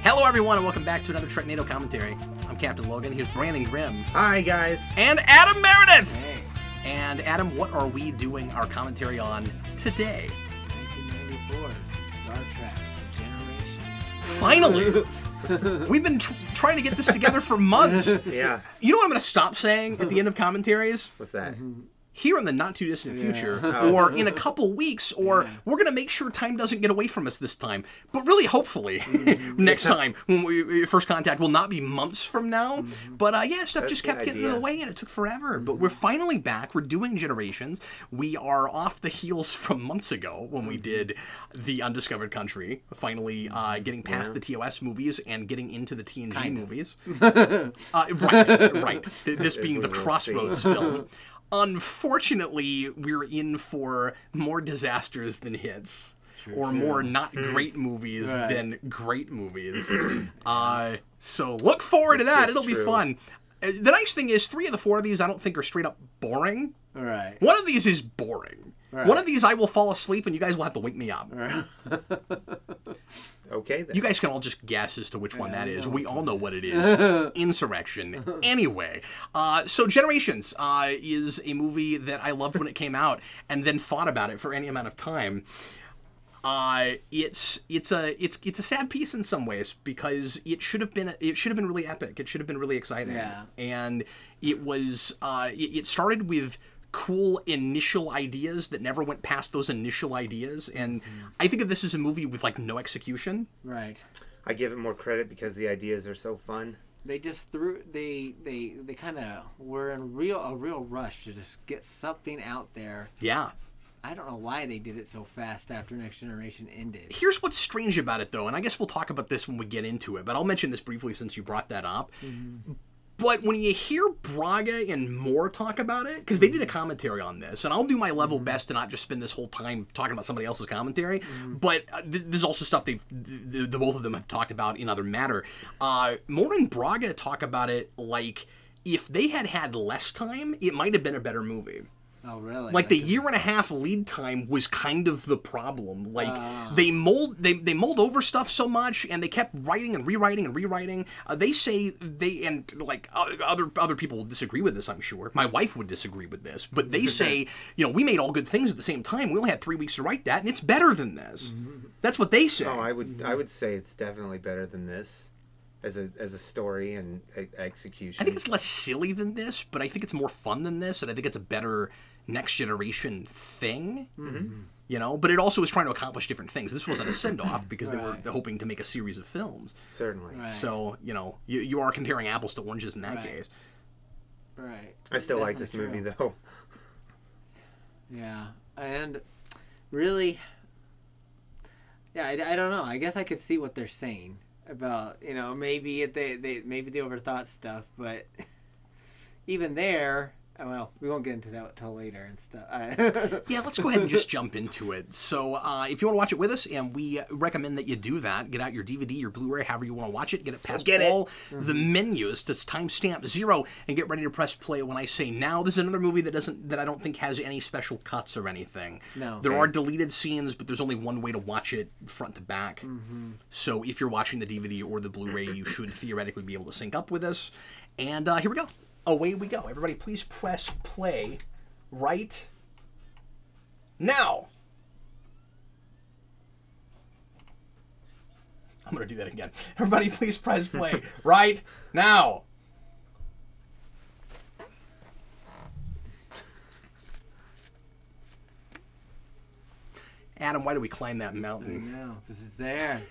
Hello, everyone, and welcome back to another Treknado commentary. I'm Captain Logan. Here's Brandon Grimm. Hi, guys. And Adam Meredith. Hey. And Adam, what are we doing our commentary on today? 1994, Star Trek Generations. Finally! We've been trying to get this together for months. Yeah. You know what I'm going to stop saying at the end of commentaries? What's that? Here in the not-too-distant future, Oh. or in a couple weeks, or we're going to make sure time doesn't get away from us this time. But really, hopefully, next time, when First Contact will not be months from now. But yeah, stuff That's just the kept getting in idea. the way, and it took forever. But we're finally back. We're doing Generations. We are off the heels from months ago when we did The Undiscovered Country, finally getting past the TOS movies and getting into the TNG movies. Right. This being the what we'll Crossroads see. film. Unfortunately, we're in for more disasters than hits. Or more not great movies Right. than great movies. So look forward to that. It's It'll be true. fun. The nice thing is, 3 of the 4 of these I don't think are straight up boring. All right. One of these is boring. Right. One of these I will fall asleep and you guys will have to wake me up. Okay, then. You guys can all just guess as to which one that is. We all know what it is. Insurrection. Anyway, so Generations is a movie that I loved when it came out and then thought about it for any amount of time. It's a sad piece in some ways because it should have been really epic. It should have been really exciting. Yeah. And it was it started with cool initial ideas that never went past those initial ideas, and I think of this as a movie with like no execution. Right. I give it more credit because the ideas are so fun. They just threw. They kind of were in a real rush to just get something out there. Yeah. I don't know why they did it so fast after Next Generation ended. Here's what's strange about it, though, and I guess we'll talk about this when we get into it, but I'll mention this briefly since you brought that up. But when you hear Braga and Moore talk about it, because they did a commentary on this, and I'll do my level best to not just spend this whole time talking about somebody else's commentary, but there's also stuff the both of them have talked about in other matter. Moore and Braga talk about it like if they had had less time, it might have been a better movie. Oh, really? Like the year and a half lead time was kind of the problem. Like they mold over stuff so much, and they kept writing and rewriting and rewriting. They say other people will disagree with this. I'm sure my wife would disagree with this, but they say we made all good things at the same time. We only had 3 weeks to write that, and it's better than this. That's what they say. Oh, I would say it's definitely better than this as a story and execution. I think it's less silly than this, but I think it's more fun than this, and I think it's a better Next Generation thing. But it also was trying to accomplish different things. This wasn't a send-off because they were hoping to make a series of films. Certainly. Right. So, you are comparing apples to oranges in that Right. case. Right. I still like Definitely this movie, true. though. Yeah, and really, yeah, I don't know. I guess I could see what they're saying about maybe maybe they overthought stuff, but even there. Well, we won't get into that till later and stuff. Yeah, let's go ahead and just jump into it. So, if you want to watch it with us, and we recommend that you do that, get out your DVD, your Blu-ray, however you want to watch it, get it past all the menus to timestamp 0, and get ready to press play when I say now. This is another movie that I don't think has any special cuts or anything. No. There are deleted scenes, but there's only one way to watch it front to back. So, if you're watching the DVD or the Blu-ray, you should theoretically be able to sync up with us. And here we go. Away we go. Everybody, please press play right now. I'm going to do that again. Everybody, please press play right now. Adam, why do we climb that mountain? No, this is there.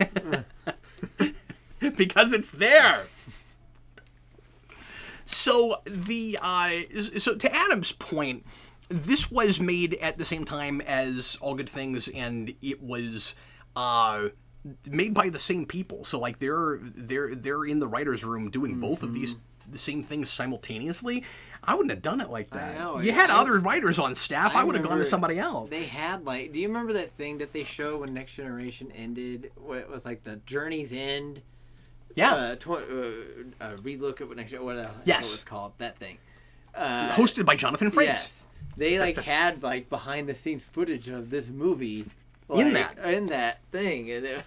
Because it's there. So so to Adam's point, this was made at the same time as All Good Things, and it was made by the same people. So like they're in the writers' room doing both of the same things simultaneously. I wouldn't have done it like that. I know. You had other writers on staff. I would have gone to remember somebody else. They had do you remember that thing that they showed when Next Generation ended? What it was like the Journey's End. Yeah. Relook at what next what the Yes. what it was called that thing. Hosted by Jonathan Frakes. Yes, they had behind the scenes footage of this movie In that thing, and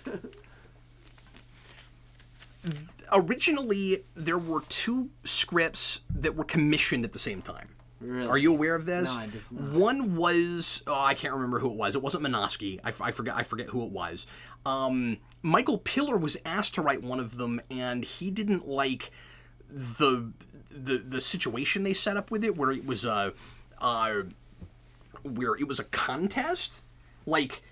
originally there were 2 scripts that were commissioned at the same time. Really? Are you aware of this? No, I just not. One was I can't remember who it was. It wasn't Minosky. I forget who it was. Michael Piller was asked to write one of them, and he didn't like the situation they set up with it, where it was a contest. Like,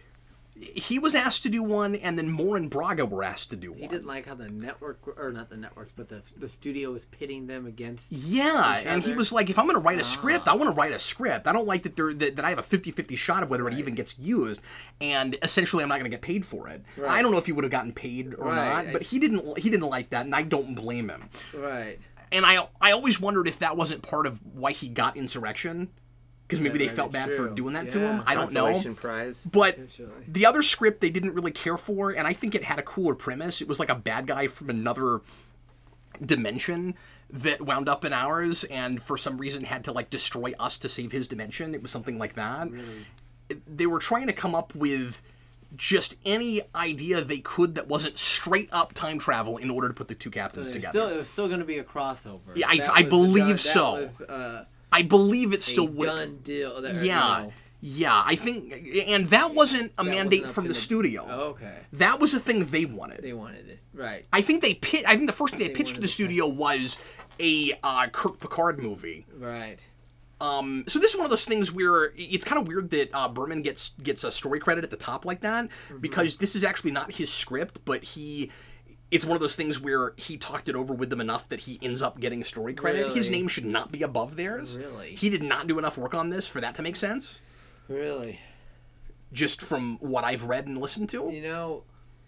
he was asked to do one, and then Moore and Braga were asked to do one. He didn't like how the network, or not the networks, but the studio was pitting them against Yeah, each and he other. was like, if I'm going to write a script, I want to write a script. I don't like that I have a 50-50 shot of whether it even gets used, and essentially I'm not going to get paid for it. Right. I don't know if he would have gotten paid or Right. not, but he didn't like that, and I don't blame him. Right. And I always wondered if that wasn't part of why he got Insurrection, because maybe they Right, felt bad for true. doing that to Yeah. him. I don't know. Consolation prize. But Potentially. the other script they didn't really care for, and I think it had a cooler premise. It was like a bad guy from another dimension that wound up in ours, and for some reason had to like destroy us to save his dimension. It was something like that. Really? They were trying to come up with just any idea they could that wasn't straight up time travel in order to put the 2 captains together. It was still going to be a crossover. Yeah, That I was believe done- so. That was I believe it still a would. done deal. That, Yeah. Yeah, I think, and that wasn't a That mandate wasn't up from to the studio. Oh, okay. That was a thing they wanted. They wanted it. Right. I think the first thing they pitched to wanted the to studio was a Kirk Picard movie. Right. So this is one of those things where it's kind of weird that Berman gets a story credit at the top like that, because this is actually not his script, but it's one of those things where he talked it over with them enough that he ends up getting story credit. His Really? name should not be above theirs. Really? He did not do enough work on this for that to make sense, Really. just from what I've read and listened to. You know,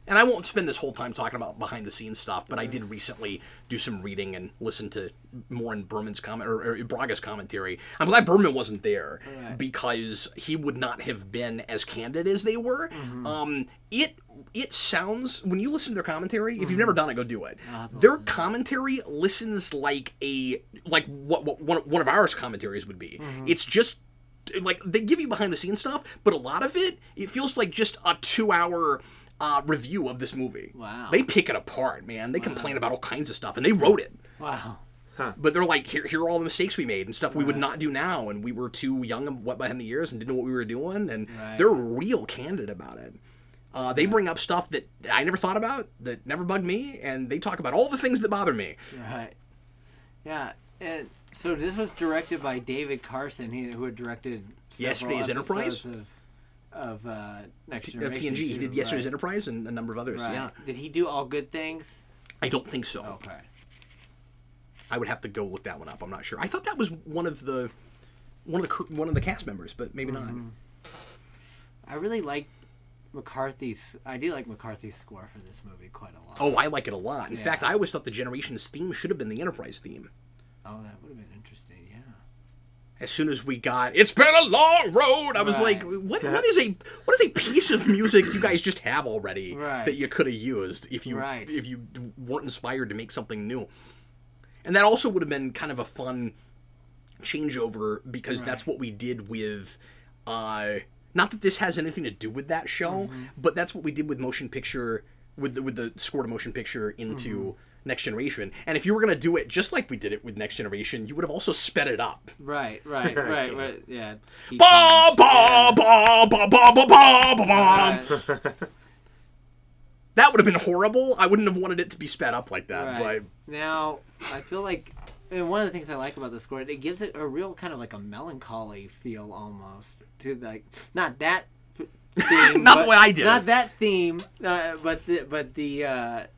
And I won't spend this whole time talking about behind the scenes stuff, but I did recently do some reading and listen to more in Berman's comment or Braga's commentary. I'm glad Berman wasn't there Right. because he would not have been as candid as they were. It sounds, when you listen to their commentary, if you've never done it, go do it. Their commentary listens like what one of ours commentaries would be. It's just like they give you behind the scenes stuff, but a lot of it feels like just a 2-hour review of this movie. Wow. They pick it apart, man. They complain about all kinds of stuff, and they wrote it. wow. But they're like, here are all the mistakes we made and stuff we would not do now, and we were too young and wet behind the ears and didn't know what we were doing, and Right. they're real candid about it. They bring up stuff that I never thought about, that never bugged me, and they talk about all the things that bother me. Right. Yeah. And so this was directed by David Carson, who had directed several Yesterday's Enterprise? episodes of Next TNG, Generation. he too, did Yesterday's right? Enterprise and a number of others, Right. yeah. Did he do All Good Things? I don't think so. Okay. I would have to go look that one up. I'm not sure. I thought that was one of the cast members, but maybe not. I really like McCarthy's. I do like McCarthy's score for this movie quite a lot. Oh, I like it a lot. In Yeah. fact, I always thought the Generations theme should have been the Enterprise theme. Oh, that would have been interesting. Yeah. As soon as we got, it's been a long road, I was Right. like, what is a piece of music you guys just have already Right. that you could have used if you Right. weren't inspired to make something new? And that also would have been kind of a fun changeover because that's what we did with not that this has anything to do with that show, but that's what we did with motion picture with the score to motion picture into Next Generation. And if you were going to do it just like we did it with Next Generation, you would have also sped it up. Right. Yeah. Keep Ba going. ba ba ba ba ba ba ba ba. Right. That would have been horrible. I wouldn't have wanted it to be sped up like that, Right. Now, I feel like one of the things I like about the score, it gives it a real kind of like a melancholy feel almost to like not that theme, Not the but- way I did it. not that theme, but the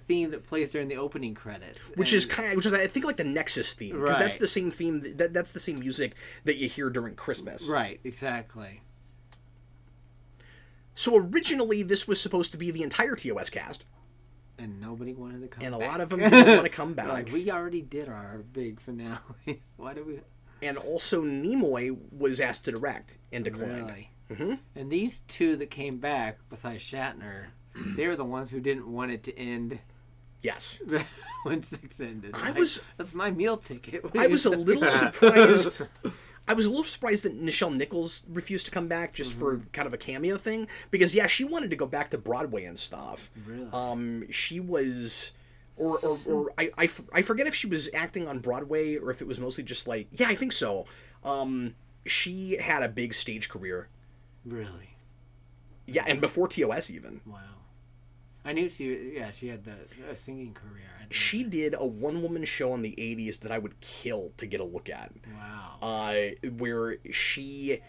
theme that plays during the opening credits, which is I think like the Nexus theme, because that's Right. the same theme that's the same music that you hear during Christmas. right, exactly. So originally this was supposed to be the entire TOS cast, And nobody wanted to come and a back. lot of them didn't want to come They're back. like, we already did our big finale. Why do we? And also Nimoy was asked to direct and declined. Really? And these two that came back, besides Shatner, they were the ones who didn't want it to end Yes. when 6 ended. I Like, was- that's my meal ticket. What are I you was a talking little about? surprised. I was a little surprised that Nichelle Nichols refused to come back just for Mm-hmm. kind of a cameo thing, because yeah, she wanted to go back to Broadway and stuff. Really? She was or I forget if she was acting on Broadway or if it was mostly just like, yeah, I think so. She had a big stage career. Really? Yeah, and before TOS even. Wow. I knew she had a singing career. She did a one-woman show in the 80s that I would kill to get a look at. Wow. Where she,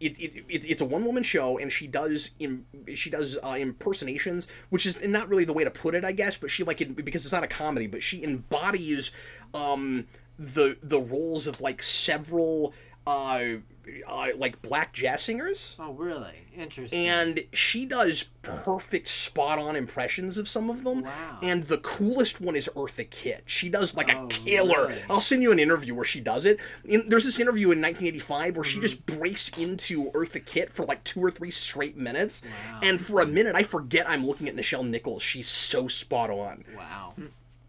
it's a one-woman show, and she does impersonations, which is not really the way to put it, I guess, but she because it's not a comedy, but she embodies the roles of like several like black jazz singers. Oh, really? Interesting. And she does perfect, spot-on impressions of some of them. Wow. And the coolest one is Eartha Kitt. She does like a killer. Really? I'll send you an interview where she does it. There's this interview in 1985 where she just breaks into Eartha Kitt for like 2 or 3 straight minutes. Wow. And for a minute, I forget I'm looking at Nichelle Nichols. She's so spot on. Wow.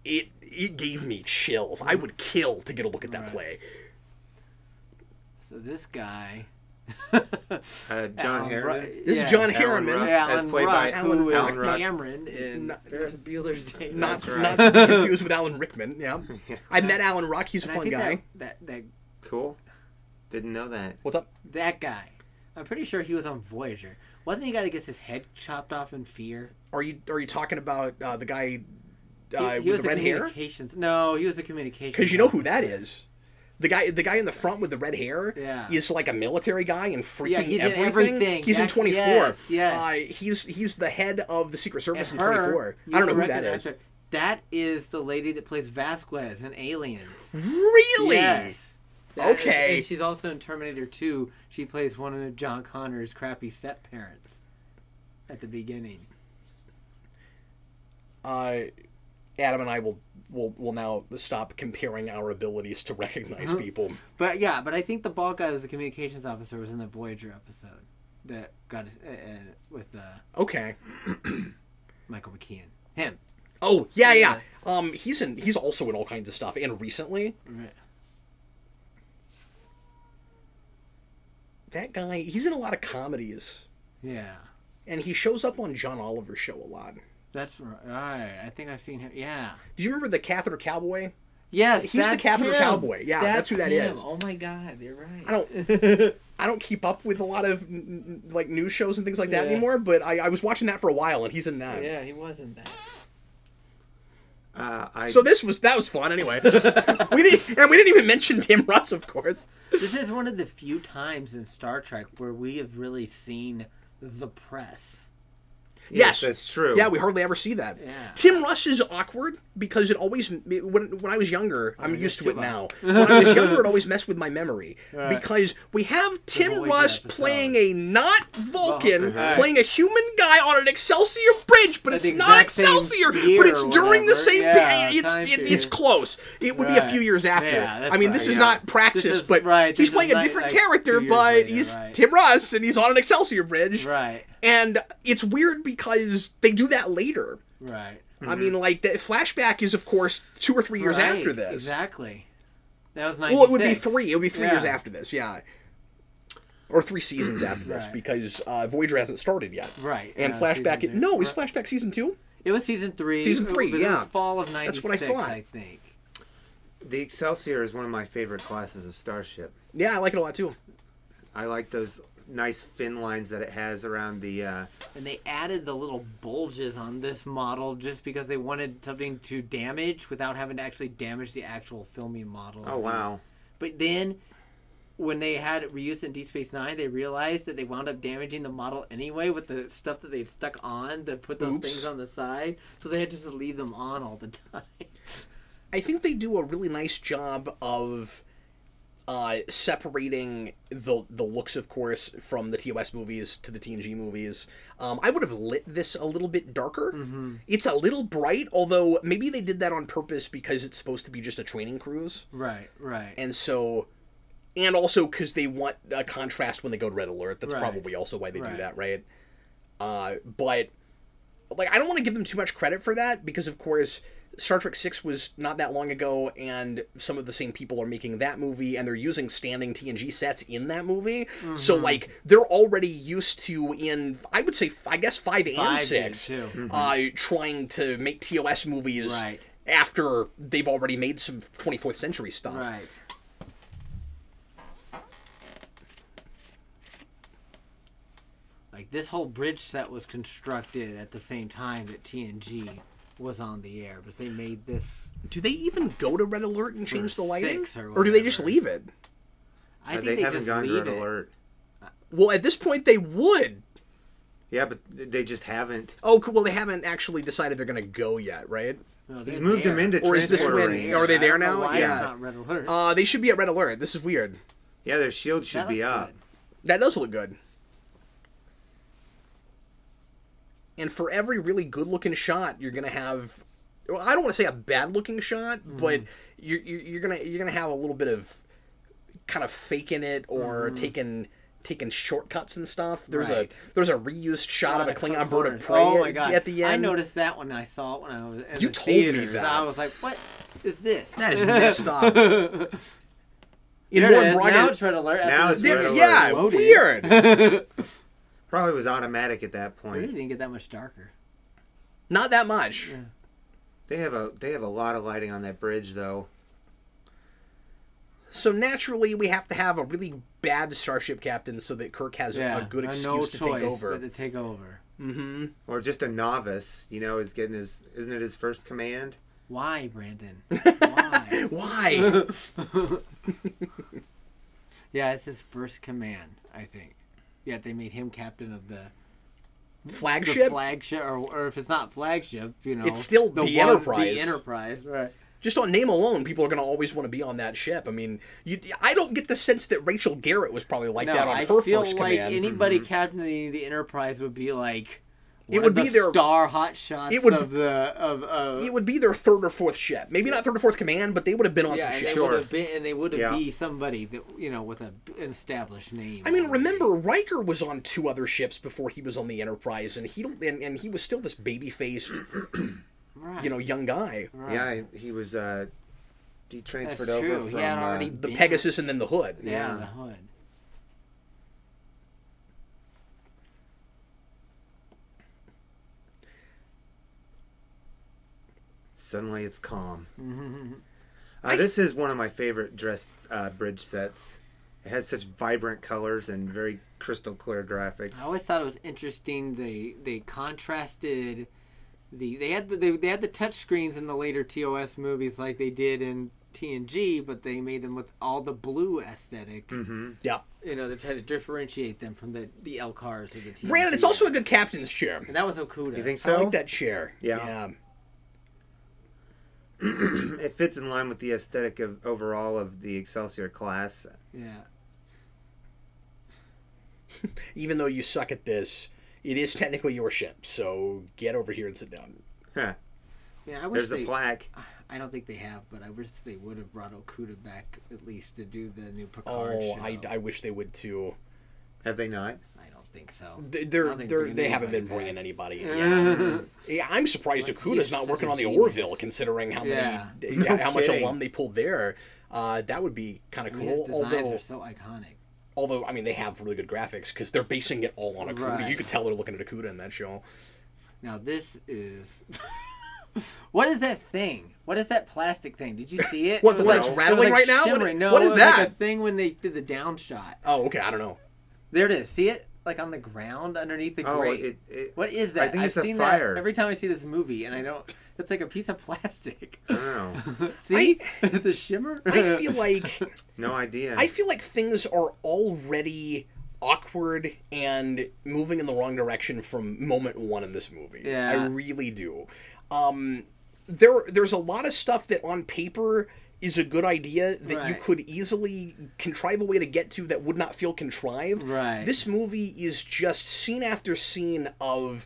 It gave me chills. I would kill to get a look at that Right. play. So this guy, John Harriman. This is John Alan Harriman. Ruck. Alan as played by Ruck, who is Alan Ruck. Cameron in Ferris Bueller's Day. Not That's right. to be confused with Alan Rickman. Yeah, I met Alan Ruck. He's a And I fun think guy. That Cool. Didn't know that. What's up? that guy, I'm pretty sure he was on Voyager. Wasn't he the guy that gets his head chopped off in Fear? Are you talking about the guy He with was the red hair? communications. No, he was the communications. Because you know who that officer. is. The guy in the front with the red hair Yeah. is like a military guy and freaking Yeah, he's in everything. everything. He's in That- 24. yes. He's the head of the Secret Service And in 24. I don't know who that recognize is. her. That is the lady that plays Vasquez in Aliens. Really? Yes. Okay. And she's also in Terminator 2. She plays one of John Connor's crappy step parents at the beginning. Adam and I will now stop comparing our abilities to recognize people. But yeah, I think the bald guy who was the communications officer was in the Voyager episode that got his, with Okay. Michael McKean. Him. Oh yeah. He's also in all kinds of stuff, and recently Right. that guy he's in a lot of comedies, Yeah. and he shows up on John Oliver's show a lot. That's right. I think I've seen him. Yeah. Do you remember the Catheter Cowboy? Yes, He's the that's Catheter him. Cowboy. Yeah, that's who that him. is. Oh my God, you're right. I don't keep up with a lot of like news shows and things like that Yeah. anymore, but I was watching that for a while, and he's in that. Yeah, he wasn't that. So that was fun anyway. we didn't even mention Tim Russ, of course. This is one of the few times in Star Trek where we have really seen the press. Yes, that's true. Yeah, we hardly ever see that. Yeah. Tim Russ is awkward because when I was younger, I'm it's used to too it much. now. When I was younger, it always messed with my memory Right. because we have Tim Voyager Russ episode. playing a not Vulcan, Right. playing a human guy on an Excelsior bridge, but At it's the not exact same Excelsior, year but it's or during the whatever. same Yeah, period. time It's period. close. It would be a Right. few years after. Yeah, that's I mean, right, this is yeah. not Praxis, This is- but right, he's this playing is a like- different like character, 2 years but later, he's right. Tim Russ, and he's on an Excelsior bridge. Right. And it's weird because they do that later. Right. I mean, like, the flashback is, of course, 2 or 3 years Right, after this. Exactly. That was 96. Well, it would be 3. It would be 3 years Yeah. after this, yeah. Or 3 seasons after this, Right. because Voyager hasn't started yet. Right. And flashback... season No, is three. flashback season 2? It was season 3. Season 3, It yeah. was fall of 96, That's what I thought. I think. The Excelsior is one of my favorite classes of starship. Yeah, I like it a lot, too. I like those nice fin lines that it has around the. And they added the little bulges on this model just because they wanted something to damage without having to actually damage the actual filming model. Oh wow! But then, when they had it reused in Deep Space Nine, they realized that they wound up damaging the model anyway with the stuff that they'd stuck on to put those Oops. things on the side. So they had to just leave them on all the time. I think they do a really nice job of separating the looks, of course, from the TOS movies to the TNG movies. I would have lit this a little bit darker. Mm-hmm. It's a little bright, although maybe they did that on purpose because it's supposed to be just a training cruise. Right, right. And so... And also because they want a contrast when they go to Red Alert. That's Right. probably also why they do Right. that, right? But... Like, I don't want to give them too much credit for that because, of course, Star Trek 6 was not that long ago, and some of the same people are making that movie, and they're using standing TNG sets in that movie. So, like, they're already used to, in, I would say, I guess 5 and 5 6, did, too. trying to make TOS movies Right. after they've already made some 24th century stuff. Right. Like, this whole bridge set was constructed at the same time that TNG was on the air, but they made this. Do they even go to Red Alert and change the lighting? 6 or Or do they just whatever. leave it? I think they haven't just gone to leave Red it. Alert. Well, at this point, they would. Yeah, but they just haven't. Oh, well, they haven't actually decided they're going to go yet, right? No, He's they're moved there. him into Or is this transporter when- range. are they there I don't know now? why Yeah. it's not Red Alert. They should be at Red Alert. This is weird. Yeah, their shield should That be looks up. good. That does look good. And for every really good-looking shot, you're gonna have. Well, I don't want to say a bad-looking shot, but you're gonna have a little bit of kind of faking it or taking shortcuts and stuff. There's Right. a reused shot of a Lot Klingon bird of corners. prey Oh my God. at the end. I noticed that when I saw it when I was in You the told me theaters. that. I was like, what is this? That is messed up. In There it one is. Braga- Now it's Red Alert. after Now the it's video Red was Alert. yeah, loaded. weird. Probably was automatic at that It point. really didn't get that much darker. Not that much. Yeah. They have a lot of lighting on that bridge though. So naturally, we have to have a really bad starship captain so that Kirk has Yeah, a good no excuse to take choice over. but to take over. Mm-hmm. Or just a novice, is getting isn't it his first command? Why, Brandon? Why? Why? Yeah, it's his first command, I think. Yeah, they made him captain of the Flagship? flagship, or if it's not flagship, It's still the one- Enterprise. The Enterprise, right? Just on name alone, people are going to always want to be on that ship. I mean, I don't get the sense that Rachel Garrett was probably like No, that on I her feel first like command. anybody captaining the Enterprise would be like It one would of the be their- star hot shots it would- of the of It would be their third or fourth ship. Maybe not third or fourth command, but they would have been on yeah, some and ships. they would have been, and they would have Yeah. be somebody that with an established name. I mean, already. remember Riker was on 2 other ships before he was on the Enterprise, and he was still this baby-faced, right? young guy. right. Yeah, he was he That's transferred true. over He from had already The been- Pegasus and then the Hood. Yeah, Yeah. the Hood. Suddenly it's calm. Mm-hmm. This is one of my favorite dressed bridge sets. It has such vibrant colors and very crystal clear graphics. I always thought it was interesting. They contrasted they had the touch screens in the later TOS movies like they did in TNG, but they made them with all the blue aesthetic. Mm-hmm. Yeah. They tried to differentiate them from the LCARs of the TNG. Brandon, it's also a good captain's chair. and that was Okuda. You think I so? like that chair. Yeah. It fits in line with the aesthetic of overall of the Excelsior class. Yeah. Even though you suck at this, it is technically your ship, so get over here and sit down. Huh. Yeah, I wish There's the plaque. I don't think they have, but I wish they would have brought Okuda back at least to do the new Picard Oh, show. I wish they would too. Have they not? I don't think so. They bringing haven't been anybody bringing back. anybody. Yeah. Yeah, I'm surprised Like, Okuda's he's not such working a on the genius. Orville, considering how Yeah. many, No how much kidding. alum they pulled there. That would be kind of I mean, cool. his designs Although, are so iconic. I mean, they have really good graphics because they're basing it all on Okuda. Right. You could tell they're looking at Okuda in that show. Now this is. What is that thing? What is that plastic thing? Did you see it? What, It the was one that's rattling right now? What- shimmering. No, what is it was like that? a thing when they did the down shot. Oh, okay. I don't know. There it is. See it? Like on the ground underneath the Oh, grate. it What is that? I think I've it's a seen fire. that every time I see this movie, and I don't. It's like a piece of plastic. I don't know. See the shimmer? I feel like No idea. I feel like things are already awkward and moving in the wrong direction from moment one in this movie. Yeah. I really do. There's a lot of stuff that on paper is a good idea that you Right. could easily contrive a way to get to that would not feel contrived. Right. This movie is just scene after scene of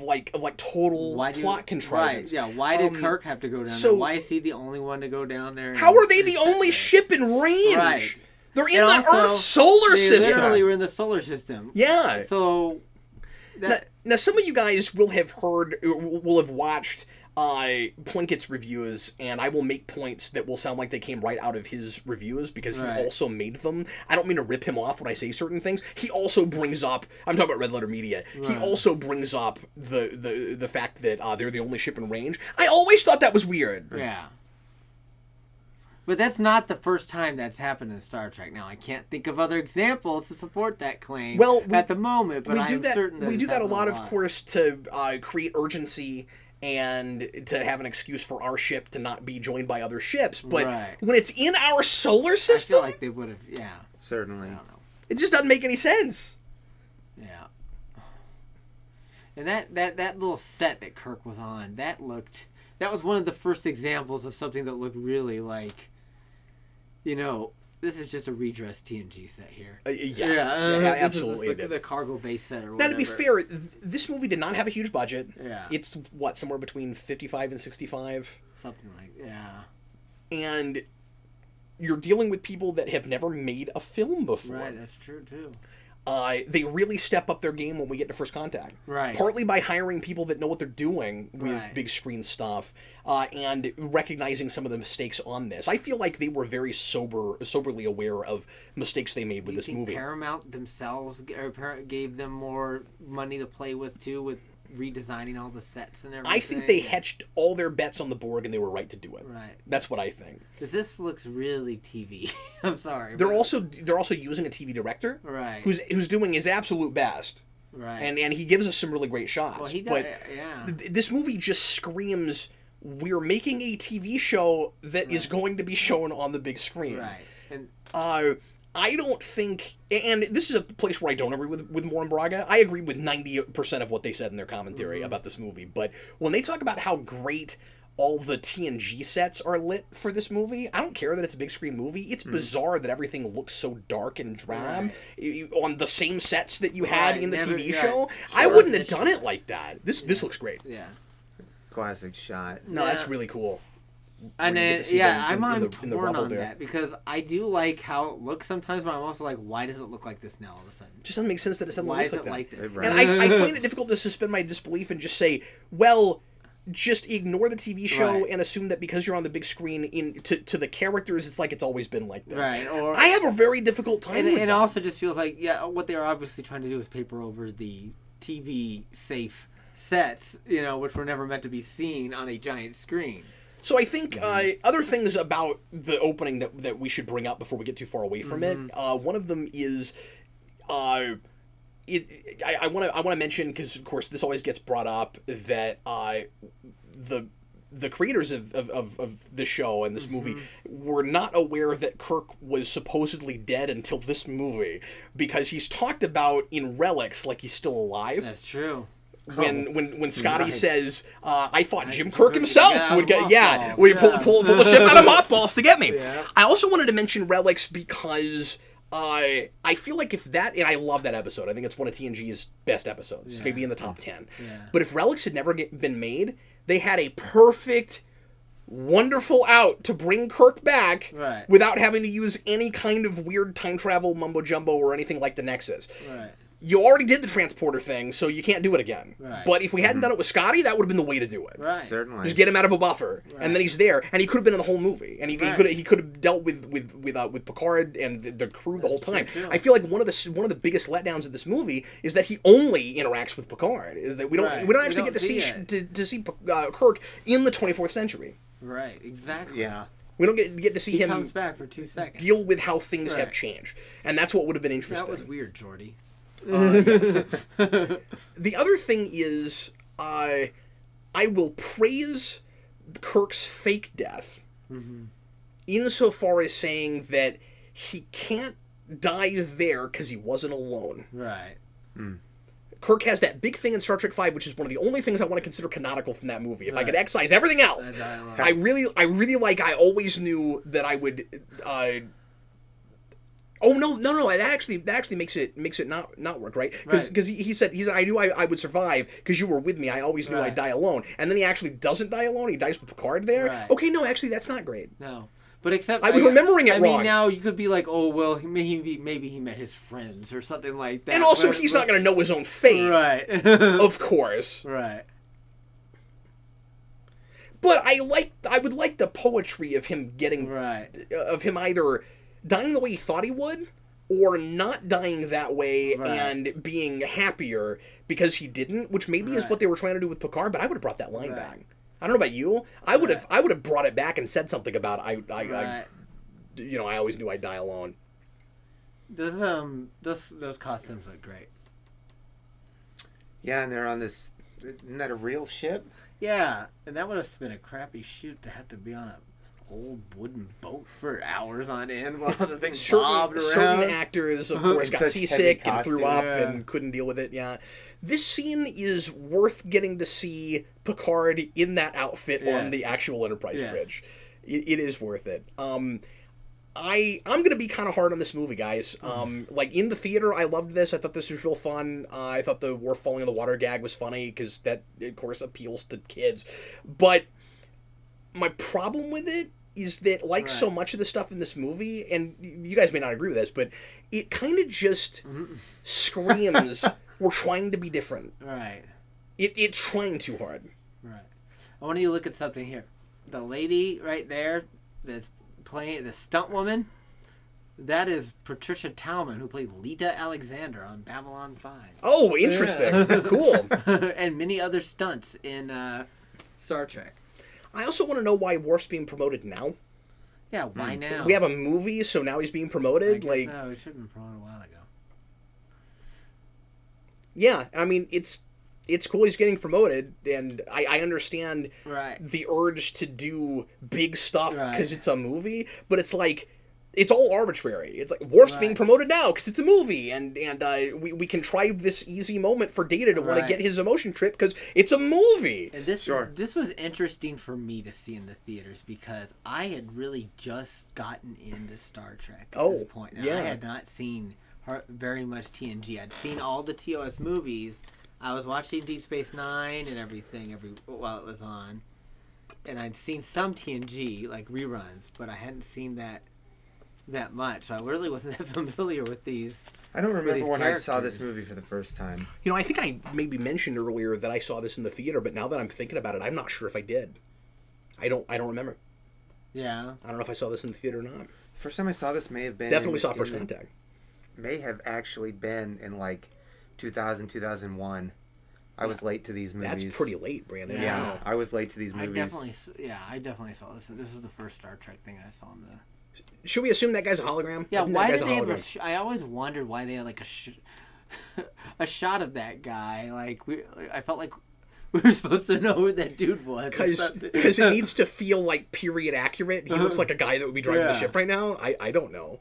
like total plot contrivance. Right, yeah. Why did Kirk have to go down so- there? Why is he the only one to go down there? How are they the only ship in range? Right. They're in And the also, Earth solar They system. literally were in the solar system. Yeah. So, Now, some of you guys will have heard, will have watched Plinkett's reviews, and I will make points that will sound like they came right out of his reviews because he also made them. I don't mean to rip him off when I say certain things. He also brings up, I'm talking about Red Letter Media, he also brings up the fact that they're the only ship in range. I always thought that was weird. Yeah. But that's not the first time that's happened in Star Trek. Now, I can't think of other examples to support that claim at the moment, but I'm certain that we do that a lot, of lot. course, to create urgency and to have an excuse for our ship to not be joined by other ships. But when it's in our solar system, I feel like they would have, certainly. I don't know. It just doesn't make any sense. Yeah. And that little set that Kirk was on, that was one of the first examples of something that looked really like, this is just a redress TNG set here. Yes. Absolutely. This is the cargo base set or whatever. Now, to be fair, this movie did not have a huge budget. Yeah. It's, somewhere between 55 and 65? Something like, And you're dealing with people that have never made a film before. Right, that's true, too. They really step up their game when we get to First Contact. Right. Partly by hiring people that know what they're doing with big screen stuff, and recognizing some of the mistakes on this. I feel like they were very soberly aware of mistakes they made with this movie. Paramount themselves gave them more money to play with too, with redesigning all the sets and everything? I think they hedged all their bets on the Borg, and they were right to do it. Right. That's what I think. Because this looks really TV. I'm sorry. They're also using a TV director, right, who's doing his absolute best. Right. And he gives us some really great shots. Well, he does. But this movie just screams, we're making a TV show that is going to be shown on the big screen. Right. And I don't think, and this is a place where I don't agree with Moore and Braga. I agree with 90% of what they said in their commentary about this movie. But when they talk about how great all the TNG sets are lit for this movie, I don't care that it's a big screen movie. It's bizarre that everything looks so dark and drab on the same sets that you had in the TV show. I wouldn't have done it like that. This looks great. Yeah. Classic shot. No, that's really cool. And then, I'm torn on that because I do like how it looks sometimes, but I'm also like, why does it look like this now all of a sudden? It just doesn't make sense that it suddenly why looks is like it that. like this? And I find it difficult to suspend my disbelief and just say, well, just ignore the TV show and assume that because you're on the big screen, to the characters, it's like it's always been like this. Right. Or I have a very difficult time with that. And it that. also just feels like, what they're obviously trying to do is paper over the TV safe sets, which were never meant to be seen on a giant screen. So I think other things about the opening that we should bring up before we get too far away from it. One of them is, I want to mention, because of course this always gets brought up, that the creators of the show and this movie were not aware that Kirk was supposedly dead until this movie, because he's talked about in Relics like he's still alive. That's true. When Scotty says, I thought Jim Kirk himself would get, pull the ship out of mothballs to get me. Yeah. I also wanted to mention Relics because I feel like if that, and I love that episode, I think it's one of TNG's best episodes, maybe in the top 10. Yeah. But if Relics had never been made, they had a perfect, wonderful out to bring Kirk back without having to use any kind of weird time travel mumbo jumbo or anything like the Nexus. Right. You already did the transporter thing, so you can't do it again. Right. But if we hadn't done it with Scotty, that would have been the way to do it. Right. Certainly. Just get him out of a buffer, and then he's there, and he could have been in the whole movie, and he could have dealt with Picard and the crew the whole time. I feel like one of the biggest letdowns of this movie is that he only interacts with Picard. Is that we don't actually get to see Kirk in the 24th century. Right. Exactly. Yeah. We don't get to see him comes back for 2 seconds. Deal with how things have changed, and that's what would have been interesting. That was weird, Geordi. Yes. The other thing is, I will praise Kirk's fake death insofar as saying that he can't die there because he wasn't alone. Right. Kirk has that big thing in Star Trek V, which is one of the only things I want to consider canonical from that movie. If I could excise everything else, I always knew that I would. Oh no! That actually makes it not work, right? Because he said I knew I would survive because you were with me. I always knew I'd die alone, and then he actually doesn't die alone. He dies with Picard there. Right. Okay, no, actually that's not great. No, but except I was remembering it wrong. I mean, now you could be like, oh well, maybe he met his friends or something like that. And also, he's not going to know his own fate, right? Of course, right. But I would like the poetry of him getting Right. of him either dying the way he thought he would, or not dying that way Right. and being happier because he didn't, which maybe is Right. what they were trying to do with Picard. But I would have brought that line Right. back. I don't know about you. I would Right. have brought it back and said something about I Right. I always knew I'd die alone. Those costumes look great. Yeah, and they're on this. Isn't that a real ship? Yeah, and that would have been a crappy shoot to have to be on a old wooden boat for hours on end while the thing bobbed Certain around. actors, of course, In got such seasick heavy and threw costume. up Yeah. and couldn't deal with it. Yeah, this scene is worth getting to see Picard in that outfit on Yes. the actual Enterprise Yes. bridge. It is worth it. I'm gonna be kind of hard on this movie, guys. Like in the theater, I loved this. I thought this was real fun. I thought the Worf falling in the water gag was funny because that, of course, appeals to kids. But my problem with it is that, like so Right. much of the stuff in this movie, and you guys may not agree with this, but it kind of just screams we're trying to be different. Right, It's trying too hard. right. I want you to look at something here. The lady right there that's playing the stunt woman, that is Patricia Tallman, who played Lita Alexander on Babylon 5. Oh, interesting. Yeah. Cool. And many other stunts in Star Trek. I also want to know why Worf's being promoted now. Yeah, why now? We have a movie, so now he's being I promoted. guess Like, no, it should have been promoted a while ago. yeah, I mean, it's cool he's getting promoted, and I understand Right. the urge to do big stuff Right. because it's a movie, but it's like it's all arbitrary. It's like Worf's being Right. promoted now because it's a movie, and we contrive this easy moment for Data to want to Right. get his emotion trip because it's a movie. And this Sure. this was interesting for me to see in the theaters because I had really just gotten into Star Trek at this point. And yeah. I had not seen very much TNG. I'd seen all the TOS movies. I was watching Deep Space Nine and everything while it was on, and I'd seen some TNG like reruns, but I hadn't seen that much. So I really wasn't that familiar with these. I don't remember these when I saw this characters. movie for the first time. You know, I think I maybe mentioned earlier that I saw this in the theater, but now that I'm thinking about it, I'm not sure if I did. I don't remember. Yeah. I don't know if I saw this in the theater or not. First time I saw this may have been Definitely saw in First the- Contact. May have actually been in like 2000, 2001. I was late to these movies. That's pretty late, Brandon. Yeah, Wow. I was late to these I movies. definitely saw this. This is the first Star Trek thing I saw in the. Should we assume that guy's a hologram? Yeah, I think why that guy's did they have hologram. I always wondered why they had like a shot of that guy. I felt like we were supposed to know who that dude was. Because it needs to feel like period accurate. He looks like a guy that would be driving the Yeah. ship right now. I don't know.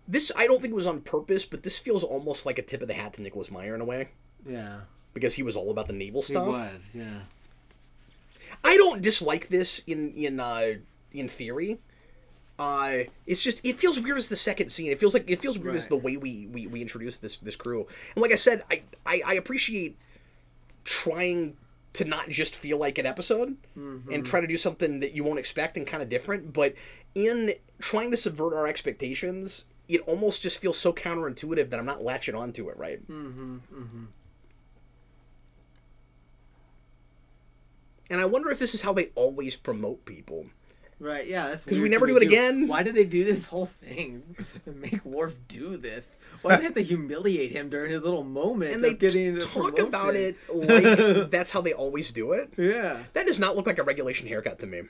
This I don't think was on purpose, but this feels almost like a tip of the hat to Nicholas Meyer in a way, Yeah, because he was all about the naval he stuff. was. Yeah, I don't dislike this in theory. It's just it feels weird as the second scene. It feels weird as Right. the way we introduce this crew. And like I said, I appreciate trying to not just feel like an episode and try to do something that you won't expect and kind of different. But in trying to subvert our expectations, it almost just feels so counterintuitive that I'm not latching onto it, right? And I wonder if this is how they always promote people. right. Yeah, that's 'Cause we weird never to do me, it too. again. Why did they do this whole thing and make Worf do this? Why did they have to humiliate him during his little moment And they of getting a talk promotion? about it like that's how they always do it. Yeah, That does not look like a regulation haircut to me.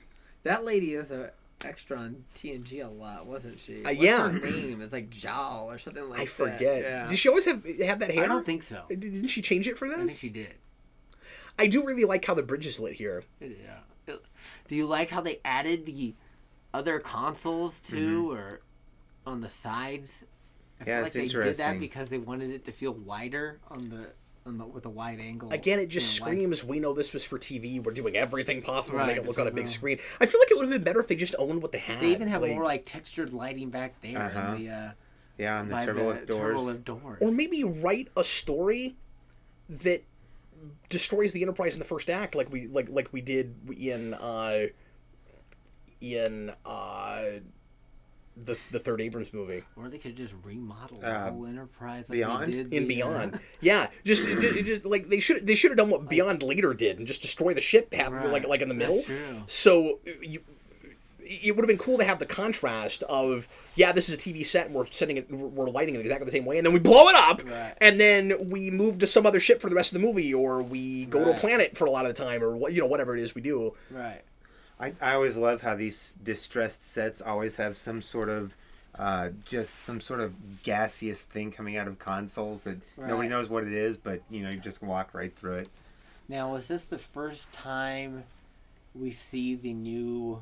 that lady is a extra on TNG a lot, wasn't she? What's yeah. her name? It's like Jal or something like that. I forget. Yeah. Did she always have that hair? I don't think so. Didn't she change it for I think this? she did. I do really like how the bridge is lit here. Yeah. Do you like how they added the other consoles too, or on the sides? I Yeah, feel like it's they did that interesting. because they wanted it to feel wider on the with a wide angle. Again, it just you know, wide- screams, we know this was for TV. We're doing everything possible to make Right, it look on a big uh-huh. screen. I feel like it would have been better if they just owned what they had. They even have like- more like textured lighting back there Uh-huh. in the Yeah, on the by turbolift doors. turbolift doors. Or maybe write a story that destroys the Enterprise in the first act, like we did in the third Abrams movie. Or they could just remodel the whole Enterprise like Beyond? they did In Beyond, yeah, just like they should have done what Beyond later did and just destroy the ship, Right. like in the middle. That's true. So it would have been cool to have the contrast of, yeah, this is a TV set and we're lighting it exactly the same way, and then we blow it up, Right. and then we move to some other ship for the rest of the movie, or we go to a Right. planet for a lot of the time, or whatever it is we do. Right. I always love how these distressed sets always have some sort of just some sort of gaseous thing coming out of consoles that nobody Right. knows what it is, but you just walk right through it. Now, was this the first time we see the new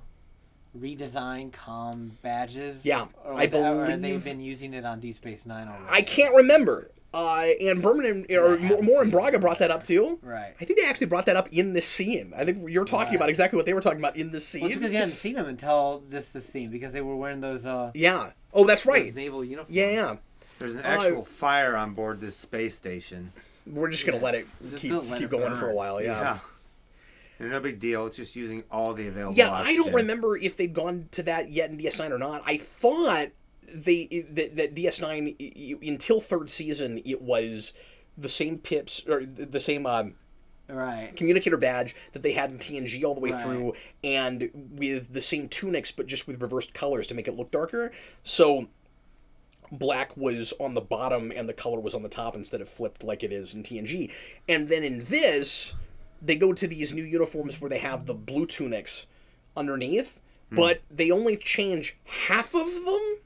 redesigned comm badges? Yeah, or I or believe- they've been using it on Deep Space Nine already. I can't remember. And Berman or I haven't Moore and seen Braga it. brought that up too. Right. I think they actually brought that up in this scene. I think you're talking Right. about exactly what they were talking about in this scene. Well, it's because you hadn't seen them until this scene because they were wearing those Yeah. Oh, that's those right. naval uniforms. Yeah. There's an actual fire on board this space station. We're just gonna Yeah. let it Just keep gonna let it going for a burn. while. Yeah. And no big deal. It's just using all the available Yeah, I don't oxygen. remember if they'd gone to that yet in DS9 or not. I thought that DS9 until third season it was the same pips or the same Right. communicator badge that they had in TNG all the way Right. through, and with the same tunics but just with reversed colors to make it look darker. So black was on the bottom and the color was on the top instead of flipped like it is in TNG. And then in this, they go to these new uniforms where they have the blue tunics underneath, but they only change half of them,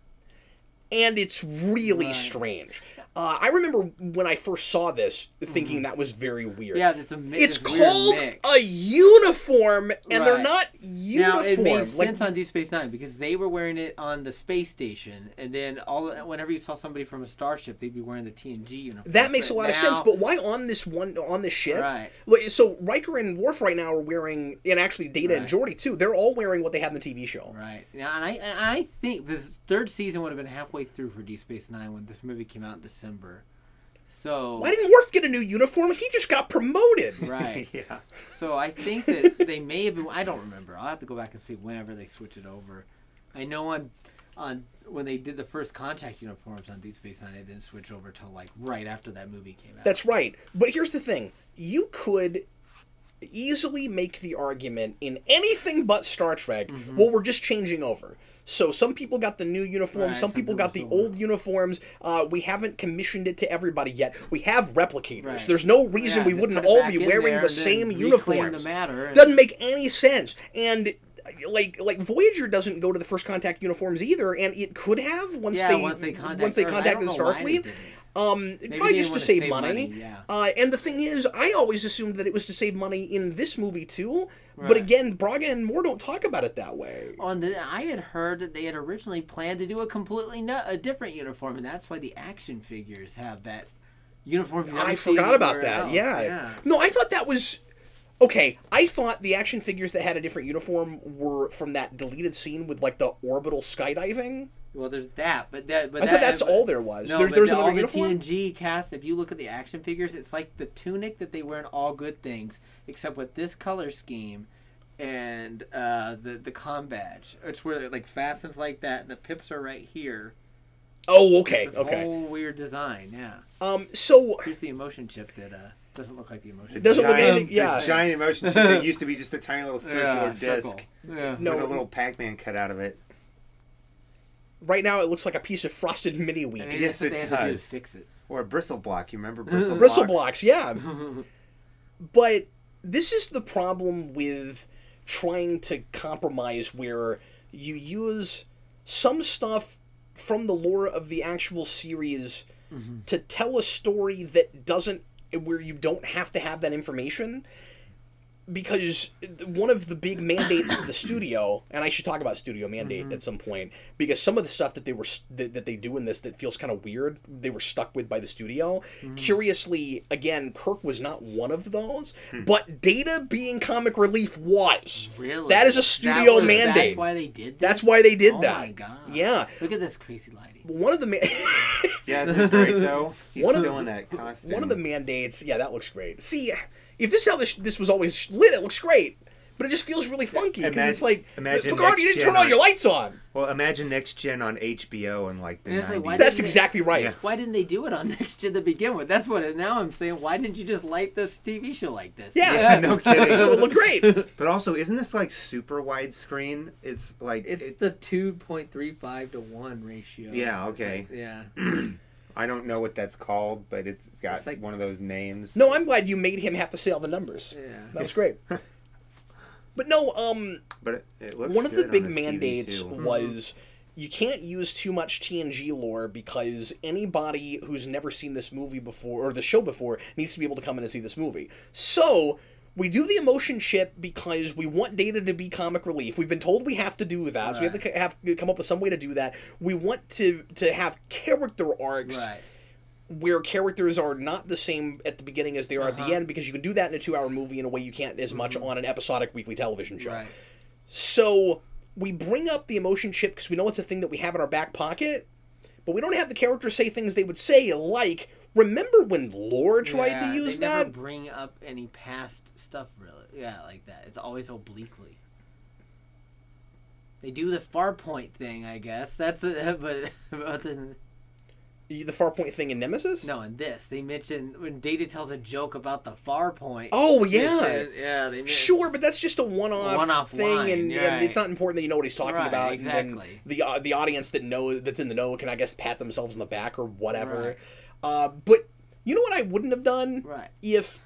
and it's really Right. strange. I remember when I first saw this thinking that was very weird. Yeah, it's It's weird called mix. a uniform, and they're Right. not Now uniform. it made Like, sense on Deep Space Nine because they were wearing it on the space station, and then whenever you saw somebody from a starship, they'd be wearing the TNG uniform. that makes a lot of sense, now- but why on this ship? Right. Like, so Riker and Worf right now are wearing, and actually Data and Right. Geordi too. They're all wearing what they had in the TV show. Right now, and I think this third season would have been halfway through for Deep Space Nine when this movie came out in December. So Why didn't Worf get a new uniform? He just got promoted. right. Yeah. So I think that they may have been. I don't remember. I'll have to go back and see whenever they switch it over. I know on when they did the first Contact uniforms on Deep Space Nine, they didn't switch over till like right after that movie came out. That's right. But here's the thing: you could easily make the argument in anything but Star Trek. Well, we're just changing over. So some people got the new uniforms, Right, some people got the still old uniforms. We haven't commissioned it to everybody yet. We have replicators. Right. There's no reason Yeah, we just wouldn't put it all back be in wearing there the and then same reclaim uniforms. the matter. And, Doesn't make any sense. And like Voyager doesn't go to the first Contact uniforms either, and it could have once they contacted I don't know why they Starfleet. didn't. Probably they just didn't to wanna save save money. money, yeah. And the thing is, I always assumed that it was to save money in this movie too. But Right. again, Braga and Moore don't talk about it that way. I had heard that they had originally planned to do a completely a different uniform, and that's why the action figures have that uniform. You've never I seen forgot about anywhere that. else. Yeah. No, I thought that was okay. I thought the action figures that had a different uniform were from that deleted scene with like the orbital skydiving. Well, there's that, but I thought that's all there was. No, There's all another the uniform. TNG cast. If you look at the action figures, it's like the tunic that they wear in All Good Things, except with this color scheme, and the comm badge. It's where it like fastens like that, and the pips are right here. Oh, okay, It's this okay. whole weird design. Yeah. So Here's the emotion chip that doesn't look like the emotion. It doesn't look Giant- anything. Yeah. The giant emotion chip that used to be just a tiny little circular circle. disc Yeah. No. with a little Pac-Man cut out of it. Right now, it looks like a piece of frosted mini wheat. And Yes, that's what it they had to do to does. fix it. Or a bristle block. You remember bristle blocks? Bristle blocks, yeah. But this is the problem with trying to compromise where you use some stuff from the lore of the actual series to tell a story that doesn't, where you don't have to have that information. Because one of the big mandates of the studio, and I should talk about studio mandate at some point, because some of the stuff that they do in this that feels kind of weird, they were stuck with by the studio. Curiously, again, Kirk was not one of those, but Data being comic relief was. Really? That is a studio mandate. That's why they did that? That's why they did Oh that. my god. Yeah. Look at this crazy lighting. One of the Yeah, isn't it great though? He's One of still the- in that costume. One of the mandates, yeah, that looks great. See, if this is how this was always lit, it looks great. but it just feels really funky because Imagine- it's like, imagine Picard, Next you didn't Gen turn all on- your lights on. Well, imagine Next Gen on HBO in like the And it's like, 90s. why That's didn't exactly right. Yeah. Why didn't they do it on Next Gen to begin with? That's what. Now I'm saying, why didn't you just light this TV show like this? Yeah. No kidding. It would look great. But also, isn't this like super widescreen? It's like It's the 2.35 to 1 ratio. Yeah, okay. Yeah. I don't know what that's called, but it's got It's like- one of those names. No, I'm glad you made him have to say all the numbers. Yeah. That was great. But no, But it looks one of the good big on this TV mandates too. was you can't use too much TNG lore because anybody who's never seen this movie before or the show before needs to be able to come in and see this movie. So we do the emotion chip because we want Data to be comic relief. We've been told we have to do that, so we have to come up with some way to do that. We want to have character arcs. Right. Where characters are not the same at the beginning as they are at the end, because you can do that in a 2-hour movie in a way you can't as much on an episodic weekly television show. Right. So we bring up the emotion chip because we know it's a thing that we have in our back pocket, but we don't have the characters say things they would say, like, remember when Lore tried to use they that? never bring up any past stuff, really. Yeah, like that. It's always obliquely. They do the Farpoint thing, I guess. That's it, but other than... The Farpoint thing in Nemesis? No, in this, they mention when Data tells a joke about the Farpoint. Oh, they yeah. said- yeah, they Sure, but that's just a one-off thing, line, and right. it's not important that you know what he's talking Right, about. exactly. And then the audience that's in the know can, I guess, pat themselves on the back or whatever. Right. But you know what I wouldn't have done Right. if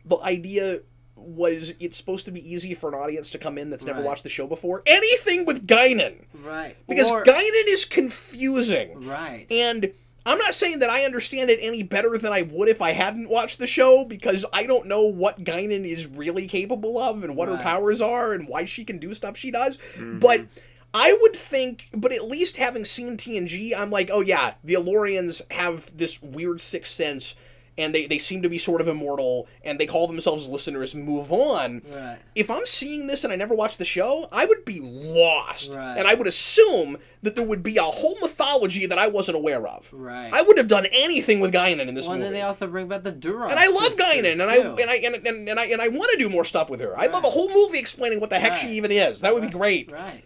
the idea was it's supposed to be easy for an audience to come in that's never Right. watched the show before? Anything with Guinan, Right. because Or- Guinan is confusing, Right. and I'm not saying that I understand it any better than I would if I hadn't watched the show, because I don't know what Guinan is really capable of and what her Right. powers are and why she can do stuff she does. But I would think, but at least having seen TNG, I'm like, oh yeah, the Elorians have this weird sixth sense, and they seem to be sort of immortal, and they call themselves listeners, move on. Right. If I'm seeing this and I never watched the show, I would be lost. Right. And I would assume that there would be a whole mythology that I wasn't aware of. Right. I wouldn't have done anything with Guinan in this Well, movie. then they also bring back the Duras. And I love sisters, Guinan, too. and I want to do more stuff with her. I'd love a whole movie explaining what the heck she Right. even is. That would be great. Right.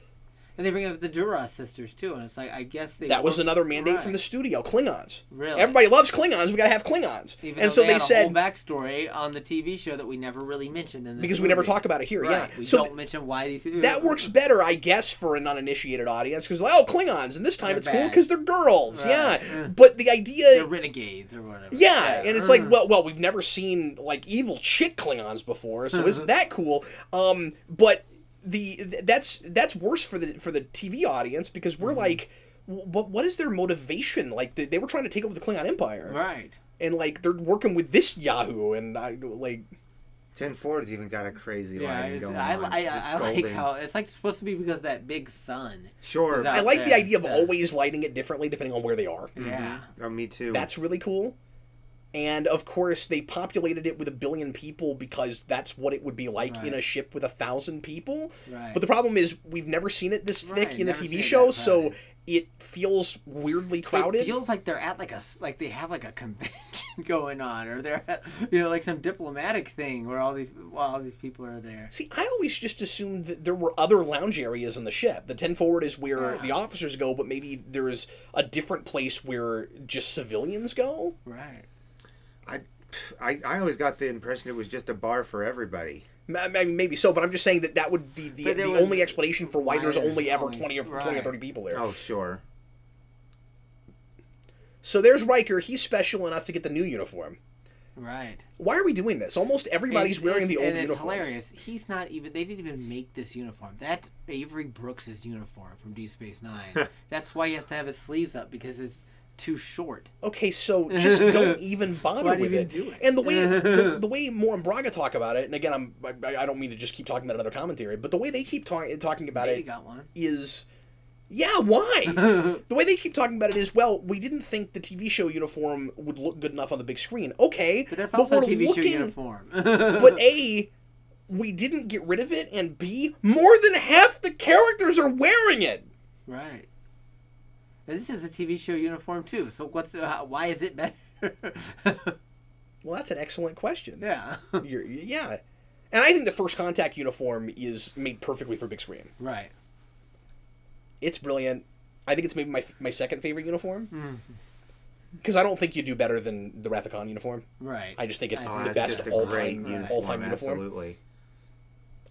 And they bring up the Duras sisters too, and it's like, I guess they. That was work- another mandate from right. the studio. Klingons. Really? Everybody loves Klingons. We gotta have Klingons. Even And though so they they had a said, whole backstory on the TV show that we never really mentioned in this because we never movie. talk about it here. Right. Yeah. We So don't mention why these. that works better, I guess, for an uninitiated audience, because, like, oh, Klingons, and this time They're it's cool bad. because they're girls. Right. Yeah. Yeah. But the idea... They're renegades or whatever. Yeah, and it's like, well, we've never seen, like, evil chick Klingons before, so isn't that cool? But that's worse for the TV audience, because we're like, what is their motivation? Like, they were trying to take over the Klingon Empire, Right. and like they're working with this Yahoo, and I like. 10-4's even got a crazy Yeah, line it's, going I on. like Just how golden. it's like supposed to be because of that big sun. Sure. Is that- I like the there, idea of so- always lighting it differently depending on where they are. Yeah. Oh, me too. That's really cool. And of course, they populated it with 1 billion people because that's what it would be like in a ship with 1,000 people. Right. But the problem is, we've never seen it this thick Right, in the never seen TV it show, that so crowded. it feels weirdly crowded. It feels like they're at like they have like a convention going on, or they're at, like some diplomatic thing where all these people are there. See, I always just assumed that there were other lounge areas on the ship. The 10 forward is where Yeah. the officers go, but maybe there's a different place where just civilians go. Right. I always got the impression it was just a bar for everybody. Maybe so, but I'm just saying that would be the But there was- only explanation for why there's there's only ever only- 20 or 20 or right. 30 people there. Oh, sure. So there's Riker. He's special enough to get the new uniform. Right. Why are we doing this? Almost everybody's wearing the old and it's uniforms. hilarious. He's not even. They didn't even make this uniform. That's Avery Brooks' uniform from Deep Space Nine. That's why he has to have his sleeves up, because it's too short. Okay, so just don't even bother Why do you with even it. do it? And the way the way Moore and Braga talk about it, and again, I don't mean to just keep talking about another commentary, but the way they keep talking about Maybe it got one. is, yeah, why? The way they keep talking about it is, well, we didn't think the TV show uniform would look good enough on the big screen. Okay, But that's also a we're TV show looking- uniform. But A, we didn't get rid of it, and B, more than half the characters are wearing it. Right. And this is a TV show uniform too. So why is it better? Well, that's an excellent question. Yeah. Yeah. And I think the First Contact uniform is made perfectly for big screen. Right. It's brilliant. I think it's maybe my second favorite uniform. Mm-hmm. Because I don't think you do better than the Wrath of Khan uniform. Right. I just think it's Oh, the that's best just a all-time great uniform. Absolutely.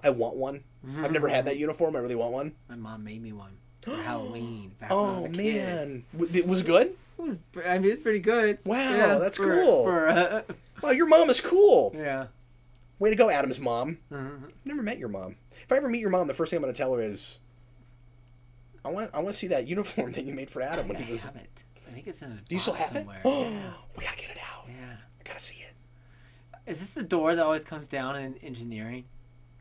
I want one. I've never had that uniform. I really want one. My mom made me one for Halloween back when I was Oh a kid. man, it was good. It was. I mean, it's pretty good. Wow, that's cool. For, Wow, your mom is cool. yeah. Way to go, Adam's mom. Mhm. Never met your mom. If I ever meet your mom, the first thing I'm going to tell her is, I want to see that uniform that you made for Adam when I he was. have it. I think it's in a Do you still box have somewhere. it? Oh, Yeah. we gotta get it out. Yeah. I gotta see it. Is this the door that always comes down in engineering?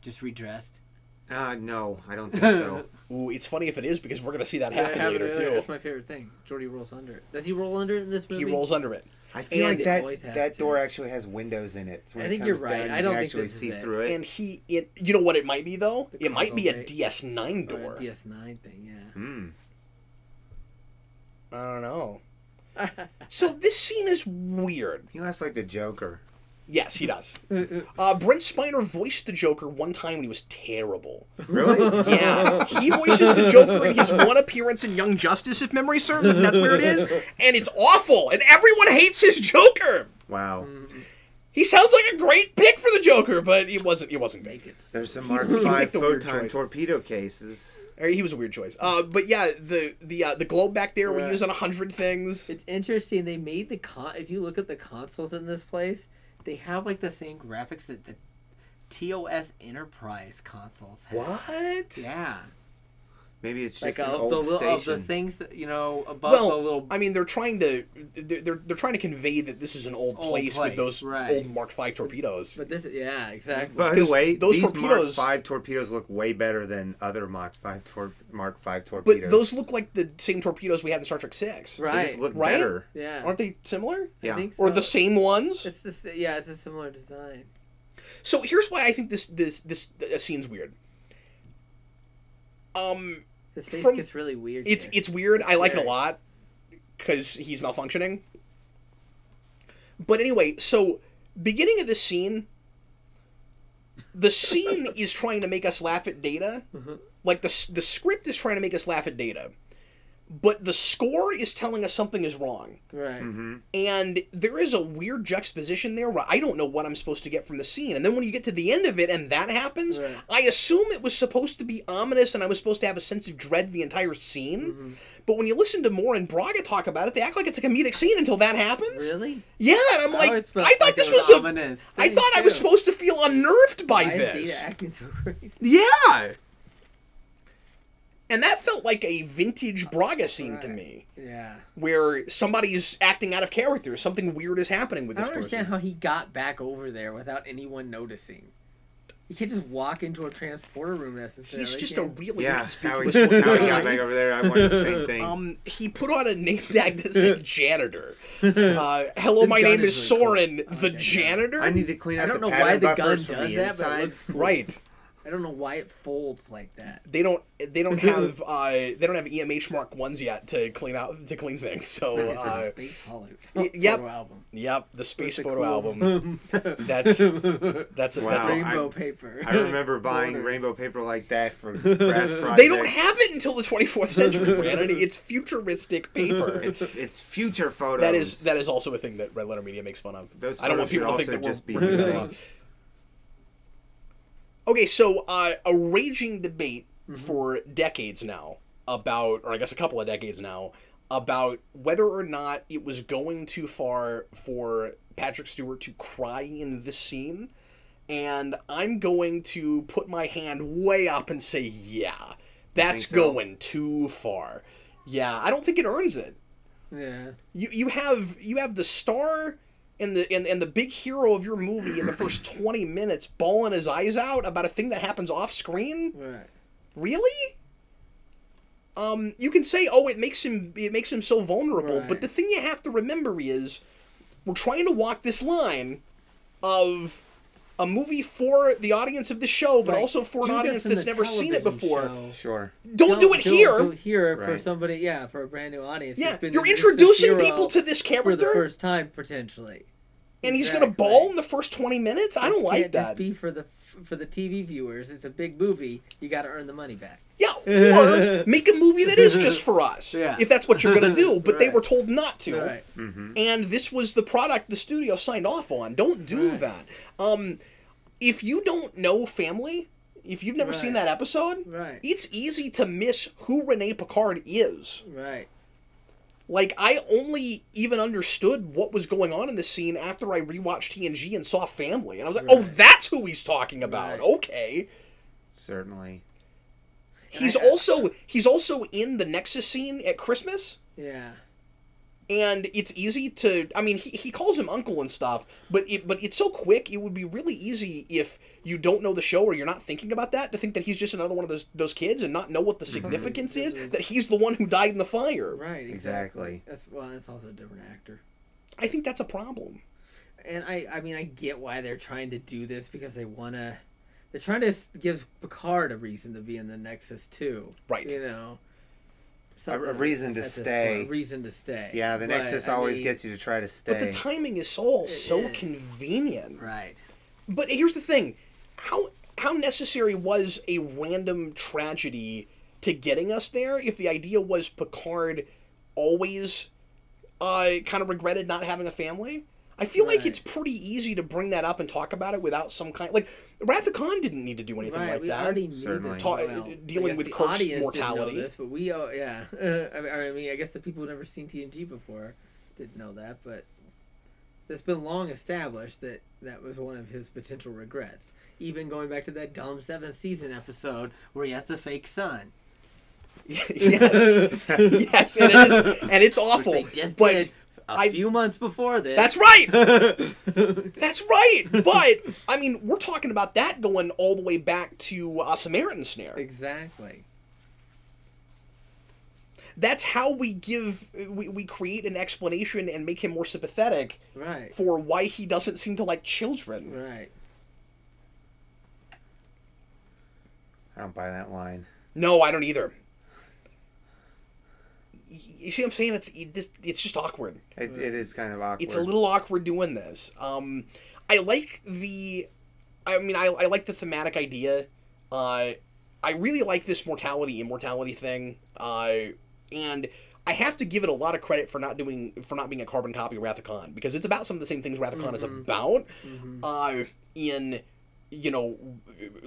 Just redressed? No, I don't think so. Ooh, it's funny if it is because we're gonna see that happen later too. That's my favorite thing. Jordy rolls under it. Does he roll under it in this movie? He rolls under it, I feel And like it always has that to. door actually has windows in it. So when I it think you're comes right. down, I you don't can think actually this is see it. through it. and you know what it might be though? The It might be a cargo bay. DS9 Or door. a DS9 thing, yeah. Hmm. I don't know. So this scene is weird. He looks like the Joker. Yes, he does. Brent Spiner voiced the Joker one time when he was terrible. Really? Yeah, he voices the Joker in his one appearance in Young Justice, if memory serves, and that's where it is. And it's awful, and everyone hates his Joker. Wow. He sounds like a great pick for the Joker, but he wasn't good. Make it. There's some He Mark picked V a weird photon choice. torpedo cases. Or he was a weird choice. But yeah, the globe back there, we Right. use on 100 things. It's interesting. They made the if you look at the consoles in this place, they have like the same graphics that the TOS Enterprise consoles have. What? Yeah. Maybe it's Like just an of old the of the station. things that above Well, the little. I mean, they're trying to convey that this is an old place with those right. old Mark V torpedoes. But this, yeah, exactly. By the Because way, those these torpedoes- Mark V torpedoes look way better than other Mark V But torpedoes. those look like the same torpedoes we had in Star Trek 6. they right. just look Right? better. Yeah. Aren't they similar? Yeah. I think Or so. the same ones? It's it's a similar design. So here's why I think this scene's weird. His face From- gets really weird. It's here. it's weird. I like it a scary. lot because he's malfunctioning. But anyway, so beginning of this scene, the scene is trying to make us laugh at Data. Like the script is trying to make us laugh at Data, but the score is telling us something is wrong. right. Mm-hmm. And there is a weird juxtaposition there where I don't know what I'm supposed to get from the scene. And then when you get to the end of it and that happens, Right. I assume it was supposed to be ominous and I was supposed to have a sense of dread the entire scene. But when you listen to Moore and Braga talk about it, they act like it's a comedic scene until that happens. Really? Yeah, and I'm like, always felt I thought like this it was a. ominous. I thing, thought I was too. supposed to feel unnerved by Why is this. Data acting so crazy? Yeah. And that felt like a vintage Braga scene to Right. me, Yeah. where somebody's acting out of character. Something weird is happening with I this don't understand person. how he got back over there without anyone noticing. You can't just walk into a transporter room necessarily. He's just a can really Yeah, how inconspicuous he looking got guy. back over there. I wanted the same thing. He put on a name tag that said janitor. Hello, His my gun name is is really cool. Soren, I like the that gun. janitor. I need to clean I out don't know the why pattern the gun buffers does from the that, but it inside. looks cool. Right. I don't know why it folds like that. They don't have EMH Mark ones yet to clean things. So It's a Space Hollow yep. photo album. yep, the space With the photo cool- album. That's Wow. that's Rainbow paper. I remember buying Corners. rainbow paper like that for craft projects. They don't have it until the 24th century, Brandon. It's futuristic paper. It's future photos. That is also a thing that Red Letter Media makes fun of. Those I don't want photos people to should think that also just we're be ripping them moving. off. Okay, so a raging debate for decades now about, or I guess a couple of decades now, about whether or not it was going too far for Patrick Stewart to cry in this scene. And I'm going to put my hand way up and say, yeah, that's think so? going too far. Yeah, I don't think it earns it. Yeah. You have the star and the big hero of your movie in the first 20 minutes bawling his eyes out about a thing that happens off screen? Right. Really? You can say, oh, it makes him so vulnerable, Right. but the thing you have to remember is we're trying to walk this line of a movie for the audience of the show, but Right. also for an Do audience this in that's the never seen it television before. show. Sure. Don't do it here. Do it here for Right. somebody, for a brand new audience. Yeah, who's been you're introduced introducing hero people to this for the character, first time potentially. and he's gonna Exactly. bawl in the first 20 minutes. I don't It like can't that. just be for the for the TV viewers, it's a big movie. You got to earn the money back. Yeah, or make a movie that is just for us, Yeah. if that's what you're going to do. But they Right. were told not to. Right. And this was the product the studio signed off on. Don't do Right. that. If you don't know Family, if you've never seen Right. that episode, Right. it's easy to miss who Renee Picard is. Right. Like, I only even understood what was going on in this scene after I rewatched TNG and saw Family. And I was like, oh, Right. that's who he's talking about. Right. Okay. Certainly. He's also in the Nexus scene at Christmas. Yeah. And it's easy to, I mean, he calls him uncle and stuff, but it's so quick, it would be really easy if you don't know the show or you're not thinking about that, to think that he's just another one of those kids and not know what the significance is, that he's the one who died in the fire. Right. Exactly. That's also a different actor. I think that's a problem. And I mean, I get why they're trying to do this, because they're trying to give Picard a reason to be in the Nexus too. Right. You know. A reason to at this stay. point, a reason to stay. Yeah, the But, Nexus I always mean, gets you to try to stay. But the timing is so is. convenient. Right. But here's the thing. How necessary was a random tragedy to getting us there if the idea was Picard always kind of regretted not having a family? I feel like Right. it's pretty easy to bring that up and talk about it without some kind... Like, Wrath of Khan didn't need to do anything Right, like we that. already knew Certainly. this. Dealing I guess with the Kirk's audience mortality. didn't know this, but we, yeah. I mean, I guess the people who never seen TNG before didn't know that, but it's been long established that that was one of his potential regrets. Even going back to that dumb 7th season episode where he has the fake son. Yes. Yes, and it's awful. Which they just but did a few months before this. That's right! That's right! But, I mean, we're talking about that going all the way back to Samaritan Snare. Exactly. That's how we create an explanation and make him more sympathetic Right. for why he doesn't seem to like children. Right. I don't buy that line. No, I don't either. You see what I'm saying? It's just awkward. It is kind of awkward. It's a little awkward doing this. I like the thematic idea. I really like this mortality-immortality thing. And I have to give it a lot of credit for not being a carbon copy of Wrath of Khan, because it's about some of the same things Wrath of Khan is about. In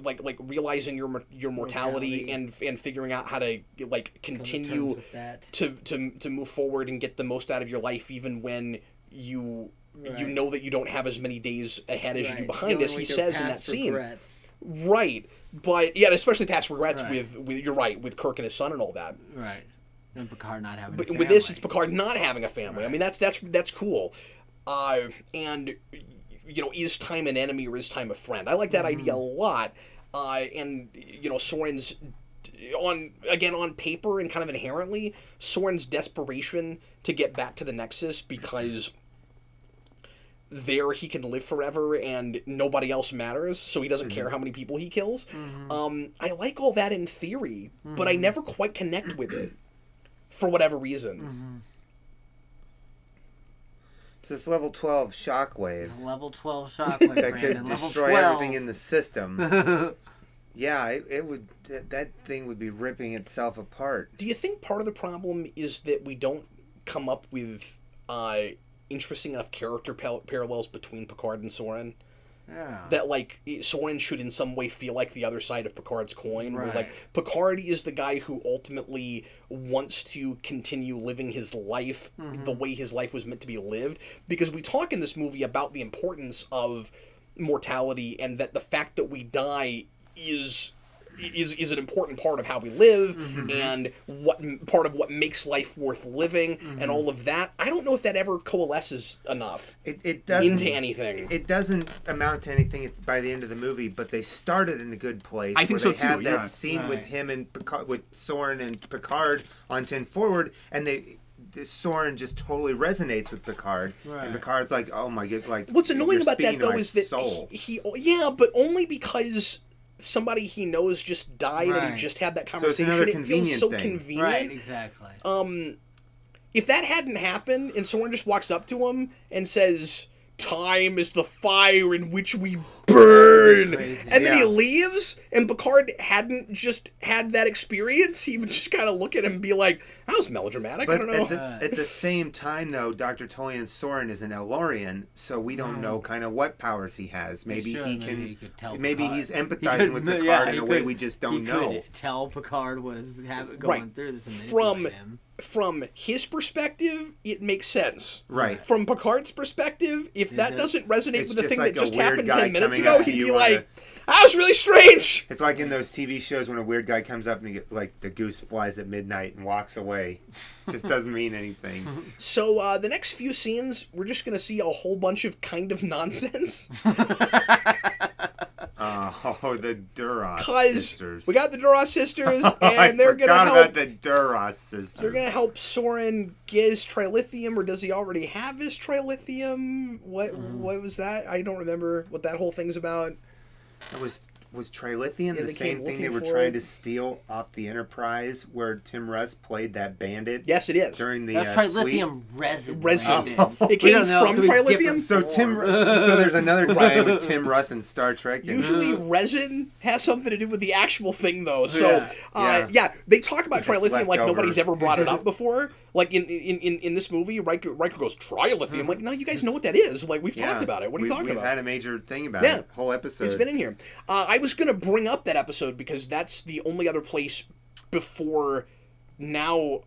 like realizing your mortality and figuring out how to like continue with that. to move forward and get the most out of your life, even when you know that you don't have as many days ahead as you do behind, as he says in that scene. Regrets. Right, but yeah, especially past regrets Right. with you're right, with Kirk and his son and all that. Right. And Picard not having But a with this, it's family. Picard not having a family. I mean, that's cool. And is time an enemy or is time a friend? I like that idea a lot. And Soren's on paper and kind of inherently, Soren's desperation to get back to the Nexus because there he can live forever and nobody else matters, so he doesn't care how many people he kills. I like all that in theory, but I never quite connect with it for whatever reason. So this level 12 shockwave Level 12 shockwave, that could Brandon. Level destroy 12. everything in the system. Yeah, it would. That thing would be ripping itself apart. Do you think part of the problem is that we don't come up with interesting enough character parallels between Picard and Soren? Yeah. That, like, Soren should in some way feel like the other side of Picard's coin. Where, Right. like, Picard is the guy who ultimately wants to continue living his life the way his life was meant to be lived. Because we talk in this movie about the importance of mortality and that the fact that we die is an important part of how we live and part of what makes life worth living and all of that. I don't know if that ever coalesces enough It doesn't into anything. It doesn't amount to anything by the end of the movie, but they started in a good place. I think where so they have too, that yeah. scene with Right. him and with Soren and Picard on 10 Forward, and Soren just totally resonates with Picard, Right. and Picard's like, "Oh my god!" Like, What's annoying you're about that speaking to though my is that soul. he but only because somebody he knows just died and Right. he just had that So it's conversation. another It feels convenient so thing. convenient. Right, exactly. If that hadn't happened and Soren just walks up to him and says, "Time is the fire in which we burn," burn. Crazy. And then he Yeah. leaves, and Picard hadn't just had that experience. He would just kind of look at him and be like, that was melodramatic. I But don't know. at the same time, though, Dr. Tolian Soren is an Elorian, so we don't know kind of what powers he has. Maybe Sure, he maybe can. he could tell Maybe Picard. he's He empathizing could- with yeah, Picard he in a way could- we just don't he know. Could tell Picard was going Right. through this and From manipulate him. from his perspective, it makes sense. Right. From Picard's perspective, if that it? doesn't resonate It's with the just thing like that a just weird happened guy 10 minutes coming ago, up to he'd be you on like, that was really strange. It's like in those TV shows when a weird guy comes up and like the goose flies at midnight and walks away. Just doesn't mean anything. So the next few scenes, we're just going to see a whole bunch of kind of nonsense. Oh, the Duras Because sisters. we got the Duras sisters, I and they're going to forgot help. about the Duras sisters. They're gonna help Soren get his trilithium, or does he already have his trilithium? What was that? I don't remember what that whole thing's about. That was trilithium Yeah, the they same came thing they looking were for trying it. to steal off the Enterprise where Tim Russ played that bandit? Yes, it is. During the That's trilithium resin. Resin. Brandon. It We came don't know. from It could be trilithium? different So so there's another tie with Tim Russ and Star Trek. And, Usually, resin has something to do with the actual thing, though. So, Yeah. they talk about That's trilithium like leftover. nobody's ever brought it up before. Like in this movie, Riker goes trilithium. Like, no, you guys know what that is. Like, we've talked about it. What are you talking We've about? had a major thing about Yeah. it. Whole episode. It's been in here. I was gonna bring up that episode because that's the only other place before now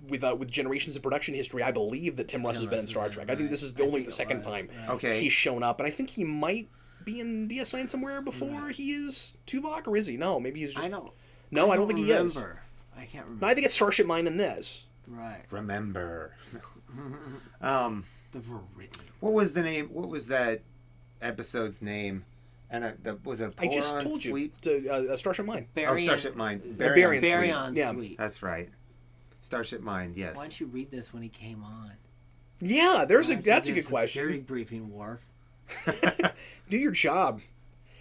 with generations of production history. I believe that Tim Russ has been in Russ Star is Trek. in, I think right. this is I only think the it second was, time right. Okay. he's shown up, and I think he might be in DS9 somewhere before he is Tuvok, or is he? No, maybe he's just. I don't. No, I don't think he is. remember. I can't remember. No, I think it's Starship Mine in this. Right. Remember. The Viridian. What was the name? What was that episode's name? And was it I just Polaron told you. Sweep? To, Starship Mine. Oh, Starship Mind. Baryon Sweep. Baryon Yeah. Sweet. That's right. Starship Mind. Yes. Why don't you read this when he came on? Yeah, Why don't you that's a give good some question. Security briefing, Worf. Do your job.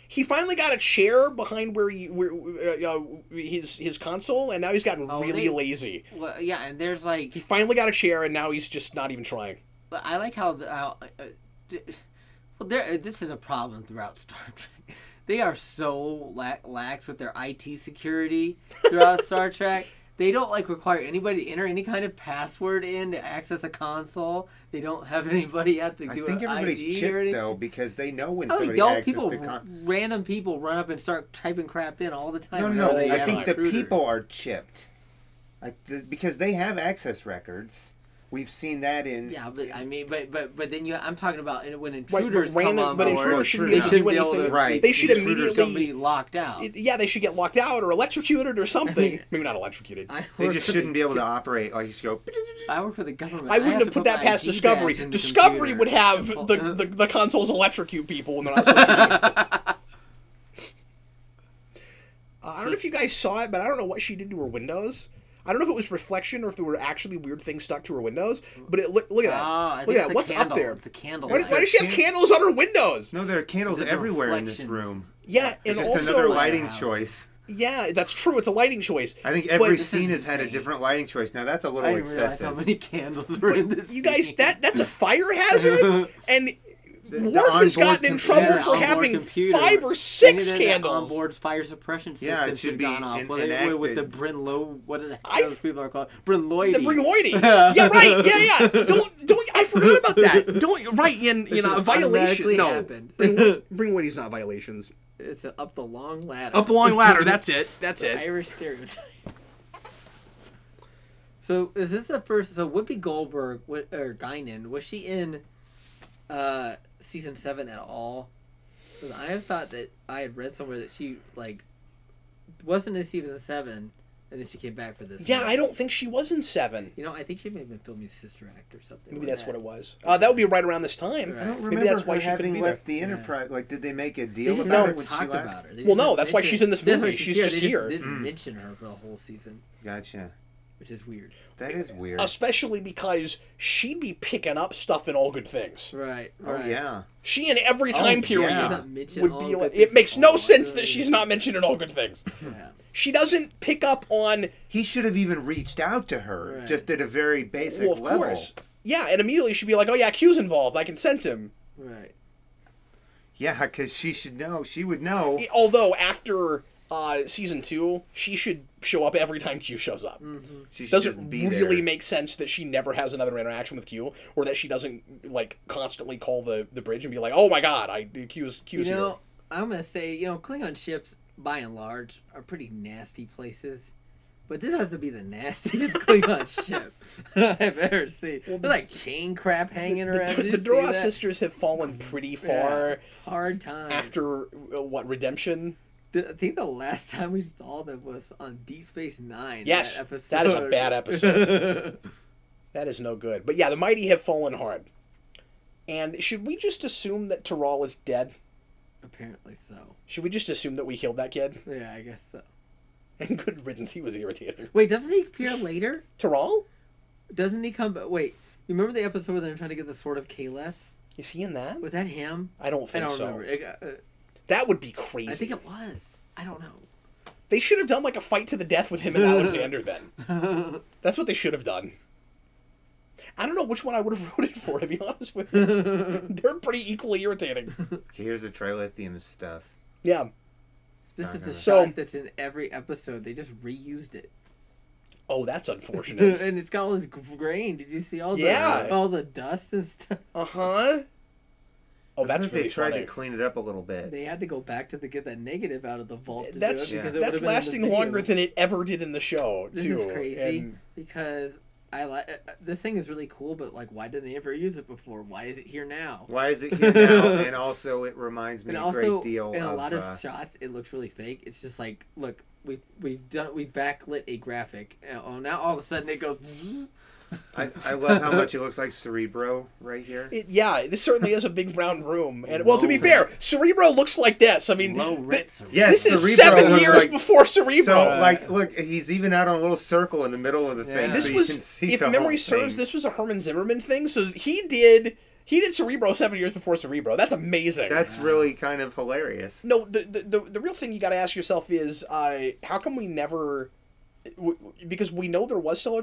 He finally got a chair behind where his console, and now he's gotten Oh, really they- lazy. Well, yeah, and there's like, He finally got a chair, and now he's just not even trying. I like how well, this is a problem throughout Star Trek. They are so lax with their IT security throughout Star Trek. They don't require anybody to enter any kind of password in to access a console. They don't have anybody have to I do think an everybody's ID or chipped anything. though because they know when I think somebody don't accesses people, the random people run up and start typing crap in all the time. No, whenever no. they I have think the intruders. people are chipped, because they have access records. We've seen that in. Yeah, but I mean, but then I'm talking about when intruders random- come on but board. intruders shouldn't they be able to shouldn't do be able anything. to. Right. They should intruders immediately. somebody locked out. Yeah, they should get locked out or electrocuted or something. Maybe not electrocuted. They work just for shouldn't be able to operate. Like you just go. I work for the government. I wouldn't have have to put that my past ID Discovery. badge in the Discovery computer. would have the consoles electrocute people when they're not supposed to. I don't know if you guys saw it, but I don't know what she did to her windows. I don't know if it was reflection or if there were actually weird things stuck to her windows. But look at that. I Look think at it's that. a What's candle. up there? It's a candle. Why does she have candles on her windows? No, there are candles Is it the everywhere in this reflections? room. Yeah, It's and just also another lighting House. choice. yeah, that's true. It's a lighting choice. I think every But- scene has had a insane. different lighting choice. Now that's a little I didn't realize how excessive. many candles were in this. You guys, scene. that's a fire hazard, and The Worf has onboard gotten in computer- trouble Yeah, for onboard having computer. 5 or Maybe 6 the candles. onboard fire suppression system Yeah, it should should have be gone off. With enacted. the Bryn Low, what are the I those people are called? Bryn Lloyd. The Bring Lloydie. Yeah, right. Yeah. Don't. I forgot about that. Don't. Right. In should a violation. automatically No. happen. Bring Lloydie's not violations. It's up the long ladder. Up the long ladder. That's it. That's The it. Irish stereotype. So is this the first? So Whoopi Goldberg or Guinan, was she in season 7 at all? 'Cause I have thought that I had read somewhere that she wasn't in season 7, and then she came back for this. Yeah, one. I don't think she was in 7. You know, I think she may have been filming Sister Act or something. Maybe like that's that. what it was. That would be right around this time. Right. I don't Maybe remember that's why her she couldn't having be left there. the Enterprise. Like, did they make a They deal just about never it when she talked left? about her. They Well, just no, didn't that's why mention- she's in this that's why movie. She's they just here. Didn't mention her for the whole season, Gotcha. which is weird. That is weird. Especially because she'd be picking up stuff in All Good Things. Right. Oh right. yeah. She in every time period yeah. She's not mentioned would All be Good like. Things It makes at no all, sense really. that she's not mentioned in All Good Things. Yeah. She doesn't pick up on. He should have even reached out to her, Right. just at a very basic Well, of level. course. Yeah, and immediately she'd be like, "Oh yeah, Q's involved. I can sense him." Right. Yeah, because she should know. She would know. Although after season 2, she should show up every time Q shows up. She should Doesn't just be really there. make sense that she never has another interaction with Q, or that she doesn't like constantly call the bridge and be like, "Oh my God, Q's here." I'm gonna say, Klingon ships by and large are pretty nasty places, but this has to be the nastiest Klingon ship I've ever seen. There's like chain crap hanging around. The Duras sisters have fallen pretty far hard time after Redemption. I think the last time we saw them was on Deep Space Nine. Yes, that episode. that is a bad episode. That is no good. But yeah, the mighty have fallen hard. And should we just assume that Taral is dead? Apparently so. Should we just assume that we killed that kid? Yeah, I guess so. And good riddance, he was irritating. Wait, doesn't he appear later? Taral? Doesn't he come? Wait, you remember the episode where they're trying to get the Sword of Kahless? Is he in that? Was that him? I don't think so. Remember. That would be crazy. I think it was. I don't know. They should have done like a fight to the death with him and Alexander then. That's what they should have done. I don't know which one I would have voted for, to be honest with you. They're pretty equally irritating. Okay, here's the trilithium stuff. Yeah. This is the So- shot that's in every episode. They just reused it. Oh, that's unfortunate. And it's got all this grain. Did you see all Yeah. all the dust and stuff? Uh-huh. Oh, that's They really tried funny. to clean it up a little bit. They had to go back to get that negative out of the vault. To That's do it because yeah. it that's would've been in the lasting video. longer than it ever did in the show, This too. is crazy And because I like this thing is really cool, but like, why didn't they ever use it before? Why is it here now? Why is it here now? And also, it reminds me And a also, great deal in a of... lot of shots, it looks really fake. It's just like, look, we've backlit a graphic. And now all of a sudden it goes. I love how much it looks like Cerebro right here. yeah, this certainly is a big round room. And well, to be fair, Cerebro looks like this. I mean, Low red. Yes, this is Cerebro 7 looks years like- before Cerebro. So, like, look, he's even out on a little circle in the middle of the thing. This so was, you can see if the memory whole serves, thing. this was a Herman Zimmerman thing. So he did Cerebro 7 years before Cerebro. That's amazing. That's really kind of hilarious. No, the real thing you got to ask yourself is, how come we never? Because we know there was stellar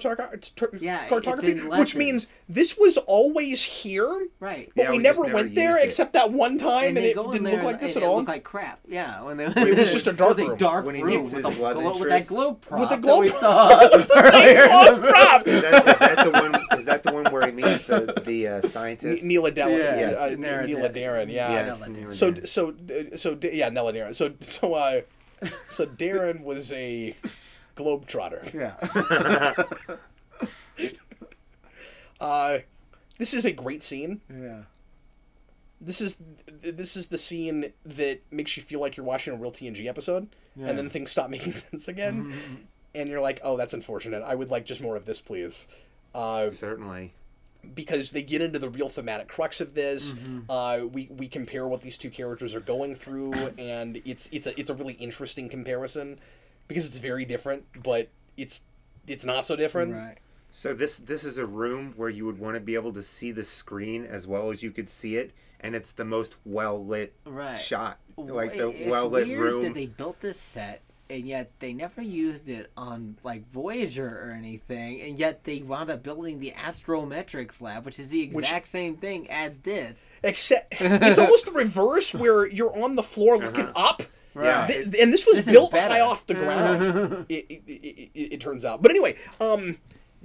Yeah, cartography, it's in which means this was always here, Right. but Yeah, we we never just never went there used it. except that one time, and they it go in didn't there look like this and at it all. looked like crap. Yeah, when they It was just a dark with room. dark When he room meets with, his love with that interest. globe prop With the that globe we prop. saw. It was the same globe prop. Is that the one? Is that the one where he meets the scientist? Neil Adaran, Yes. Neil Adaran, yeah. Yes, Nella Neil So Adaran. yeah, Nella Darren. So Darren was a globetrotter. Yeah. This is a great scene. Yeah. This is the scene that makes you feel like you're watching a real TNG episode, and then things stop making sense again, and you're like, "Oh, that's unfortunate. I would like just more of this, please." Certainly. Because they get into the real thematic crux of this. We compare what these two characters are going through, and it's a really interesting comparison because it's very different, but it's not so different. Right. So this is a room where you would want to be able to see the screen as well as you could see it, and it's the most well lit Right. shot, like the It's well lit weird room. that they built this set and yet they never used it on like Voyager or anything, and yet they wound up building the Astrometrics lab, which is the exact same thing as this. Except it's almost the reverse, where you're on the floor looking up. Yeah. And this was This is built better. high off the ground. It turns out. But anyway,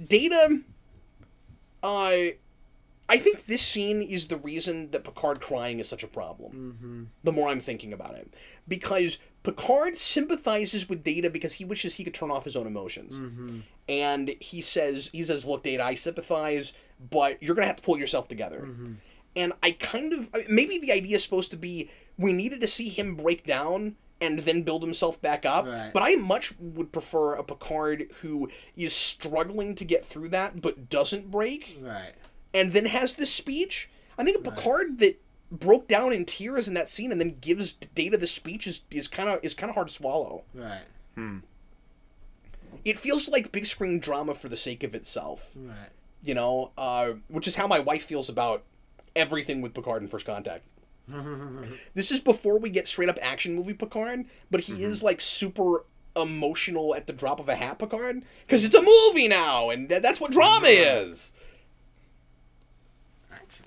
Data. I think this scene is the reason that Picard crying is such a problem. The more I'm thinking about it, because Picard sympathizes with Data because he wishes he could turn off his own emotions, and he says, "Look, Data, I sympathize, but you're gonna have to pull yourself together." And I kind of maybe the idea is supposed to be we needed to see him break down and then build himself back up. Right. But I much would prefer a Picard who is struggling to get through that but doesn't break, Right. and then has this speech. I think a Picard that broke down in tears in that scene and then gives Data the speech is kind of hard to swallow. Right. It feels like big screen drama for the sake of itself. Right. You know, which is how my wife feels about everything with Picard in First Contact. This is before we get straight up action movie Picard, but he is like super emotional at the drop of a hat Picard, because it's a movie now, and that's what drama is. Action.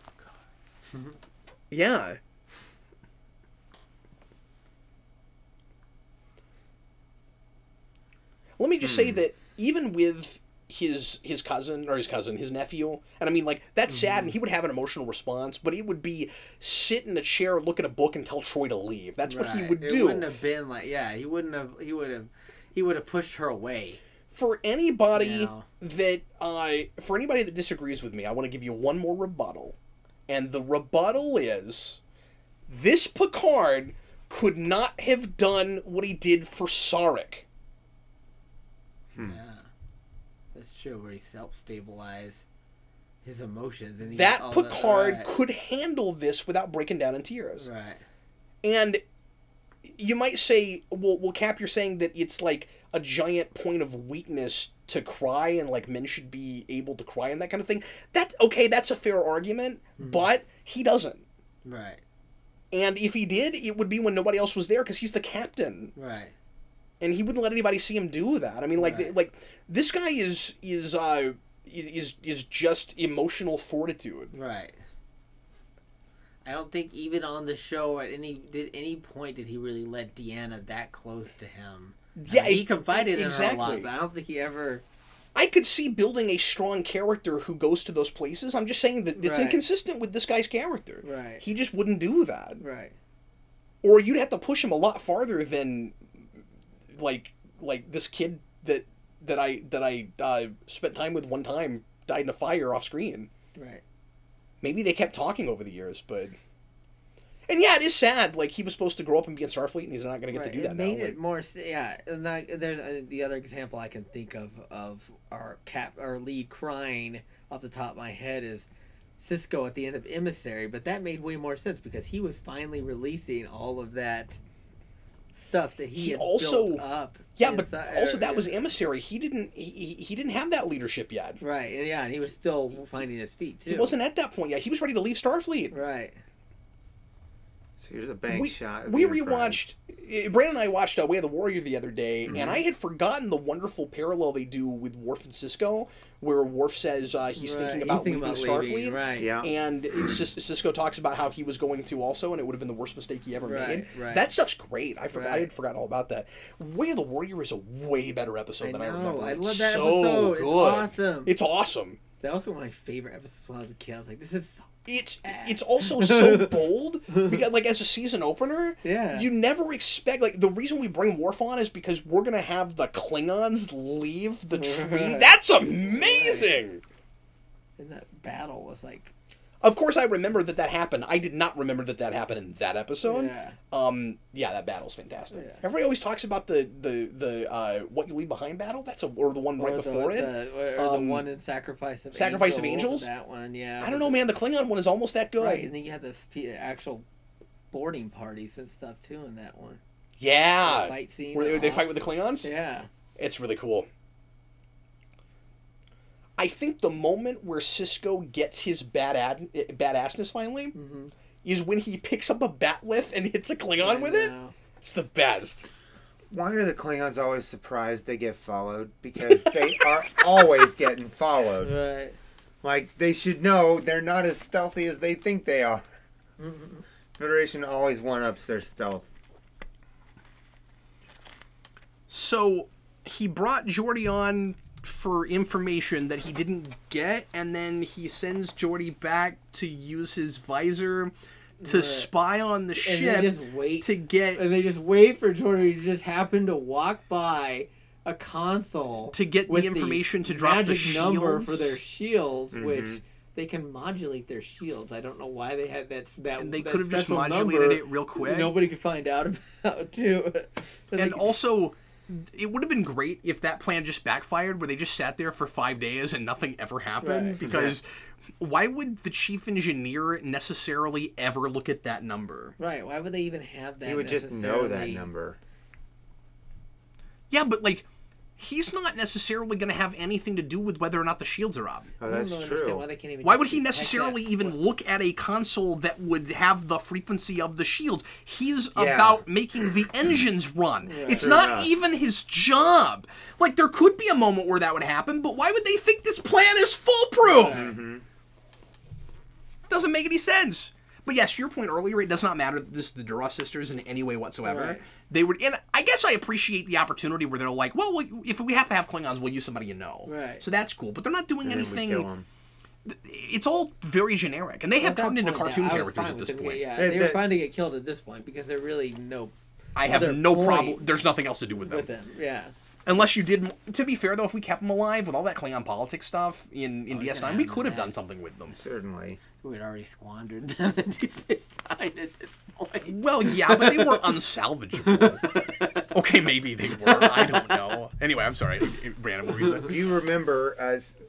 Yeah. me just say that even with his nephew, and I mean, like, that's sad, and he would have an emotional response, but it would be sit in a chair, look at a book, and tell Troy to leave. That's what he would do. It wouldn't have been like, he would have pushed her away. For anybody that disagrees with me, I want to give you one more rebuttal. And the rebuttal is, this Picard could not have done what he did for Sarek. Yeah. That's true, where he self-stabilized his emotions. And That Picard could handle this without breaking down in tears. Right. And you might say, well, Cap, you're saying that it's like a giant point of weakness to cry, and like men should be able to cry and that kind of thing. That's a fair argument, but he doesn't. Right. And if he did, it would be when nobody else was there, because he's the captain. Right. And he wouldn't let anybody see him do that. I mean, like this guy is just emotional fortitude. Right. I don't think even on the show at any point did he really let Deanna that close to him. Yeah, he confided in her a exactly. lot, but I don't think he ever. I could see building a strong character who goes to those places. I'm just saying that it's inconsistent with this guy's character. Right. He just wouldn't do that. Right. Or you'd have to push him a lot farther than like this kid that I spent time with one time died in a fire off screen. Right. Maybe they kept talking over the years, but... And yeah, it is sad. Like, he was supposed to grow up and be in Starfleet, and he's not going to get to do that now. It made it more... Yeah, and there's the other example I can think of our lead crying off the top of my head is Sisko at the end of Emissary, but that made way more sense because he was finally releasing all of that stuff that he had built up. Yeah, but also that was Emissary. He didn't have that leadership yet. Right, and he was still finding his feet, too. He wasn't at that point yet. He was ready to leave Starfleet. Right. So here's a bank shot. We rewatched... Brandon and I watched Way of the Warrior the other day, and I had forgotten the wonderful parallel they do with Worf and Sisko, where Worf says he's thinking about leaving Starfleet. Right. Yeah. And Sisko talks about how he was going to also, and it would have been the worst mistake he ever made. Right. That stuff's great. I had forgotten all about that. Way of the Warrior is a way better episode than I remember. I love that so episode. Good. It's awesome. It's awesome. That was one of my favorite episodes when I was a kid. I was like, this is so It's also so bold because, like, as a season opener, you never expect, like, the reason we bring Worf on is because we're gonna have the Klingons leave the tree. That's amazing. And that battle was like, of course, I remember that happened. I did not remember that happened in that episode. Yeah. That battle's fantastic. Yeah. Everybody always talks about the What You Leave Behind battle. Or the one right before it. Or the one in Sacrifice of Angels. That one, yeah. I don't know, man. The Klingon one is almost that good. Right, and then you had the actual boarding parties and stuff too in that one. Yeah. The fight scene. Where they fight with the Klingons? Yeah. It's really cool. I think the moment where Sisko gets his badassness finally is when he picks up a batleth and hits a Klingon with it. It's the best. Why are the Klingons always surprised they get followed? Because they are always getting followed. Right. Like, they should know they're not as stealthy as they think they are. Federation always one-ups their stealth. So, he brought Geordi on for information that he didn't get, and then he sends Geordi back to use his visor to spy on the ship. And they just wait and they just wait for Geordi to just happen to walk by a console to get the information to drop the shields. Number for their shields, which they can modulate their shields. I don't know why they had that. And they could have just modulated it real quick. Nobody could find out about too. And also, it would have been great if that plan just backfired, where they just sat there for 5 days and nothing ever happened. Right. Because why would the chief engineer necessarily ever look at that number? Right. Why would they even have that? He would just know that number. Yeah, but like, he's not necessarily going to have anything to do with whether or not the shields are up. Oh, that's true. Why would he necessarily even look at a console that would have the frequency of the shields? He's about making the engines run. Yeah. It's not even his job. Like, there could be a moment where that would happen, but why would they think this plan is foolproof? Doesn't make any sense. But yes, your point earlier, it does not matter that this is the Duras sisters in any way whatsoever. Right. They would, and I guess I appreciate the opportunity where they're like, well, if we have to have Klingons, we'll use somebody you know. Right. So that's cool. But they're not doing And then we kill anything. 'em. It's all very generic, and they have At that turned into point, cartoon I was characters fine at with this them. point. Yeah, They- they were they- fine to get killed at this point because they're really no I have other no point problem. There's nothing else to do with them. with them. Yeah. Unless you did. To be fair, though, if we kept them alive with all that Klingon politics stuff in you DS9, can we have could have that. done something with them. Certainly. We'd already squandered them in Deep Space Nine at this point. Well, yeah, but they were unsalvageable. Okay, maybe they were. I don't know. Anyway, I'm sorry, Brandon. What were you saying? Do you remember?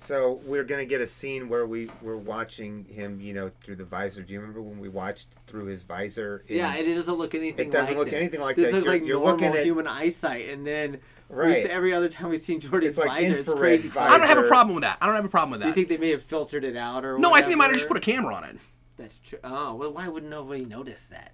So we're gonna get a scene where we were watching him, through the visor. Do you remember when we watched through his visor? Yeah, it doesn't look anything. It doesn't like look this. anything like this that. looks like You're normal looking at- human eyesight, and then Right. every other time we've seen Geordi's It's like visor, it's infrared crazy. visor. I don't have a problem with that. I don't have a problem with Do you that. think they may have filtered it out or? No, I think they might have whatever? just put a camera on it. That's true. Oh, well, why would nobody notice that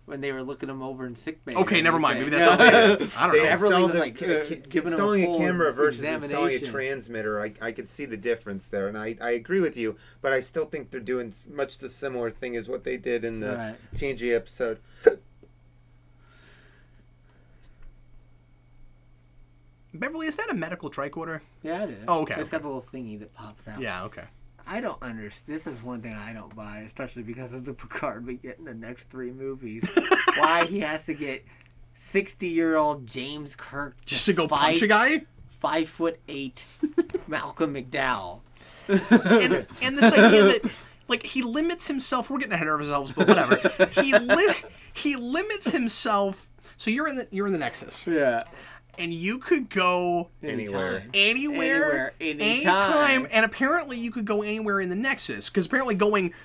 when they were looking him over in sickbay? Okay, never mind. Maybe Yeah. that's something. I don't They know. Beverly installed was a- like, giving him installing a a full camera versus installing a examination. transmitter. I could see the difference there, and I agree with you. But I still think they're doing much the similar thing as what they did in the Right. TNG episode. Beverly, is that a medical tricorder? Yeah, it is. Oh, okay, It's got the little thingy that pops out. Yeah, okay. I don't understand. This is one thing I don't buy, especially because of the Picard we get in the next 3 movies. Why he has to get 60-year-old James Kirk Just to go punch a guy? 5'8" Malcolm McDowell. And this idea that, like, he limits himself. We're getting ahead of ourselves, but whatever. He limits himself. So you're in the Nexus, Yeah. and you could go Anywhere. anywhere, anytime. anytime, and apparently you could go anywhere in the Nexus, because apparently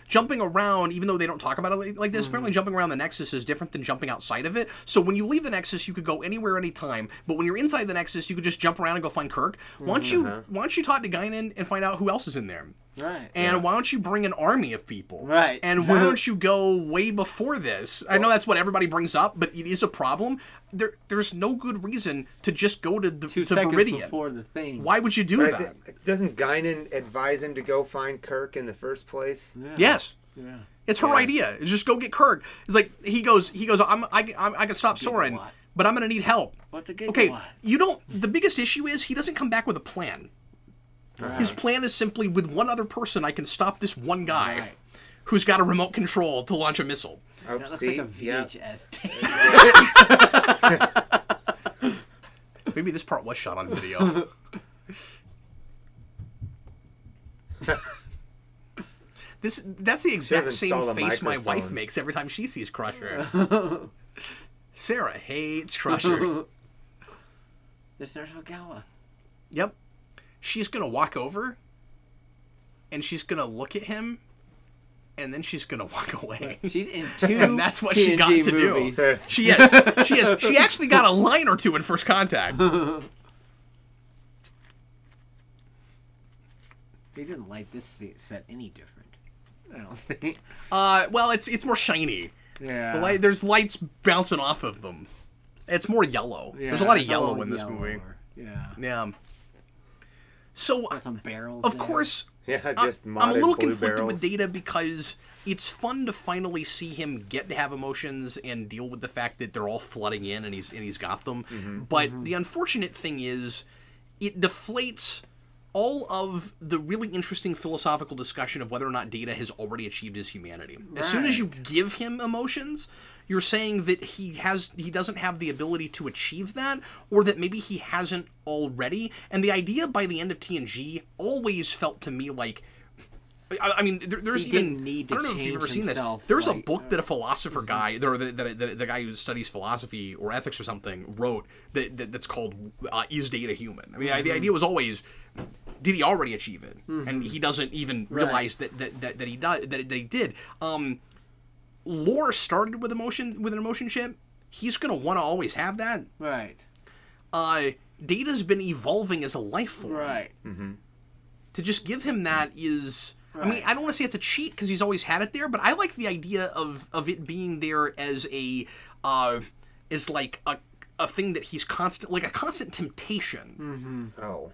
jumping around, even though they don't talk about it like this, apparently jumping around the Nexus is different than jumping outside of it. So when you leave the Nexus, you could go anywhere, anytime, but when you're inside the Nexus, you could just jump around and go find Kirk. Why don't you talk to Guinan and find out who else is in there? Right. And why don't you bring an army of people? Right. And why don't you go way before this? I know that's what everybody brings up, but it is a problem. There's no good reason to just go to 2 to seconds Viridian. before the thing. Why would you do But that? doesn't Guinan advise him to go find Kirk in the first place? Yeah. Yes. Yeah. It's her Yeah. idea. It's just go get Kirk. It's like he goes. I can stop Soren, Gigawatt. but I'm gonna need help. What's a gigawatt? Okay, you don't. The biggest issue is he doesn't come back with a plan. His plan is simply with one other person. I can stop this one guy Right. who's got a remote control to launch a missile. Oh, That looks see? like a Yeah. VHS tape. Maybe this part was shot on video. That's the exact Should've same installed a face my wife microphone. makes every time she sees Crusher. Sarah hates Crusher. This Nurse Ogawa. Yep. She's gonna walk over and she's gonna look at him and then she's gonna walk away. She's in 2 And that's what she got TNG to movies. do. She is. She is. She actually got a line or two in First Contact. They didn't light this set any different. I don't think. Well, it's more shiny. Yeah. There's lights bouncing off of them. It's more yellow. Yeah, There's a lot of it's yellow little in this movie. yellower. Yeah. Yeah. So, Got some barrels. of there. course, Yeah, just I'm a modded little blue conflicted barrels. with Data because it's fun to finally see him get to have emotions and deal with the fact that they're all flooding in and he's got them. Mm-hmm. But the unfortunate thing is, it deflates all of the really interesting philosophical discussion of whether or not Data has already achieved his humanity. As soon as you give him emotions, you're saying that he doesn't have the ability to achieve that, or that maybe he hasn't already. And the idea by the end of TNG always felt to me like, I mean, there's He even didn't need to I don't know if you've change ever seen this. himself, There's a like, book that a philosopher guy, or the guy who studies philosophy or ethics or something, wrote that's called "Is Data Human?" I mean, the idea was always, did he already achieve it? And he doesn't even realize that he does that he did. Lore started with an emotion chip. He's gonna want to always have that. Right. Data's been evolving as a life form. Right. To just give him that is, I mean, I don't want to say it's a cheat because he's always had it there, but I like the idea of it being there as as like a thing that he's constant, like a constant temptation. Oh.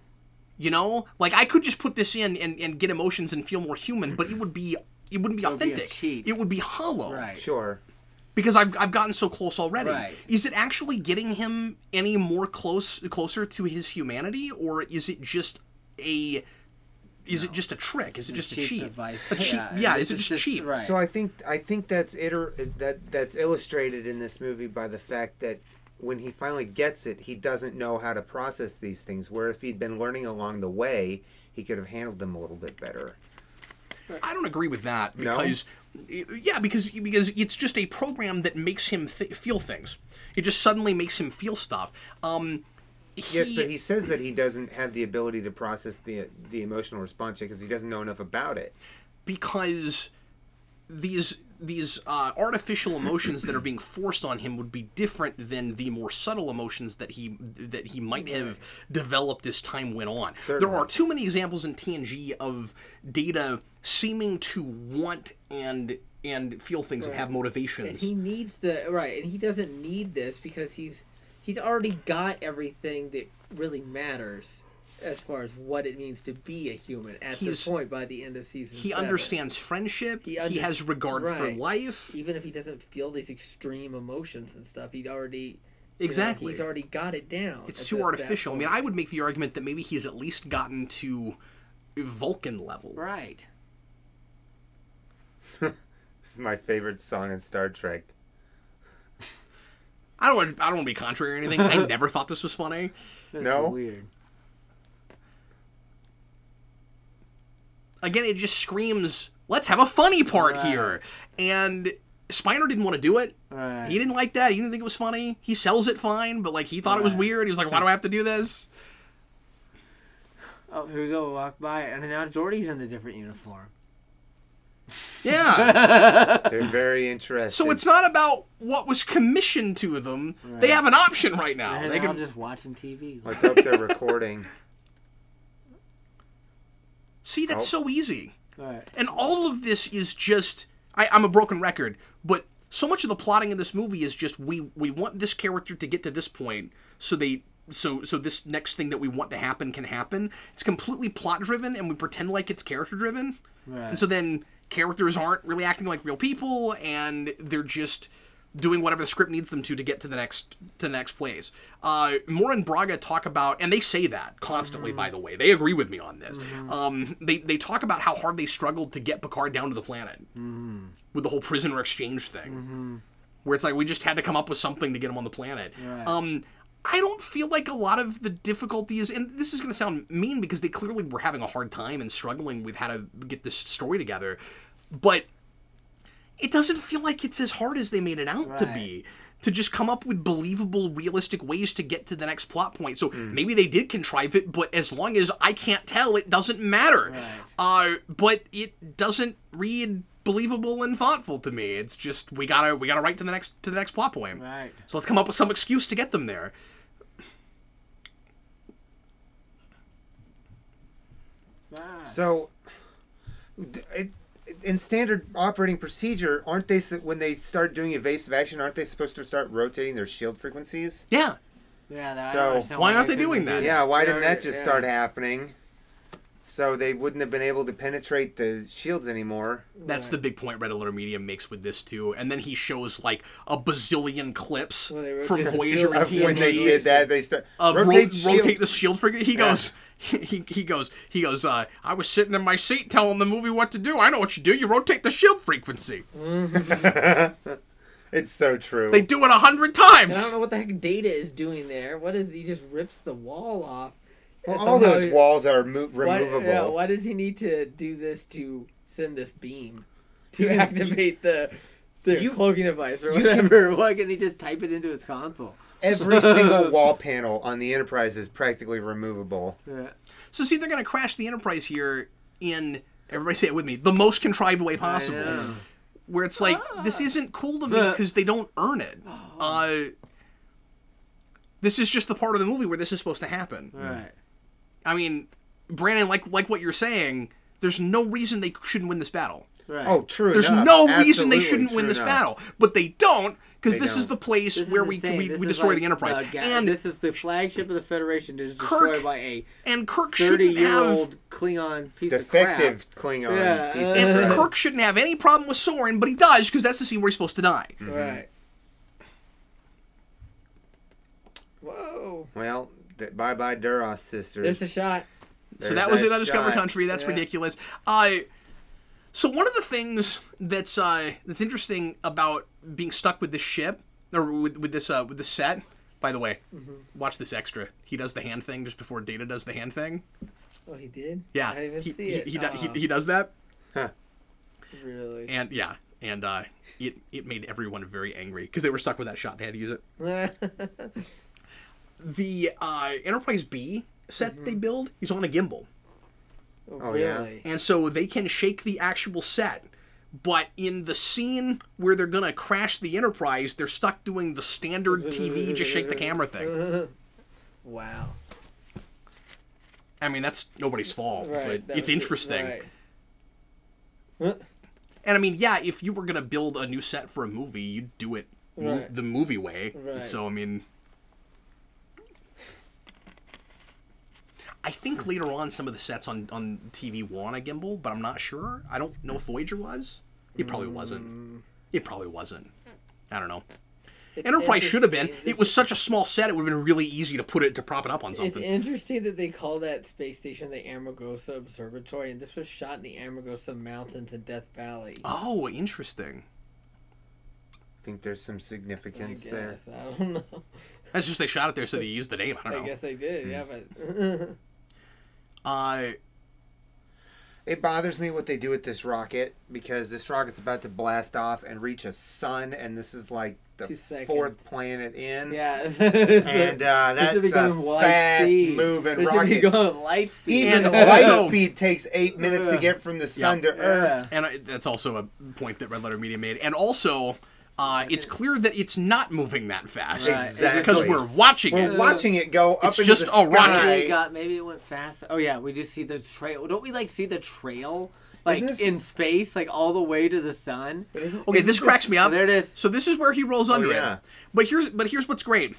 You know, like I could just put this in and get emotions and feel more human, but it would be it wouldn't be It would be a authentic. cheat. It would be hollow. Right. Sure. Because I've gotten so close already. Right. Is it actually getting him any more closer to his humanity, or is it just a just a trick? Is it just a cheat? Device. A cheat? Yeah, is it just cheap? Right. So I think that's that's illustrated in this movie by the fact that when he finally gets it, he doesn't know how to process these things. Where if he'd been learning along the way, he could have handled them a little bit better. I don't agree with that No? because because it's just a program that makes him feel things. It just suddenly makes him feel stuff. Yes, but he says that he doesn't have the ability to process the emotional response because he doesn't know enough about it. Because these artificial emotions that are being forced on him would be different than the more subtle emotions that he might have developed as time went on. Certainly. There are too many examples in TNG of Data seeming to want and feel things and have motivations. And he needs and he doesn't need this because he's already got everything that really matters as far as what it means to be a human at this point by the end of season 7. Understands friendship. He has regard for life. Even if he doesn't feel these extreme emotions and stuff, he'd already exactly he's already got it down. It's too artificial. I mean, I would make the argument that maybe he's at least gotten to Vulcan level. Right. This is my favorite song in Star Trek. I don't want to be contrary or anything. I never thought this was funny. That's No? weird. Again, it just screams, let's have a funny part here. And Spiner didn't want to do it. Right. He didn't like that. He didn't think it was funny. He sells it fine, but like he thought it was weird. He was like, why do I have to do this? Oh, here we go. Walk by, and now Geordi's in a different uniform. Yeah. They're very interesting. So it's not about what was commissioned to them. Right. They have an option right now. And They now can just watching TV. Let's hope they're recording. see that's so easy. Right. And all of this is just I'm a broken record, but so much of the plotting in this movie is just we want this character to get to this point so this next thing that we want to happen can happen. It's completely plot driven and we pretend like it's character driven. Right. And so then characters aren't really acting like real people and they're just doing whatever the script needs them to get to the next place. Moore and Braga talk about, and they say that constantly, by the way. They agree with me on this. They talk about how hard they struggled to get Picard down to the planet with the whole prisoner exchange thing, where it's like we just had to come up with something to get him on the planet. Right. I don't feel like a lot of the difficulty is, and this is going to sound mean because they clearly were having a hard time and struggling with how to get this story together, but it doesn't feel like it's as hard as they made it out to be. To just come up with believable, realistic ways to get to the next plot point. So maybe they did contrive it, but as long as I can't tell, it doesn't matter. Right. But it doesn't read believable and thoughtful to me. It's just we gotta write to the next plot point. Right. So let's come up with some excuse to get them there. So, in standard operating procedure, aren't they, when they start doing evasive action, aren't they supposed to start rotating their shield frequencies? Yeah. Yeah. So, why aren't they doing that? Yeah, why didn't that just start happening? So they wouldn't have been able to penetrate the shields anymore. That's the big point Red Alert Media makes with this too. And then he shows like a bazillion clips from Voyager and TNG. When they did that, they start rotate the shield frigate. He goes. He goes. I was sitting in my seat telling the movie what to do. I know what you do. You rotate the shield frequency. It's so true. They do it 100 times. And I don't know what the heck Data is doing there. What is he just rips the wall off? Well, all those walls are removable. Why does he need to do this to send this beam to activate the cloaking device or whatever? Why can't he just type it into his console? Every single wall panel on the Enterprise is practically removable. Yeah. So see, they're going to crash the Enterprise here in, everybody say it with me, the most contrived way possible. Where it's like, this isn't cool to me because they don't earn it. This is just the part of the movie where this is supposed to happen. Right. I mean, Brandon, like what you're saying, there's no reason they shouldn't win this battle. Right. Oh, true There's enough. no reason they Absolutely shouldn't win true this enough. battle. But they don't, because They this is don't. the place This is where the we thing. we, This we is destroy like, the Enterprise, and this is the flagship of the Federation is Kirk- destroyed by a and Kirk shouldn't have. 30-year-old Klingon piece Defective of Klingon. Yeah. piece of And crap. Kirk shouldn't have any problem with Soren, but he does because that's the scene where he's supposed to die. crap. Right. Whoa. Well, bye-bye Duras sisters. There's a shot. So There's that was that in Undiscovered shot. Country. That's Yeah. ridiculous. So one of the things that's interesting about being stuck with this ship or with this set. By the way, watch this extra. He does the hand thing just before Data does the hand thing. Oh, he did? Yeah, I didn't even he, see it. he does that, Really? and yeah, and it made everyone very angry because they were stuck with that shot. They had to use it. The Enterprise B set they build is on a gimbal. Oh, yeah. Really? And so they can shake the actual set. But in the scene where they're going to crash the Enterprise, they're stuck doing the standard TV just shake the camera thing. Wow. I mean, that's nobody's fault, Right. but it's interesting. Right. And I mean, yeah, if you were going to build a new set for a movie, you'd do it Right. the movie way. Right. So, I mean... I think later on some of the sets on TV were on a gimbal, but I'm not sure. I don't know if Voyager was. It probably wasn't. It probably wasn't. I don't know. It's Enterprise should have been. interesting. It was such a small set; it would have been really easy to prop it up on It's something. interesting that they call that space station the Amargosa Observatory, and this was shot in the Amargosa Mountains in Death Valley. Oh, interesting. I think there's some I significance guess. there. I don't know. That's just they shot it there, so they used the name. I I don't know. guess they did, yeah, but It bothers me what they do with this rocket because this rocket's about to blast off and reach a sun, and this is like the 2 seconds. fourth planet in. yeah. And that's should be a going light fast speed. moving They should be rocket. going light speed. Even And light also- speed takes 8 minutes to Yeah. get from the sun to Earth. Yeah. And that's also a point that Red Letter Media made. And also, it's clear that it's not moving that fast. Right. Exactly. Because we're watching We're it. watching it go up It's into just the a rocket. sky. Maybe it went fast. Oh yeah, we just see the trail. Don't we like see the trail like Isn't this- in space, like all the way to the sun? Okay, this cracks me up. Oh, there it is. So this is where he rolls under yeah. it. But here's what's great.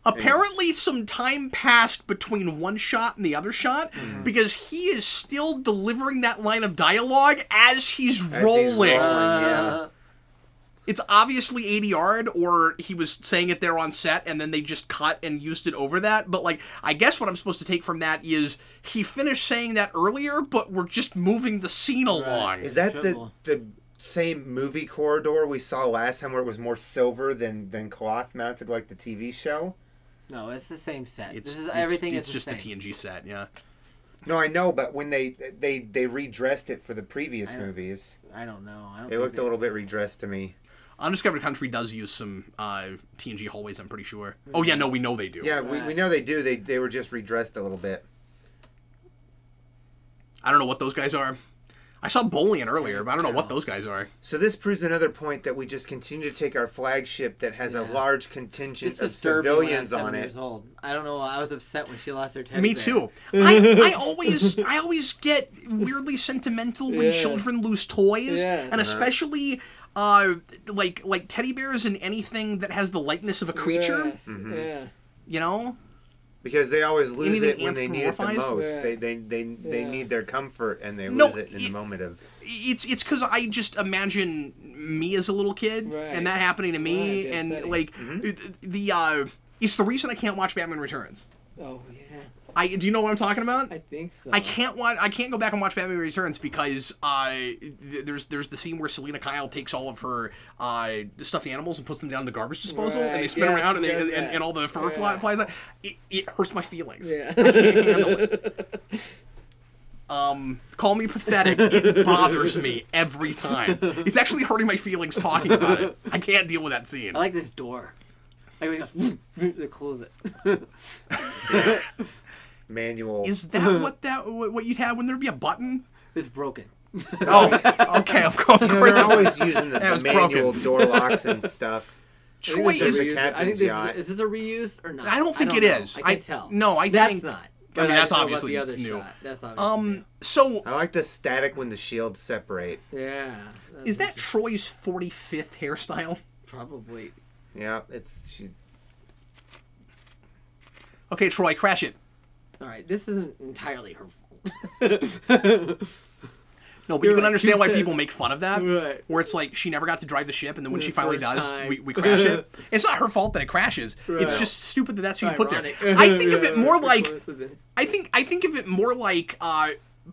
Apparently, some time passed between one shot and the other shot because he is still delivering that line of dialogue as he's rolling. yeah. It's obviously ADR'd, or he was saying it there on set, and then they just cut and used it over that. But, like, I guess what I'm supposed to take from that is he finished saying that earlier, but we're just moving the scene along. Is that Triple. the same movie corridor we saw last time where it was more silver than cloth mounted like the TV show? No, it's the same set. It's, This is everything. It's is just the the same. TNG set, yeah. No, I know, but when they redressed it for the previous movies, I don't know. I don't it think looked a little bit redressed to me. Undiscovered Country does use some TNG hallways, I'm pretty sure. Oh, yeah, no, we know they do. Yeah, we know they do. They were just redressed a little bit. I don't know what those guys are. I saw Bolian earlier, but I don't know what those guys are. So this proves another point that we just continue to take our flagship that has a large contingent It's of disturbing when I was civilians 7 on it. years old. I don't know. I was upset when she lost her teddy Me bear. too. I always get weirdly sentimental when Yeah. children lose toys, Yeah. and especially like teddy bears and anything that has the likeness of a creature. Yes. Yeah. You know, Because they always lose Anything it when they need it the anthropomorphized? most. Yeah. They Yeah. need their comfort and they No, lose it in the moment of. it's because I just imagine me as a little kid Right. and that happening to me, Right, and upsetting. like it's the reason I can't watch Batman Returns. Oh yeah. Do you know what I'm talking about? I think so. I can't go back and watch Batman Returns because there's the scene where Selena Kyle takes all of her stuffed animals and puts them down in the garbage disposal, and they Right, spin yes, around and, he does and, that. and all the fur Yeah. flies out. It hurts my feelings. Yeah. I can't handle it. Call me pathetic. It bothers me every time. It's actually hurting my feelings talking about it. I can't deal with that scene. I like this door. Like when you go, they close it. Manual. Is that what you'd have when there'd be a button? It's broken. Oh, okay, of course. They're always using That the was manual broken. door locks and stuff. Troy I think is. this is a reuse. I think captain's this yacht. is this a reuse or not? I don't think it know. is. I I- can't tell. no, I that's think- not. I But mean, I that's don't know obviously about the other new. shot. That's obviously So I like the static when the shields separate. new. Yeah. is that Troy's 45th hairstyle? probably? Yeah, she's. Okay, Troy, crash it. All right, this isn't entirely her fault. No, but You're you can right, understand she why said- people make fun of that. Right. Where it's like she never got to drive the ship, and then when The she finally first does, time. we crash it. It's not her fault that it crashes. It's Right. just stupid that that's who you put there. Ironic. I think of it more Yeah, like coincidence. I think of it more like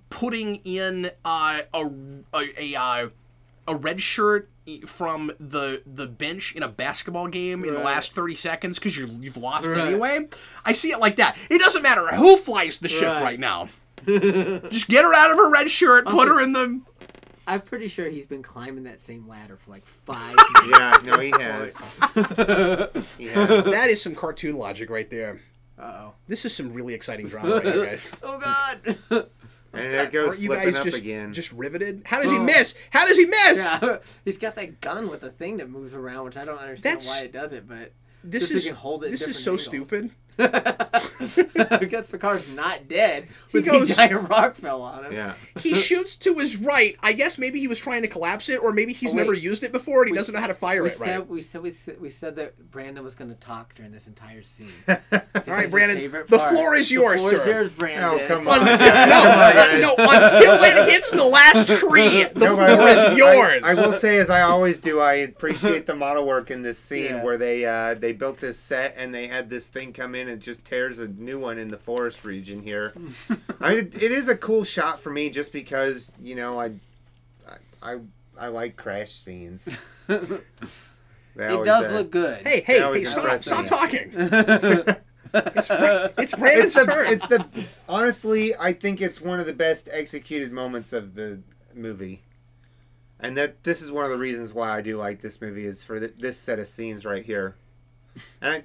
putting in a red shirt from the bench in a basketball game in the Right. last 30 seconds because you've lost Right. anyway. I see it like that. It doesn't matter who flies the ship Right. right now. Just get her out of her red shirt, put her in the... I'm pretty sure he's been climbing that same ladder for like 5 years. Yeah, no, he has. He has. That is some cartoon logic right there. Uh-oh. This is some really exciting drama right here, guys. Oh, God. And there it goes Aren't you flipping guys up just, again. just riveted? How does he miss? How does he miss? Yeah, he's got that gun with a thing that moves around, which I don't understand That's- why it does it, but This just so is he can hold it. this in is so different angles. stupid. Because Picard's not dead. He With goes- the giant rock fell on him. Yeah. He shoots to his right. I guess maybe he was trying to collapse it, or maybe he's Oh, wait. never used it before and he We doesn't know how to fire We it right. we said that Brandon was going to talk during this entire scene. All right, Brandon, favorite the part. floor is yours, The floor is sir. yours, Brandon. Oh, come on. Until, until it hits the last tree, the No, but floor is yours. I will say, as I always do, I appreciate the model work in this scene Yeah. where they built this set and they had this thing come in and just tears a new one in the forest region here. I mean, it is a cool shot for me just because I like crash scenes. It does look good. Hey, That was stop impressive. talking. It's Brandon's turn. Honestly, I think it's one of the best executed moments of the movie. And that this is one of the reasons why I do like this movie is for this set of scenes right here. And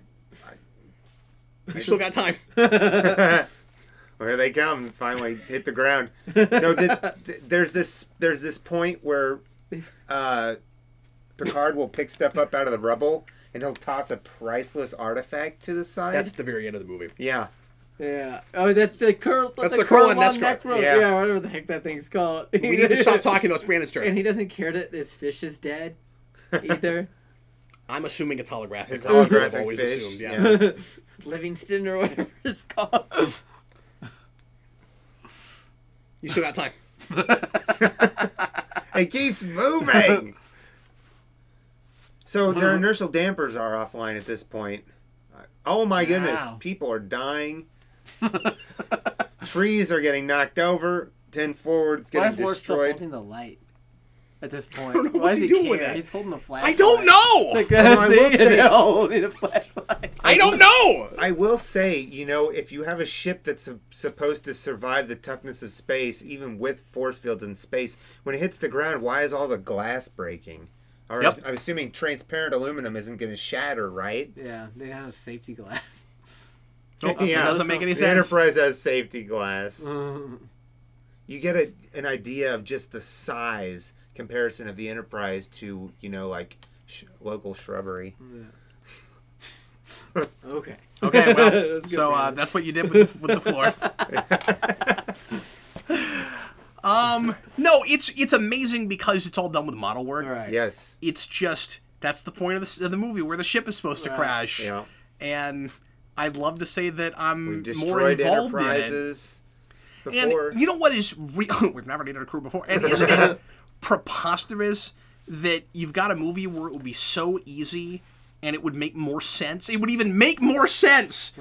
You still got time. Here they come! Finally hit the ground. No, there's this point where Picard will pick stuff up out of the rubble and he'll toss a priceless artifact to the side. That's at the very end of the movie. Yeah. Yeah. Oh, that's the curl. That's the curl on Nescar. neck rope. Yeah. Yeah, whatever the heck that thing's called. We need to stop talking, though. It's Brandon's And turn. he doesn't care that this fish is dead either. I'm assuming it's holographic. It's I've holographic always fish, assumed, yeah. Livingston or whatever it's called. You still got time. It keeps moving. So their inertial dampers are offline at this point. Oh my goodness! Wow. People are dying. Trees are getting knocked over. 10 forward's Why getting is Lord still destroyed. holding the light at this point? don't know Why what's does he doing with care? that. He's holding the flashlight. I don't know. Like, I will see? say- They're all holding the flashlight. I don't know. I will say, if you have a ship that's supposed to survive the toughness of space, even with force fields in space, when it hits the ground, why is all the glass breaking? Or Yep. I'm assuming transparent aluminum isn't going to shatter, right? Yeah, they have safety glass. Nope, that doesn't make any The sense. Enterprise has safety glass. You get an idea of just the size comparison of the Enterprise to, local shrubbery. Okay. Okay, well, That's good, so Brandon. that's what you did with the floor. No, it's amazing because it's all done with model work. All right. Yes. It's just that's the point of the movie where the ship is supposed to Right. crash. Yeah. And I'd love to say that I'm We've more destroyed involved in it. Enterprises before. And you know what is we've never needed a crew before. And isn't it preposterous that you've got a movie where it would be so easy and it would make more sense. It would even make more sense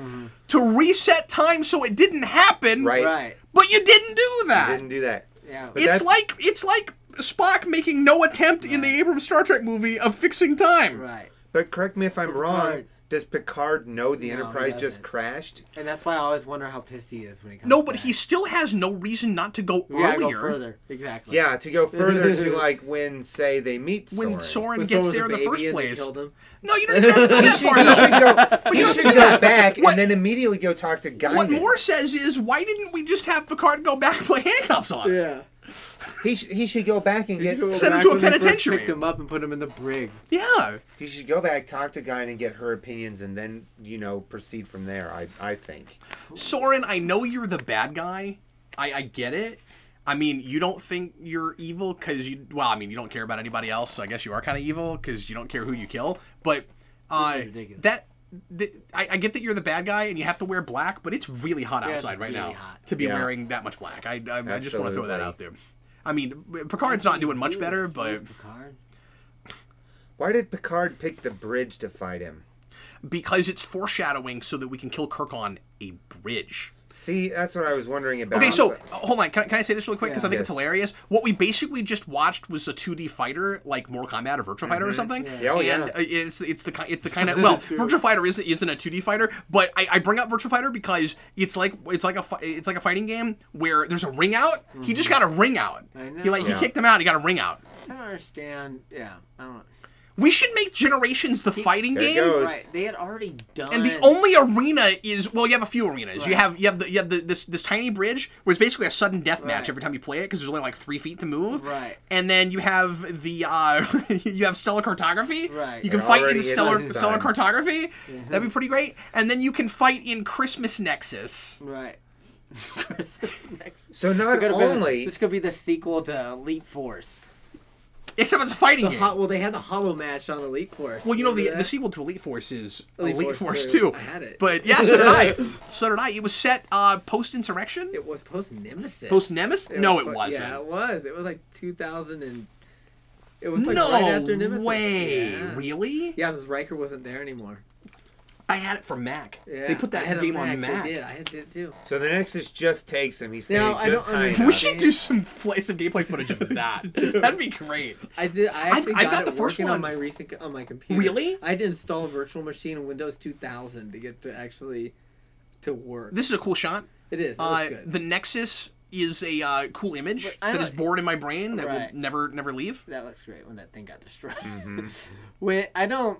to reset time so it didn't happen. Right. Right. But you didn't do that. Didn't do that. Yeah. But It's that's- like Spock making no attempt in the Abrams Star Trek movie of fixing time. Right. But correct me if I'm wrong. Picard. Does Picard know the No, he Enterprise just doesn't. crashed? And that's why I always wonder how pissed he is when he comes No, but back. he still has no reason not to go We gotta earlier. go further. Exactly. Yeah, to go further to when, say, they meet When Soren. Soren When gets someone there in was the a first baby and they place. killed him. No, you don't even have to go that far. though. He should do go that. back What- and then immediately go talk to Guinan. What Moore says is, why didn't we just have Picard go back and put handcuffs on? Yeah. He should go back and get. Send him to a penitentiary. Picked him up and put him in the brig. Yeah. He should go back, talk to Guinan, and get her opinions, and then proceed from there. I think. Soren, I know you're the bad guy. I get it. I mean, you don't think you're evil because you don't care about anybody else, so I guess you are kind of evil because you don't care who you kill. But ridiculous. I get that you're the bad guy and you have to wear black, but it's really hot Yeah, it's outside right really now hot. to be Yeah. wearing that much black. I just want to throw that Absolutely. out there. I mean, Picard's not doing much better, but Picard. Why did Picard pick the bridge to fight him? because it's foreshadowing so that we can kill Kirk on a bridge. See, that's what I was wondering about. Okay, so hold on. Can I say this really quick? Because I think Yes. it's hilarious. What we basically just watched was a 2D fighter, like Mortal Kombat or Virtua Fighter or something. Yeah, oh, and yeah. it's the kind of well, Virtua Fighter isn't a 2D fighter, but I bring up Virtua Fighter because it's like a fighting game where there's a ring out. He just got a ring out. I know. He Yeah. kicked him out. He got a ring out. I don't understand. Yeah, I don't know. We should make Generations the fighting There it game. goes. Right, they had already done. And the only arena is you have a few arenas. You Right. have this tiny bridge where it's basically a sudden death match Right. every time you play it because there's only like 3 feet to move. Right. And then you have the you have stellar cartography. Right. You can It fight in already stellar is stellar done. cartography. That'd be pretty great. And then you can fight in Christmas Nexus. Right. Next. So not only This could be the sequel to Elite Force. Except it's a fighting The game. well, they had the hollow match on Elite Force. Well, you know Remember the that? sequel to Elite Force is Elite Elite Force Force 2. 2. I had it. But yeah, so did I. So did I. It was set post Insurrection. It was post Nemesis. Post Nemesis? No, it wasn't. Yeah, it was. It was like 2000 and. It was like No right after Nemesis. way. Yeah. Really? Yeah, because Riker wasn't there anymore. I had it for Mac. Yeah, They put I that had a game on Mac. They did. I had it too. so the Nexus just takes him. He's staying Now, I just don't high understand. We enough. should do some gameplay footage of that. That'd be great. I did. I actually I've got, got it the first working one. on my on my computer. Really? I had to install a virtual machine in Windows 2000 to get to actually to work. This is a cool shot. It is. It looks good. The Nexus is a cool image But I that don't- is bored in my brain that Right. will never leave. That looks great when that thing got destroyed. Mm-hmm. When I don't,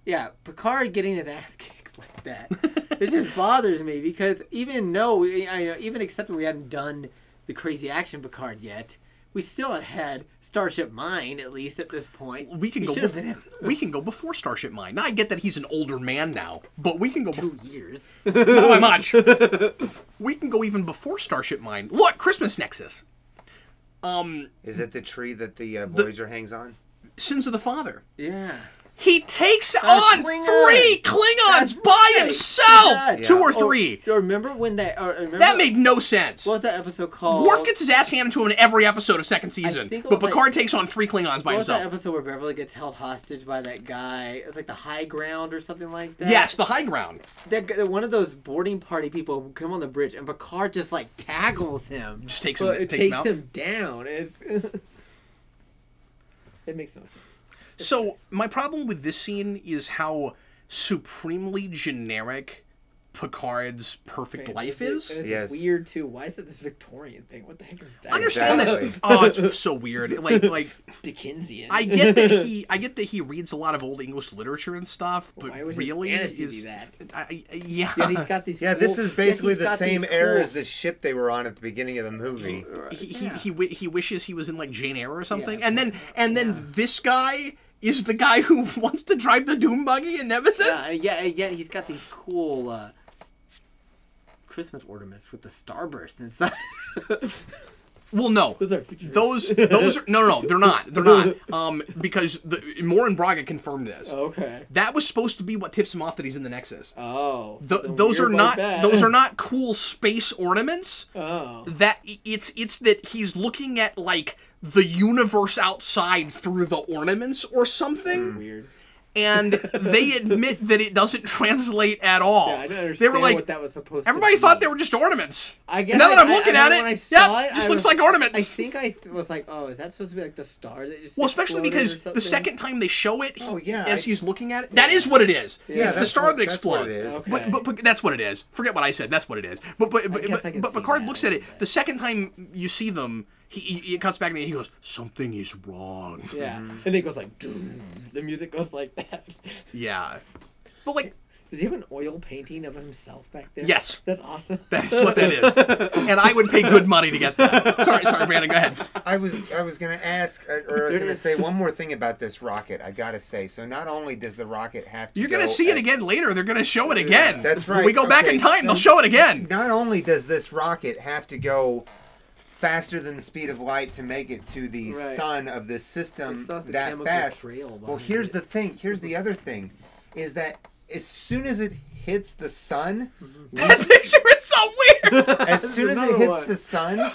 yeah, Picard getting his ass kicked like that, it just bothers me because even though even accepting we hadn't done the crazy action Picard yet, we still had Starship Mine at least at this point. We can go. should have been We can go before Starship Mine. Now I get that he's an older man now, but we can go. 2 years. Not by much. We can go even before Starship Mine. Look, Christmas Nexus. Is it the tree that the Voyager hangs on? Sins of the Father. Yeah. He takes on Klingon. 3 Klingons That's by right. himself. He does. 2 or Yeah. 3. Or remember when remember, That made no sense. what was that episode called? Worf gets his ass handed to him in every episode of second season, think it but was like- Picard takes on 3 Klingons by What was that himself. episode where Beverly gets held hostage by that guy? It was like the High Ground or something like that. Yes, the high ground. One of those boarding party people come on the bridge, and Picard just like tackles him. Just takes But him. it Takes him takes out. him down. It's it makes no sense. So my problem with this scene is how supremely generic Picard's perfect life is. And it's Yes. weird too. Why is it this Victorian thing? What the heck is that? I understand Exactly. that. Oh, it's so weird. Like Dickensian. I get that he reads a lot of old English literature and stuff, but Why would really his fantasy is be that? yeah. Yeah, he's got these. Yeah, this cool- is basically he's the got same these era cool as the ship they were on at the beginning of the movie. He wishes he was in like Jane Eyre or something, Yeah. and then this guy is the guy who wants to drive the Doom buggy in Nemesis. Yeah, he's got these cool Christmas ornaments with the starburst inside. Well, no. Those are futuristic. Those are no, they're not. Because Moore and Braga confirmed this. Okay. That was supposed to be what tips him off that he's in the Nexus. Oh. Those are not those are not cool space ornaments. Oh. That it's that he's looking at like the universe outside through the ornaments or something. Weird. And they admit that it doesn't translate at all. Yeah, I don't understand They were like, what that was supposed everybody to be. thought they were just ornaments. I guess And now that I'm I looking at when I it, saw yeah, it, just I looks was- like ornaments. I think I was like, oh, is that supposed to be like the star that just Well, especially exploded because or the something? second time they show it, Oh, yeah, as he's looking at it, that is what it is. Yeah, It's the that's star what- that that's what explodes. it is. Okay. But that's what it is. Forget what I said. That's what it is. But guess I can see Picard that looks a at it. little bit. The second time you see them, he cuts back to me and he goes, "Something is wrong." Yeah, Mm-hmm. and then it goes like, the music goes like that. Yeah. But like, Does he have an oil painting of himself back there? yes, That's awesome. that is what that is. And I would pay good money to get that. Sorry, Brandon. Go ahead. I was gonna ask, or I was gonna say one more thing about this rocket. I gotta say, so not only does the rocket have to, You're gonna go see it at- again later. They're gonna show it again. That's When right. we go back Okay. in time, they'll show it again. Not only does this rocket have to go faster than the speed of light to make it to the Right. sun of this system It's also the that chemical fast. trail Well, behind here's it. the thing. Here's the other thing, is that as soon as it hits the sun, That picture is so weird. as soon as it another hits one. the sun,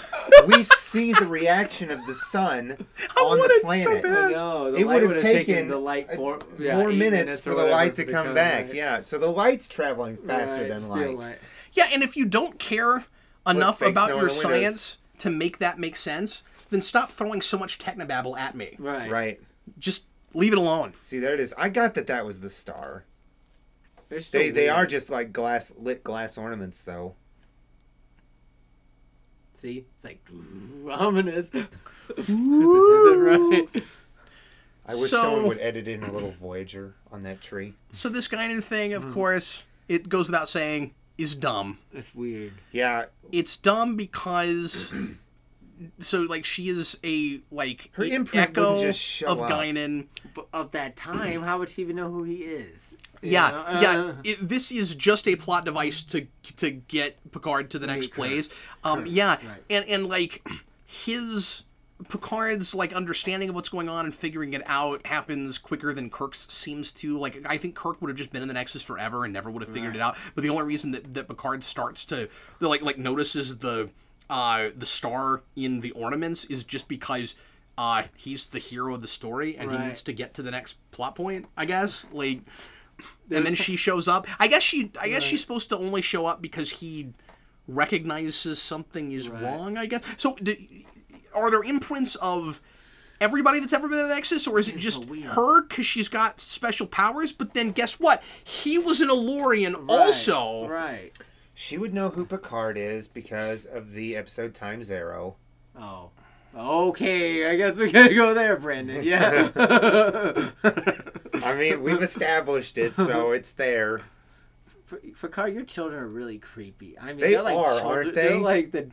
we see the reaction of the sun on want the it so planet. bad. I know. The It light would have would've taken the light for more 8 minutes for or the whatever light to for come back. right? Yeah, so the light's traveling faster Right, than speed of light. Yeah, and if you don't care enough fakes about know your in the windows. science to make that make sense, then stop throwing so much technobabble at me. Right. Right. Just leave it alone. See, there it is. I got that was the star. They're still They weird. are just like lit glass ornaments, though. See, it's like ominous. This isn't right. I wish So- someone would edit in a little Voyager on that tree. So this Guinan thing, Mm-hmm. of course, it goes without saying, is dumb. It's weird. Yeah, It's dumb because so like she is a like Her a imprint echo wouldn't just show of up. Guinan. But of that time, how would she even know who he is? You Yeah, know? yeah. This is just a plot device to get Picard to the next Meet Kirk. place. Yeah, Right. and like his Picard's like understanding of what's going on and figuring it out happens quicker than Kirk's seems to. Like I think Kirk would have just been in the Nexus forever and never would have figured it out. But the only reason that Picard starts to like notices the star in the ornaments is just because he's the hero of the story and he Right. needs to get to the next plot point, I guess. Like, and then she shows up. I guess she's supposed to only show up because he recognizes something is Right. wrong, I guess. So are there imprints of everybody that's ever been in the Nexus, or is it just weird. her because she's got special powers? But then guess what? He was an Elorian also. Right. she would know who Picard is because of the episode Time Zero. Oh. Okay, I guess we gotta go there, Brandon. Yeah. I mean, we've established it, so it's there. Picard, your children are really creepy. I mean, They they're like are, children, aren't They're they? like the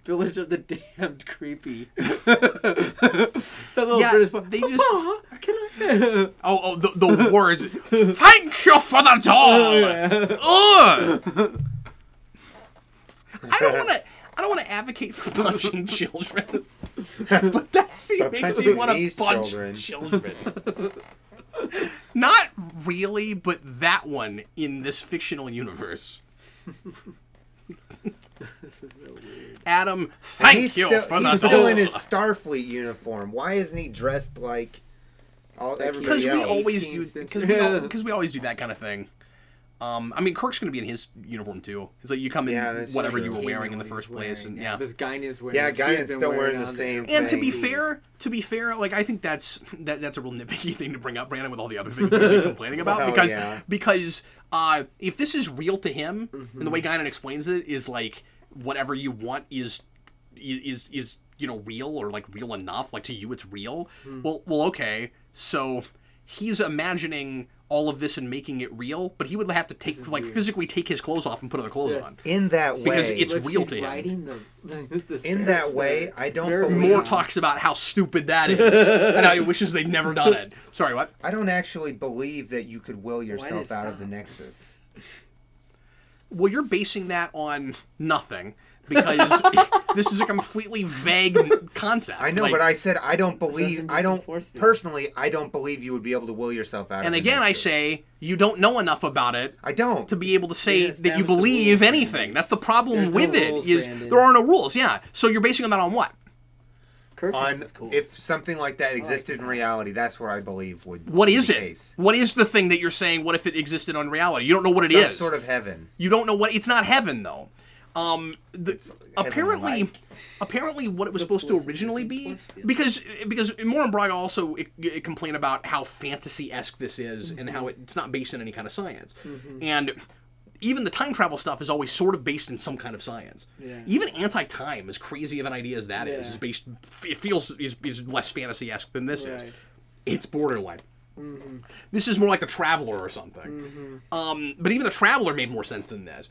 Village of the Damned creepy. The little Yeah, British boy, they just- "Papa, can I? Oh, the words. Thank you for the doll. Ugh. I don't want to advocate for punching children, but that scene But makes me punching want to these punch children. children. Not really, but that one in this fictional universe. Adam, thank He's you still, for the he's still in doll. his Starfleet uniform. Why isn't he dressed like everybody Because we else? always do. 18th Because century. we always do that kind of thing. I mean, Kirk's gonna be in his uniform too. It's like you come in Yeah, that's whatever true. you were He wearing in knew the what first he's place, wearing and now. yeah. This Guinan's wearing. Yeah, she's Guinan's been still wearing on the it. same And to be thing. fair, like I think that's a real nitpicky thing to bring up, Brandon, with all the other things we've been complaining about. Well, because yeah. because if this is real to him, and the way Guinan explains it is like whatever you want is real or like real enough, like to you it's real. Well, okay, so he's imagining all of this and making it real, but he would have to physically take his clothes off and put other clothes Yes. on. In that way, Because it's Look, real she's to him. riding the in that way, I don't Very believe. Moore talks about how stupid that is and how he wishes they'd never done it. Sorry, what? I don't actually believe that you could will did yourself it out of stop? the Nexus. Well, you're basing that on nothing because this is a completely vague concept. I know, Like, but I said I don't believe. Doesn't I don't force field. personally. I don't believe you would be able to will yourself out. and of the again, I Nexus. say you don't know enough about it I don't. to be able to say Yeah, that you establish the believe rules, anything. Brandon. That's the problem There's no with it. rules, Is Brandon. there are no rules? Yeah. So you're basing that on what? Kirk thinks on it's cool. if something like that existed in that. reality, that's what I believe would. What be is the it? case. What is the thing that you're saying? What if it existed on reality? You don't know what it is. Some sort of heaven. You don't know what. It's not heaven though. Apparently, heaven-like. apparently, what it was supposed to force- originally the be, force field. because Moore and Braga also complain about how fantasy-esque this is and how it's not based in any kind of science, and even the time travel stuff is always sort of based in some kind of science. Yeah. Even anti-time, as crazy of an idea as that is Yeah. based. It feels is less fantasy-esque than this is. Right. It's borderline. This is more like the Traveler or something. But even the Traveler made more sense than this.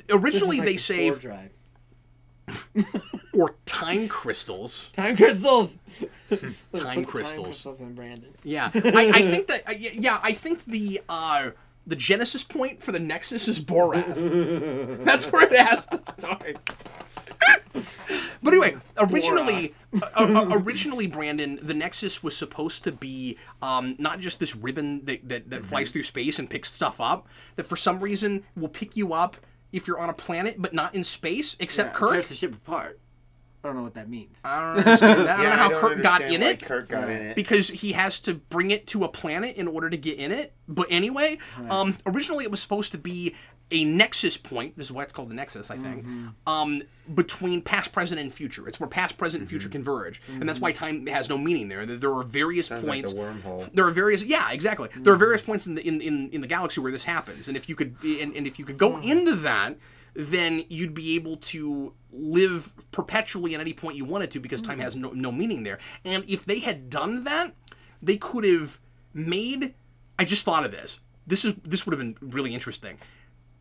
Originally, This they is say like the Spore drive. or time crystals. Time crystals. Time Put crystals. Time crystals in Brandon. Yeah, I think that. I think the genesis point for the Nexus is Borath. That's where it has to start. But anyway, originally, Brandon, the Nexus was supposed to be not just this ribbon that flies through space and picks stuff up, that for some reason will pick you up if you're on a planet but not in space, except Kirk. Tears the ship apart. I don't know what that means. I don't understand that. I don't know how Kirk got in why it. Kirk got in it. Because he has to bring it to a planet in order to get in it. But anyway, originally it was supposed to be a nexus point. This is why it's called the Nexus, I think. Between past, present, and future. It's where past, present, and future converge, and that's why time has no meaning there. There are various points. Like a wormhole. There are various, exactly. There are various points in the galaxy where this happens, and if you could go into that, then you'd be able to live perpetually at any point you wanted to, because time has no meaning there. And if they had done that, they could have made. I just thought of this. This would have been really interesting.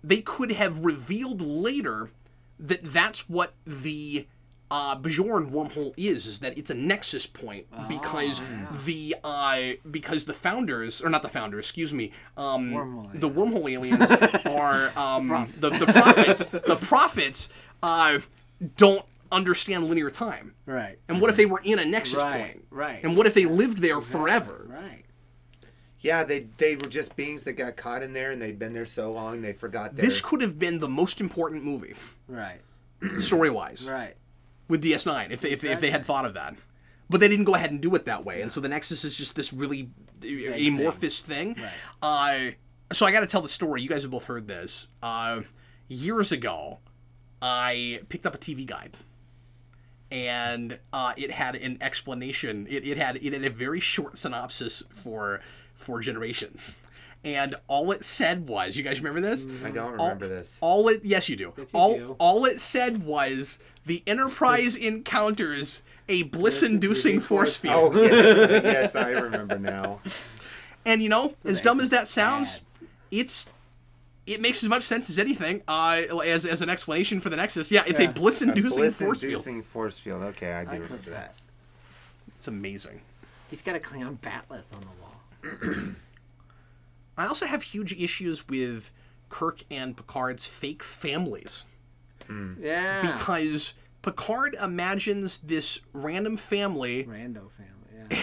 They could have revealed later that that's what the Bajoran wormhole is that it's a nexus point, because because the founders, or not the founders, excuse me, the wormhole aliens are the prophets. The prophets don't understand linear time. Right. And what if they were in a nexus point? Right. And what if they lived there forever? Right. Yeah, they were just beings that got caught in there, and they'd been there so long they forgot their... This could have been the most important movie, Right. story-wise, Right. with DS9, if they had thought of that. But they didn't go ahead and do it that way, and so the Nexus is just this really amorphous thing. Right. So I got to tell the story. You guys have both heard this. Years ago, I picked up a TV guide, and it had an explanation. It had a very short synopsis for Generations, and all it said was, you guys remember this? I don't remember this. Yes, you do. Yes, you do. All it said was, the Enterprise encounters a bliss-inducing force field. Oh, yes, I remember now. And as dumb as that sounds, it makes as much sense as anything as an explanation for the Nexus. Yeah, it's a bliss-inducing force field. Bliss-inducing force field. Okay, I do remember that. It's amazing. He's got a Klingon batleth on the wall. I also have huge issues with Kirk and Picard's fake families. Yeah. Because Picard imagines this random family Rando family, yeah.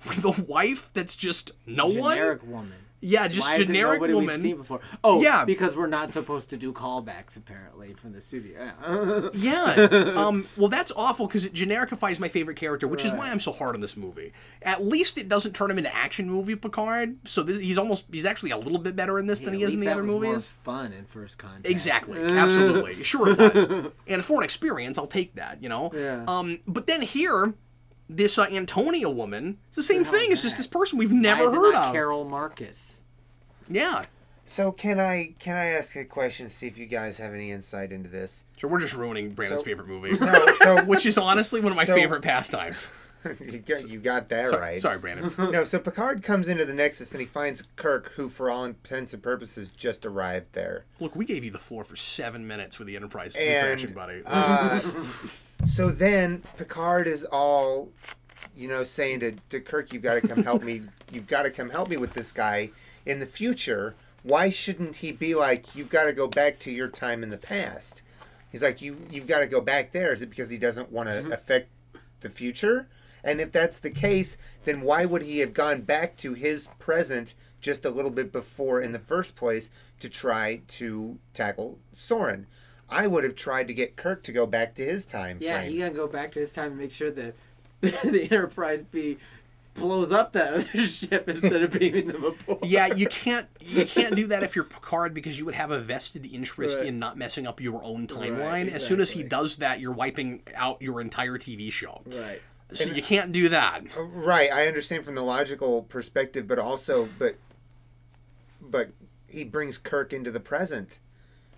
with a wife that's just no Generic one. woman. Yeah, just Why generic is it woman. We've seen before? Oh, yeah, because we're not supposed to do callbacks apparently from the studio. Yeah. Well, that's awful because it genericifies my favorite character, which is why I'm so hard on this movie. At least it doesn't turn him into action movie Picard. So he's actually a little bit better in this than he is in the other movies. More fun in First Contact. Exactly. Absolutely. Sure it was. And for an experience, I'll take that. Yeah. But then here, this Antonia woman, it's the same thing. It's just this person we've never Why is it heard not of. Carol Marcus. Yeah. So can I ask a question, see if you guys have any insight into this? So we're just ruining Brandon's favorite movie. No, which is honestly one of my favorite pastimes. you got that right. Sorry, Brandon. No, so Picard comes into the Nexus and he finds Kirk, who for all intents and purposes just arrived there. Look, we gave you the floor for 7 minutes with the Enterprise And, crashing, buddy. So then Picard is all, saying to Kirk, you've got to come help me. You've got to come help me with this guy in the future. Why shouldn't he be like, you've got to go back to your time in the past? He's like, you've got to go back there. Is it because he doesn't want to affect the future? And if that's the case, then why would he have gone back to his present just a little bit before in the first place to try to tackle Soren? I would have tried to get Kirk to go back to his time Yeah, frame. he gotta go back to his time and make sure that the Enterprise B blows up that other ship instead of beaming them aboard. Yeah, you can't do that if you're Picard, because you would have a vested interest Right. in not messing up your own timeline. Right, As soon as he exactly. does that, you're wiping out your entire TV show. Right. So you can't do that. Right, I understand from the logical perspective, but also, but he brings Kirk into the present.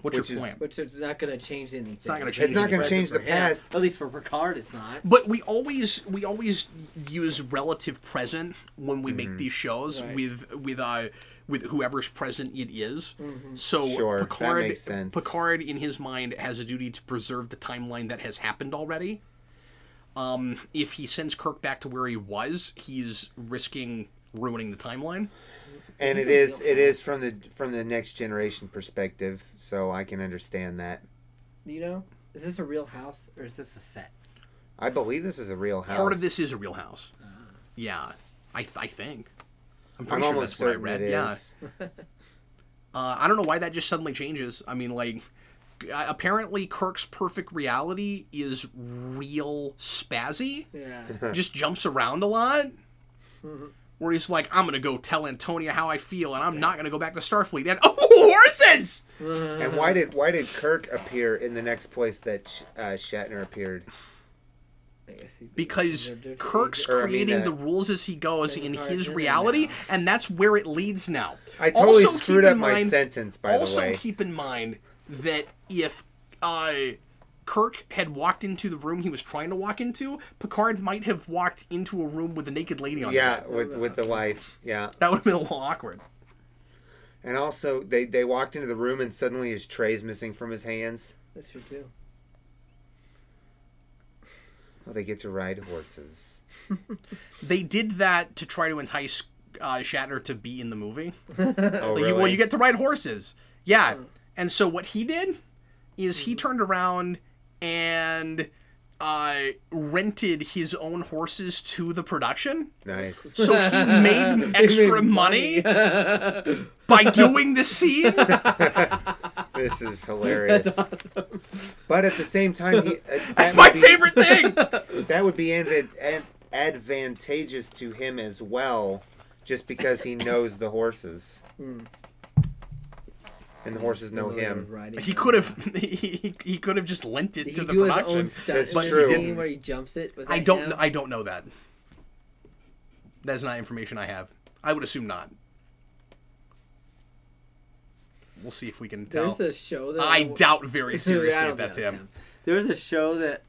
What's Which your is- point? Which is not going to change anything. It's not gonna change It's not going to anything. change the For him. past. At least for Picard, it's not. But we always use relative present when we make these shows Right. with whoever's present it is. So Sure, that Picard, makes sense. Picard in his mind has a duty to preserve the timeline that has happened already. If he sends Kirk back to where he was, he's risking ruining the timeline. And it is from the next generation perspective, so I can understand that. Is this a real house or is this a set? I believe this is a real house. Part of this is a real house. Yeah, I think. I'm pretty I'm sure almost that's what I certain read. it Yeah. is. I don't know why that just suddenly changes. I mean, like, apparently Kirk's perfect reality is real spazzy. Yeah. Just jumps around a lot. Where he's like, I'm going to go tell Antonia how I feel, and I'm not going to go back to Starfleet. And, horses! And why did Kirk appear in the next place that Shatner appeared? Because Kirk's Or, I mean, creating the rules as he goes in Picard's his in it reality, now. and that's where it leads now. I totally Also, screwed keep up in my mind- sentence, by the Also, way. keep in mind that if Kirk had walked into the room he was trying to walk into, Picard might have walked into a room with a naked lady on Yeah, it. with the wife. Yeah. That would have been a little awkward. And also, they walked into the room and suddenly his tray's missing from his hands. That's true too. Well, they get to ride horses. They did that to try to entice Shatner to be in the movie. Oh, Like, really? well, you get to ride horses. Yeah. And so what he did is he turned around and rented his own horses to the production. Nice. So he made extra money by doing the scene. This is hilarious. That's awesome. But at the same time, That's my favorite thing. That would be advantageous to him as well, just because he knows the horses. And the horses know him. He could have he could have just lent it Did to he the do his production. own stunt That's in the true. scene where he jumps it? Was I that don't him? I don't know that. That's not information I have. I would assume not. We'll see if we can tell. There's a show that I doubt very Yeah, seriously I don't if that's think him. There was a show that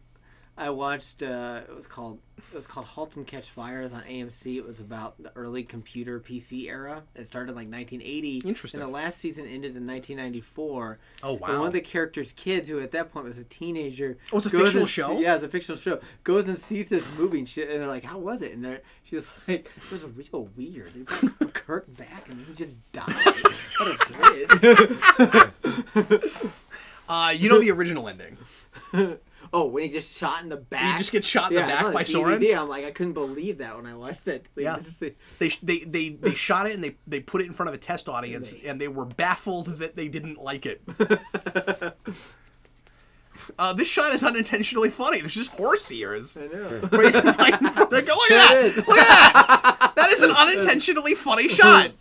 I watched. It was called *Halt and Catch Fire*. It was on AMC. It was about the early computer PC era. It started in like 1980. Interesting. And the last season ended in 1994. Oh, wow. And one of the characters' kids, who at that point was a teenager, Oh, it's a goes fictional and show? yeah, it's a fictional show. Goes and sees this movie and shit, and they're like, "How was it?" And she's like, "It was real weird. They brought Kirk back, and he just died." What a kid. You know the original ending. Oh, when he just shot in the back. He just gets shot in the I back saw by the Soren. DVD, I'm like, I couldn't believe that when I watched that. Yeah. They shot it and they put it in front of a test audience and they were baffled that they didn't like it. This shot is unintentionally funny. There's just horse ears. I know. Right in front of it. Go, look at that! Look at that! That is an unintentionally funny shot.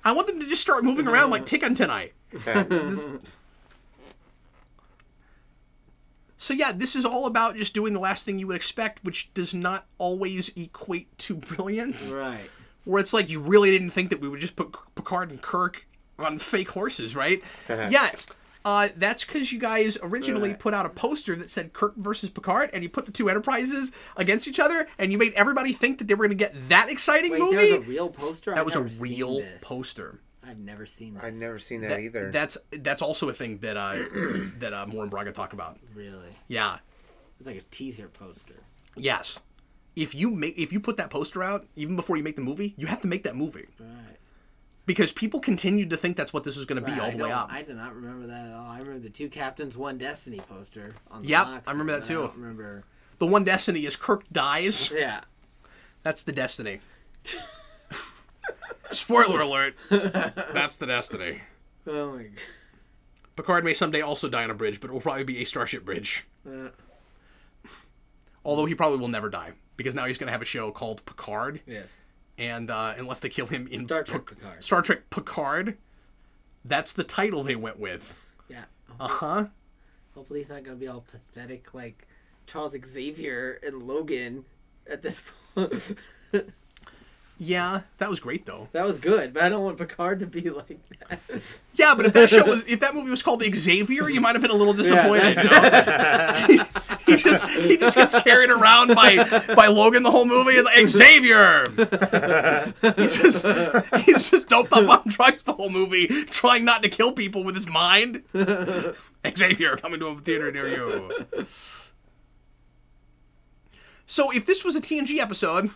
I want them to just start moving around like Tick on Tonight. So yeah, this is all about just doing the last thing you would expect, which does not always equate to brilliance. Right. Where it's like, you really didn't think that we would just put Picard and Kirk on fake horses, right? Yeah. That's because you guys originally put out a poster that said Kirk versus Picard, and you put the two Enterprises against each other, and you made everybody think that they were going to get that exciting Wait, movie. there was a real poster? That was a I've never seen real this. poster. I've never seen this. I've never seen that either. That's also a thing that that Moore and Braga talk about. Really? Yeah. It's like a teaser poster. Yes. If you put that poster out even before you make the movie, you have to make that movie. Right. Because people continued to think that's what this was going to be all the way up. I do not remember that at all. I remember the Two Captains, One Destiny poster on the Yep, box. I remember that but too. I don't remember. The one destiny is Kirk dies. Yeah. That's the destiny. Spoiler alert. That's the destiny. Oh my god. Picard may someday also die on a bridge, but it will probably be a Starship bridge. Although he probably will never die, because now he's going to have a show called Picard. Yes. And unless they kill him in Star Trek Picard. Star Trek Picard, that's the title they went with. Yeah. Uh-huh. Hopefully he's not going to be all pathetic like Charles Xavier and Logan at this point. Yeah, that was great though. That was good, but I don't want Picard to be like that. Yeah, but if that movie was called Xavier, you might have been a little disappointed. Yeah, you know? he just gets carried around by Logan the whole movie. It's like, Xavier. He's just doped up on drugs the whole movie, trying not to kill people with his mind. Xavier, coming to a theater near you. So if this was a TNG episode,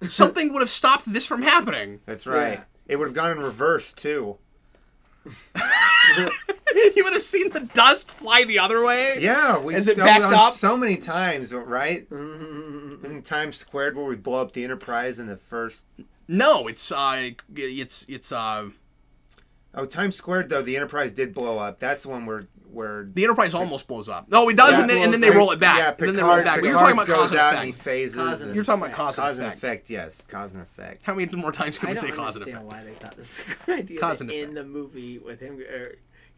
something would have stopped this from happening. That's right. Yeah. It would have gone in reverse, too. You would have seen the dust fly the other way. Yeah, we As it done backed on up? so many times, right? Isn't Times Squared where we blow up the Enterprise in the first? No, it's Oh, Times Squared though the Enterprise did blow up. That's the one where the Enterprise almost blows up. No, it does, Yeah, and then they roll it back. Yeah, and then they roll it back. But you're talking about cause goes and out and he effect. phases. Cause and You're talking about cause Cause and and effect. effect, yes, cause and effect. How many more times can I we say don't cause and understand effect? why they thought this was a good idea. Cause That and in effect. the movie with him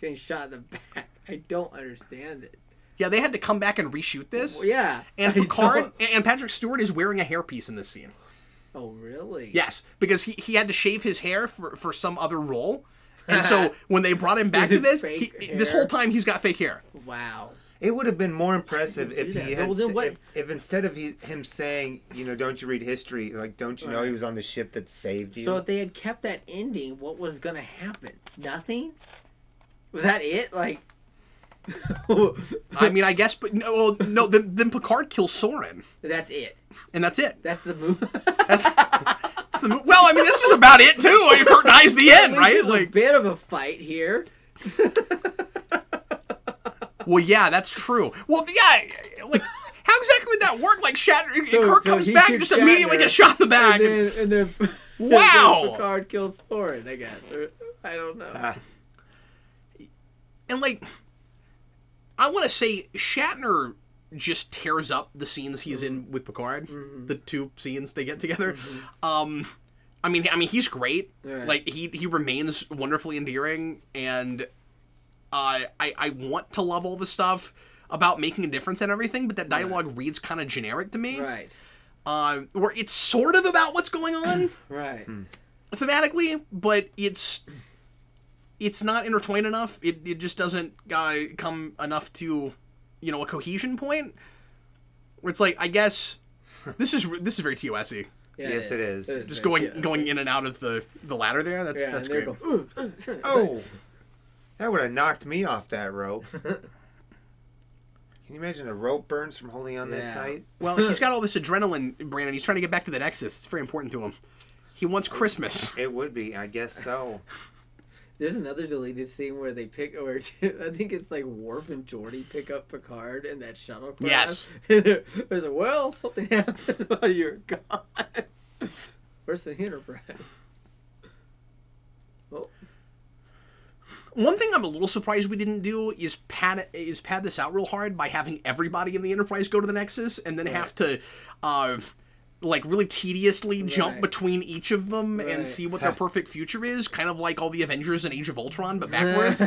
getting shot in the back, I don't understand it. Yeah, they had to come back and reshoot this. Well, yeah, And I Picard don't- and Patrick Stewart is wearing a hairpiece in this scene. Oh, really? Yes, because he had to shave his hair for some other role. And so when they brought him back to this, Fake this hair. whole time he's got fake hair. Wow. It would have been more impressive do if that. he had, Well, then what- if instead of him saying, you know, don't you read history? Like, don't you know he was on the ship that saved you? So if they had kept that ending, what was gonna happen? Nothing. Was that it? Like. I mean, I guess, but no. Then Picard kills Soren, That's it. and that's it. That's the movie. That's the well. I mean, this is about it too. Kirk dies the end, right? There's a Like, bit of a fight here. well, yeah, that's true. Well, yeah, like. How exactly would that work? Like Shatner, Kirk comes he back and shoots just immediately Shatner, gets shot in the back. and then Wow. and then Picard kills Thorin, I guess. Or, I don't know. And like, I want to say Shatner just tears up the scenes he's in with Picard. The two scenes they get together. I mean, he's great. Right. Like he remains wonderfully endearing, and I want to love all the stuff about making a difference and everything, but that dialogue reads kind of generic to me. Right. Where it's sort of about what's going on Right. thematically, but it's not intertwined enough. It just doesn't come enough to, you know, a cohesion point. Where it's like, I guess this is very TOS-y. Yeah, Yes, it is. Just very going in and out of the ladder there. Yeah, That's and they're great. going, Oh, that would have knocked me off that rope. Can you imagine the rope burns from holding on that Yeah. tight? Well, he's got all this adrenaline, Brandon. He's trying to get back to the Nexus. It's very important to him. He wants Christmas. It would be, I guess so. There's another deleted scene where they pick, or I think it's like Worf and Geordi pick up Picard in that shuttle crash. Yes. There's like, well, something happened while you were gone. Where's the Enterprise? Well, One thing I'm a little surprised we didn't do is pad this out real hard by having everybody in the Enterprise go to the Nexus and then have to, like, really tediously jump Right. between each of them and Right. see what their perfect future is. Kind of like all the Avengers in Age of Ultron, but backwards.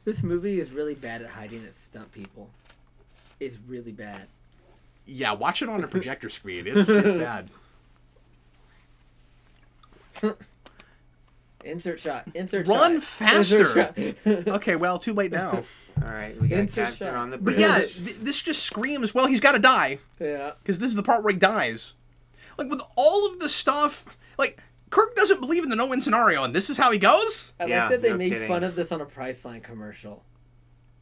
this movie is really bad at hiding its stunt people. It's really bad. Yeah, watch it on a projector screen. It's bad. Insert shot. Insert Run shot. faster. Insert shot. Okay, well, too late now. All right, we got Insert captured shot. on the But bridge. yeah, this just screams, well, he's got to die. Yeah. Because this is the part where he dies. Like, with all of the stuff, like, Kirk doesn't believe in the no-win scenario, and this is how he goes? I Yeah, like that they no made kidding. fun of this on a Priceline commercial.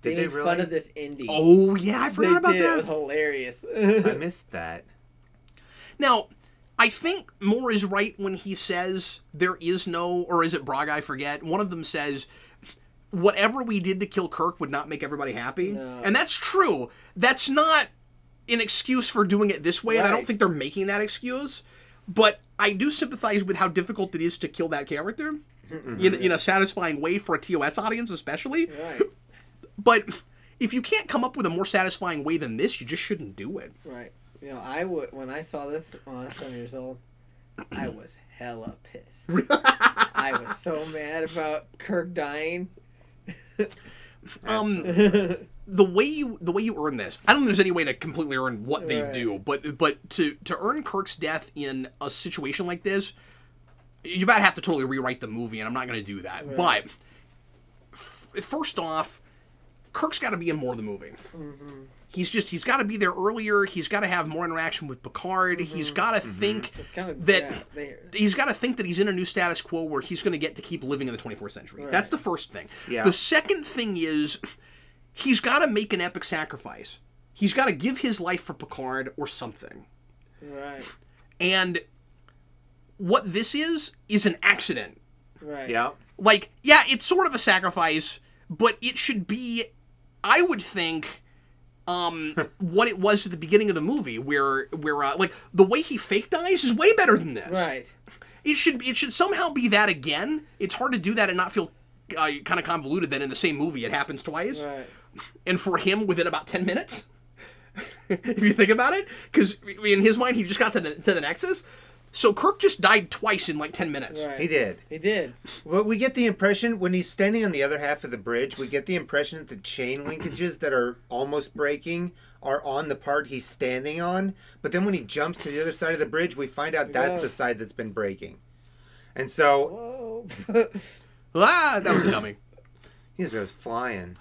Did they made really? fun of this indie. Oh, yeah, I they forgot about did. It was that. hilarious. I missed that. Now, I think Moore is right when he says there is no, or is it Braga, I forget, one of them says, whatever we did to kill Kirk would not make everybody happy. No. And that's true. That's not an excuse for doing it this way, and I don't Right. think they're making that excuse. But I do sympathize with how difficult it is to kill that character in a satisfying way for a TOS audience, especially. Right. But if you can't come up with a more satisfying way than this, you just shouldn't do it. Right. You know, I would when I saw this when I was 7 years old, I was hella pissed. I was so mad about Kirk dying. The way you earn this, I don't think there's any way to completely earn what they Right. do, but to earn Kirk's death in a situation like this, you about have to totally rewrite the movie, and I'm not going to do that. Right. But first off, Kirk's got to be in more of the movie. He's got to be there earlier. He's got to have more interaction with Picard. He's got to think It's kind of that yeah, he's got to think that he's in a new status quo where he's going to get to keep living in the 24th century. Right. That's the first thing. Yeah. The second thing is he's got to make an epic sacrifice. He's got to give his life for Picard or something. right, And what this is an accident. right. Yeah. Like, yeah, it's sort of a sacrifice, but it should be, I would think, what it was at the beginning of the movie, where like the way he fake dies is way better than this. Right. It should somehow be that again. It's hard to do that and not feel kind of convoluted that in the same movie it happens twice. Right. And for him, within about 10 minutes, if you think about it, because in his mind he just got to the Nexus. So Kirk just died twice in like 10 minutes. Right. He did. He did. Well, we get the impression when he's standing on the other half of the bridge, we get the impression that the chain linkages that are almost breaking are on the part he's standing on. But then when he jumps to the other side of the bridge, we find out that's the side that's been breaking. And so... Whoa. That was a dummy. He just goes flying.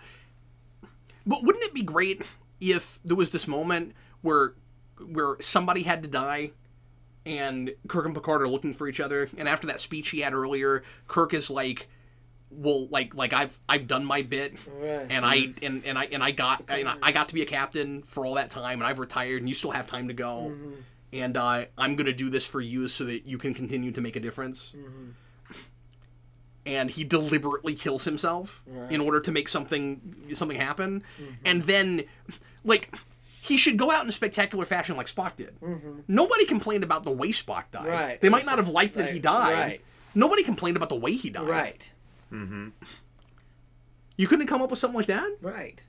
But wouldn't it be great if there was this moment where somebody had to die and Kirk and Picard are looking for each other, and after that speech he had earlier, Kirk is like, well, like I've done my bit, Right. and I got to be a captain for all that time, and I've retired, and you still have time to go, and I'm gonna do this for you so that you can continue to make a difference. And he deliberately kills himself in order to make something happen, and then, like, he should go out in a spectacular fashion like Spock did. Nobody complained about the way Spock died. Right. They might not have liked that he died. Right. Nobody complained about the way he died. Right. You couldn't come up with something like that? Right.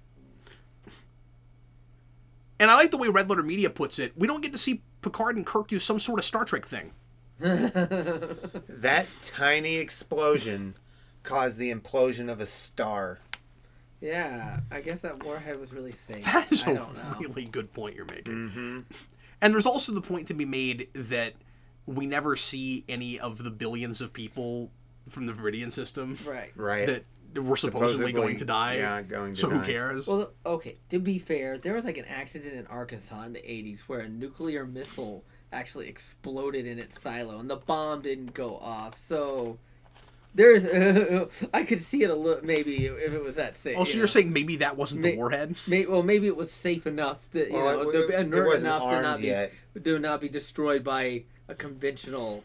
And I like the way Red Letter Media puts it. We don't get to see Picard and Kirk do some sort of Star Trek thing. That tiny explosion caused the implosion of a star. Yeah, I guess that warhead was really safe. That is I a don't know. really good point you're making. And there's also the point to be made that we never see any of the billions of people from the Viridian system Right. Right. that were supposedly going to die. Yeah, going to So die. who cares? Well, okay, to be fair, there was like an accident in Arkansas in the 80s where a nuclear missile actually exploded in its silo and the bomb didn't go off. So there's I could see it a little, maybe if it was that safe. Oh, so you're saying maybe that wasn't the warhead? Maybe it was safe enough that to be inert wasn't enough to armed yet. not be destroyed by a conventional,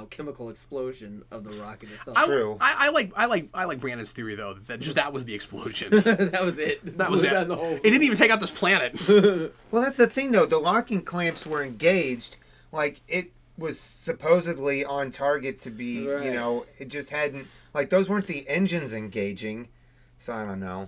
chemical explosion of the rocket itself. True. I like Brandon's theory though that was the explosion. That was it. That was it. The whole It didn't even take out this planet. Well, that's the thing, though. The locking clamps were engaged. Like, it was supposedly on target to be, Right. it just hadn't... Like, those weren't the engines engaging. So, I don't know.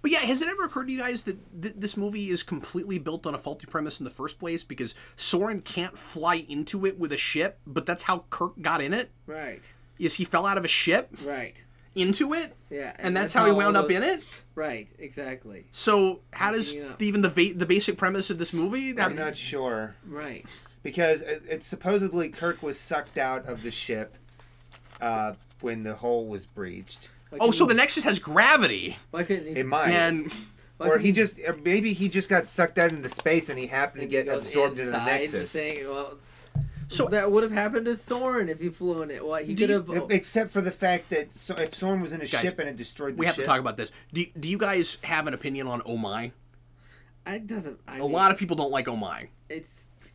But yeah, has it ever occurred to you guys that this movie is completely built on a faulty premise in the first place? Because Soren can't fly into it with a ship, but that's how Kirk got in it? Right. Is he fell out of a ship Right. into it? Yeah. And that's how he wound up in it? Right. Exactly. So how does Yeah. even the basic premise of this movie... I'm not sure. Right. Because it's supposedly Kirk was sucked out of the ship when the hole was breached. Oh, so the Nexus has gravity. Why couldn't he? It might. And Or maybe he just got sucked out into space and he happened to get absorbed into the Nexus. Well, So- that would have happened to Soren if he flew in it. Well, he could have. Except for the fact that if Soren was in a Guys, ship and it destroyed the we have ship... to talk about this. Do you guys have an opinion on Oh My? It doesn't. A lot of people don't like Oh My. It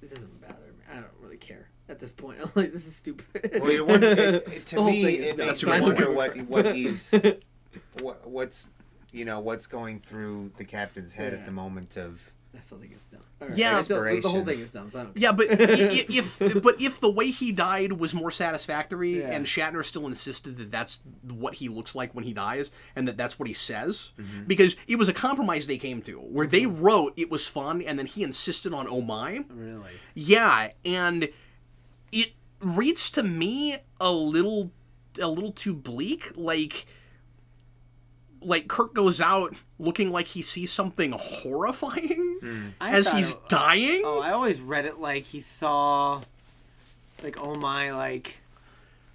doesn't bother me. I don't really care at this point. I'm like, this is stupid. Well, you wonder, The to whole me, thing is it dumb. makes That's me a good wonder what he's... what's going through the captain's head at the moment of... That whole thing is dumb. All right. Yeah. the whole Inspiration. thing is dumb. So I don't care. Yeah, but if the way he died was more satisfactory, Yeah. and Shatner still insisted that that's what he looks like when he dies, and that's what he says, because it was a compromise they came to, where they wrote it was fun, and then he insisted on Oh My. Really. Yeah, and it reads to me a little too bleak, like Kirk goes out looking like he sees something horrifying I as thought he's it- dying. Oh, I always read it like he saw, like, oh my, like,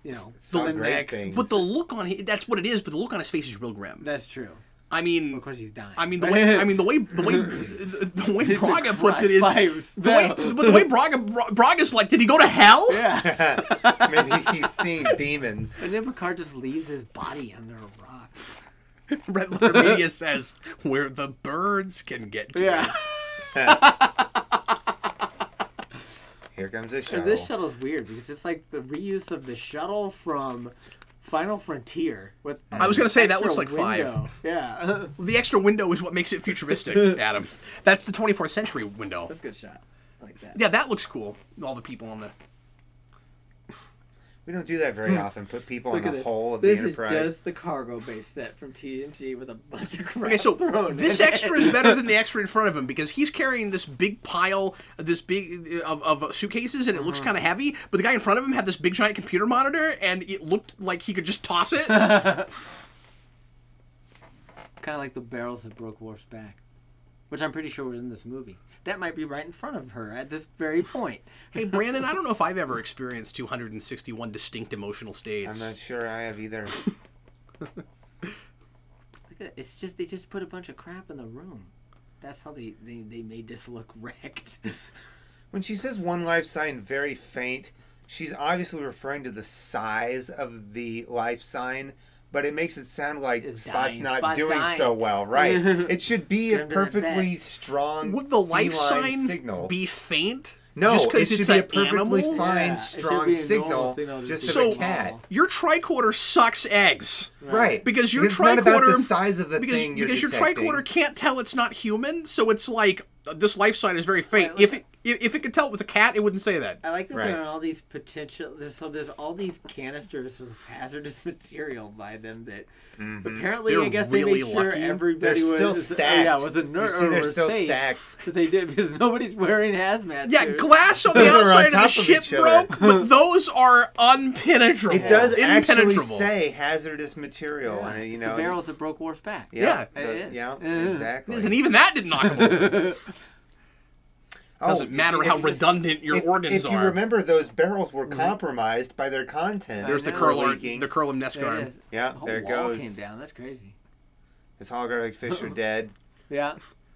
Saw Slim great X. things. But the look on that's what it is. But the look on his face is real grim. That's true. I mean, Of course, he's dying. the way Braga puts it is the way Braga's like, did he go to hell? Yeah. Maybe he's seeing demons. And then Picard just leaves his body under a rock. Red Letter Media says where the birds can get to. Yeah. Here comes a shuttle. And this shuttle's weird because it's like the reuse of the shuttle from Final Frontier with. I was gonna say, that looks extra like 5. window. Yeah, The extra window is what makes it futuristic, Adam. That's the 24th century window. that's a good shot. I like that. Yeah, that looks cool. All the people on the. We don't do that very often. Put people Look in at the this. hull of This the is Enterprise. just the cargo base set from TNG with a bunch of crap. Okay, so thrown this in extra is better than the extra in front of him because he's carrying this big pile, of suitcases, and it looks kind of heavy. But the guy in front of him had this big giant computer monitor, and it looked like he could just toss it. Kind of like the barrels that broke Worf's back, which I'm pretty sure were in this movie. That might be right in front of her at this very point. Hey, Brandon, I don't know if I've ever experienced 261 distinct emotional states. I'm not sure I have either. Look at it. It's just they just put a bunch of crap in the room. That's how they made this look wrecked. When she says one life sign very faint, she's obviously referring to the size of the life sign, but it makes it sound like It's Spot's dying. not Spot's doing dying. so well, right? It should be a Get him to that perfectly bed. strong Would the life feline sign signal. be faint? No, just it because should it's be a an perfectly animal? fine, Yeah, it should strong be a normal signal, signal, just just as so a cat. small. Your tricorder sucks eggs. Right. Because your it's not about the tricorder- size of the thing you're because your detecting. tricorder can't tell it's not human, so it's like this life sign is very faint. Right, look If it could tell it was a cat, it wouldn't say that. I like that Right. there are all these potential. There's all these canisters of hazardous material by them that apparently They're I guess they really made sure lucky. everybody They're still was stacked. yeah, was a You nurse see, or they're was still safe. stacked. But they did because nobody's wearing hazmat Yeah, suits. glass on the Those are on outside of the top of ship each other. broke, but those are unpenetrable. It does actually impenetrable. say hazardous material, Yeah, and it's you the know, barrels that broke Worf's back. Yeah. It is. yeah, It is. exactly. And even that didn't knock him over. Doesn't matter how redundant your organs If you are. remember, those barrels were compromised by their content. There's the know. Curlum leaking. Nescar There arm. it is. Yeah, The whole there it wall goes. came down. That's crazy. His holographic fish are dead. Yeah.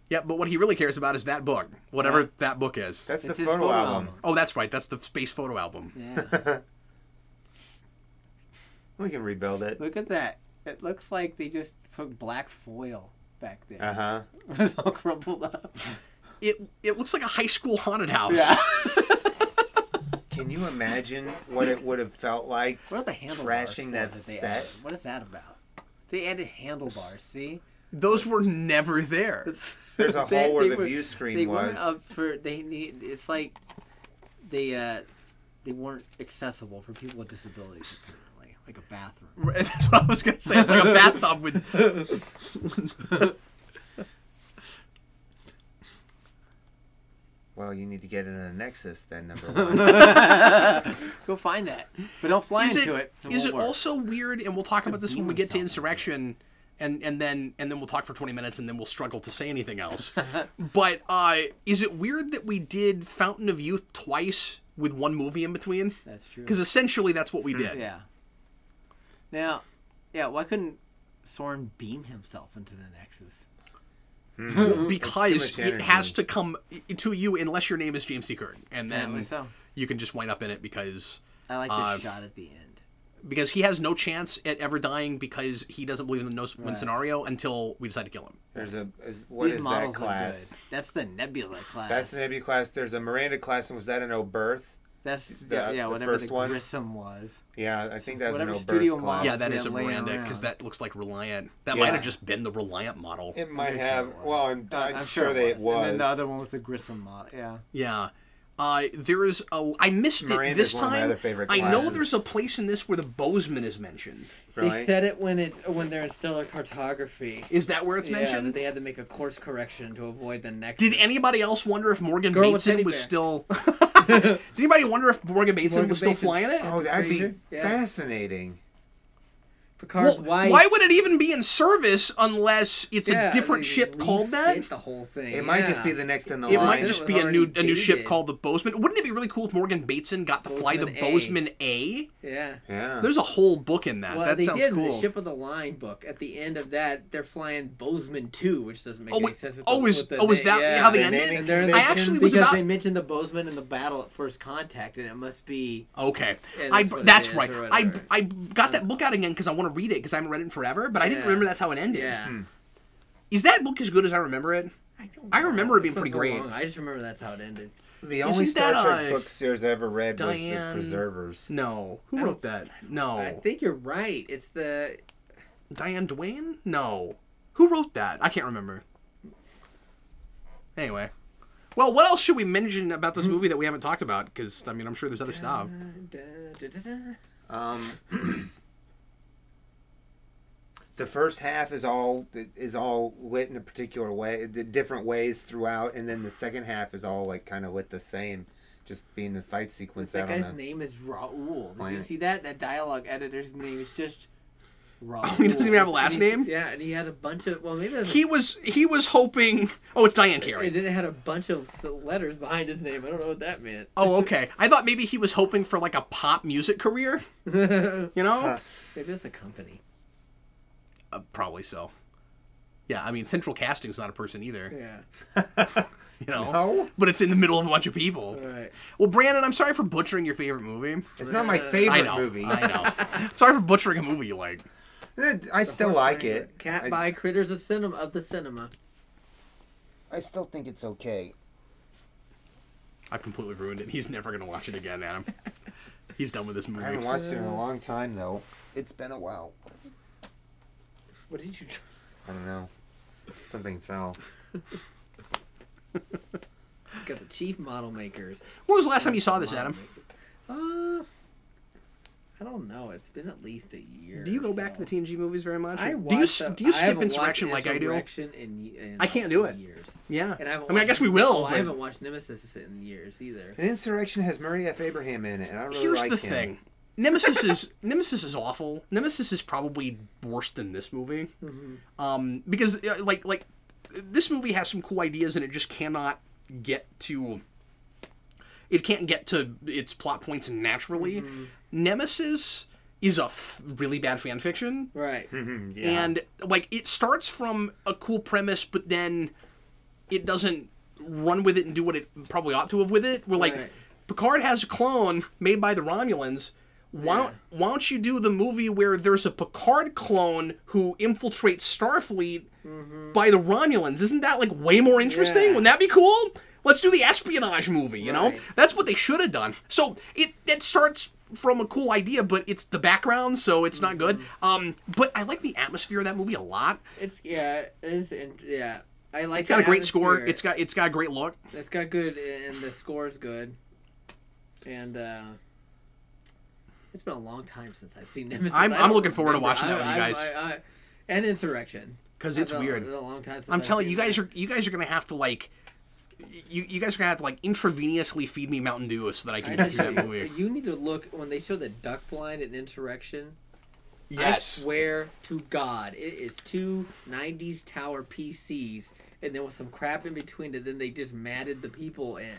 Yeah, but what he really cares about is that book, whatever that book is. That's the It's his photo album. Oh, that's right. That's the space photo album. Yeah. We can rebuild it. Look at that. It looks like they just put black foil back there. Uh huh. It's all crumpled up. It looks like a high school haunted house. Yeah. Can you imagine what it would have felt like What are the handlebars trashing for that they set? added? What is that about? They added handlebars. See, Those were never there. There's a hole where the were- view screen they was. weren't up for. They need. It's like they weren't accessible for people with disabilities. Apparently, like a bathroom. That's what I was gonna say. It's like a bathtub with. Well, you need to get it in a Nexus then, number one. Go find that, but don't fly into it. Is it won't work. also weird? And we'll talk about this when we get to beam himself Insurrection, and then we'll talk for 20 minutes, and then we'll struggle to say anything else. But is it weird that we did Fountain of Youth twice with one movie in between? That's true. Because essentially that's what we did. Yeah. Now, yeah. Why couldn't Soren beam himself into the Nexus? Because It's too much it has energy. to come to you unless your name is James T. Curtin, and then Apparently so. you can just wind up in it because I like this shot at the end. he has no chance at ever dying because he doesn't believe in the no-win scenario until we decide to kill him. There's what These is that models class? are good. That's the Nebula class. That's the Nebula class. There's a Miranda class, and was that an O'Birth? That's the whatever first the one? Grissom was. Yeah, I think that's an Whatever O'Birth studio class. model. Yeah, that we is a have laying Miranda around. because that looks like Reliant. That Yeah. might have just been the Reliant model. It might Pretty sure have. it was. Well, I'm sure that it was. And then the other one was the Grissom model. Yeah. Yeah. There's a. I missed it Miranda's this one of my time. other favorite I know classes. there's a place in this where the Bozeman is mentioned. They Really? said it when they're in stellar cartogaphy. Is that where it's Yeah, mentioned? that they had to make a course correction to avoid the next. Did anybody else wonder if Morgan Girl with Bateson teddy was bear. still? Did anybody wonder if Morgan Bateson Morgan was still Bateson. flying it? Oh, that'd be Frasier? Yeah. fascinating. Picard's Well, wife? why would it even be in service unless it's Yeah, a different they ship called that? refit the whole thing. It might just yeah. be the next in the It line. might It just was be a new already ship dated. called the Bozeman. Wouldn't it be really cool if Morgan Bateson got to fly the Bozeman A. Bozeman A? Yeah. Yeah. There's a whole book in that. Well, that they sounds did in cool. the Ship of the Line book. At the end of that, they're flying Bozeman 2, which doesn't make Oh, any wait. sense. With Oh, the, is with the oh is name. that Yeah. how they The ended? naming And they're in the I actually was because about. they mentioned the Bozeman in the battle at first contact, and it must be. Okay, Yeah, I that's what it that's is, right. or I whatever. I got that book out again because I want to read it because I haven't read it in forever. But I didn't Yeah. remember that's how it ended. Yeah. Is that book as good as I remember it? I remember it being It's been pretty great. long. I just remember that's how it ended. The only Isn't Star that, Trek book series I ever read Diane- was The Preservers. No. Who I wrote don't- that? No. I think you're right. It's the Diane Duane? No. Who wrote that? I can't remember. Anyway. Well, what else should we mention about this movie that we haven't talked about? Because, I mean, I'm sure there's other stuff. The first half is all lit in a particular way, the different ways throughout, and then the second half is all like kind of lit the same, just being the fight sequence. That out on guy's the name is Raul. Did you planet. see that? That dialogue editor's name is just Raul. Oh, he doesn't even have a last And he- name? Yeah, and he had a bunch of maybe that's He was hoping... Oh, it's Diane and Carey. then it had a bunch of letters behind his name. I don't know what that meant. Oh, okay. I thought maybe he was hoping for, like, a pop music career. You know? Maybe it's a company. Probably so. Yeah, I mean, central casting's not a person either. Yeah. You know? No, But it's in the middle of a bunch of people. All right. Well, Brandon, I'm sorry for butchering your favorite movie. it's not my I favorite know. movie. I know. Sorry for butchering a movie you like. I still Horse like Wrangler. it. Cat I, by Critters of Cinema. I still think it's okay. I've completely ruined it. He's never going to watch it again, Adam. He's done with this I movie. haven't watched it in a long time though. It's been a while. What did you? I don't know. Something fell. Got the chief model makers. When was the last time you saw this, Adam? I don't know. It's been at least a year. Do you go or back so. to the TNG movies very much? I do you watched do you I skip haven't Insurrection watched like I do? Insurrection in I can't do it. Years. Yeah. And I haven't I mean, I watched- guess we will. Oh, but I haven't watched Nemesis in years either. An Insurrection has Murray F. Abraham in it, and I really Here's like the him. thing. Nemesis is awful. Nemesis is probably worse than this movie. Because like this movie has some cool ideas and it just can't get to its plot points naturally. Nemesis is a really bad fan fiction. Right. Yeah. And like it starts from a cool premise, but then it doesn't run with it and do what it probably ought to have with it. Where like Right. Picard has a clone made by the Romulans. Why don't you do the movie where there's a Picard clone who infiltrates Starfleet by the Romulans? Isn't that like way more interesting? Yeah. Wouldn't that be cool? Let's do the espionage movie, you know? Right. That's what they should have done. So it starts from a cool idea, but it's the background, so it's not good. But I like the atmosphere of that movie a lot. I like. It's got a the great score. atmosphere. It's got a great look. It's got good, and the score's good. And it's been a long time since I've seen Nemesis. I'm I don't looking forward to remember. watching that with you guys. And Insurrection. 'Cause it's It's weird. been a long time since I'm I've telling you, seen you guys are gonna have to like, you guys are gonna have to like intravenously feed me Mountain Dew so that I can get through that movie. You need to look when they show the duck blind in Insurrection. Yes. I swear to God, it is two 90s tower PCs, and then with some crap in between it, then they just matted the people in.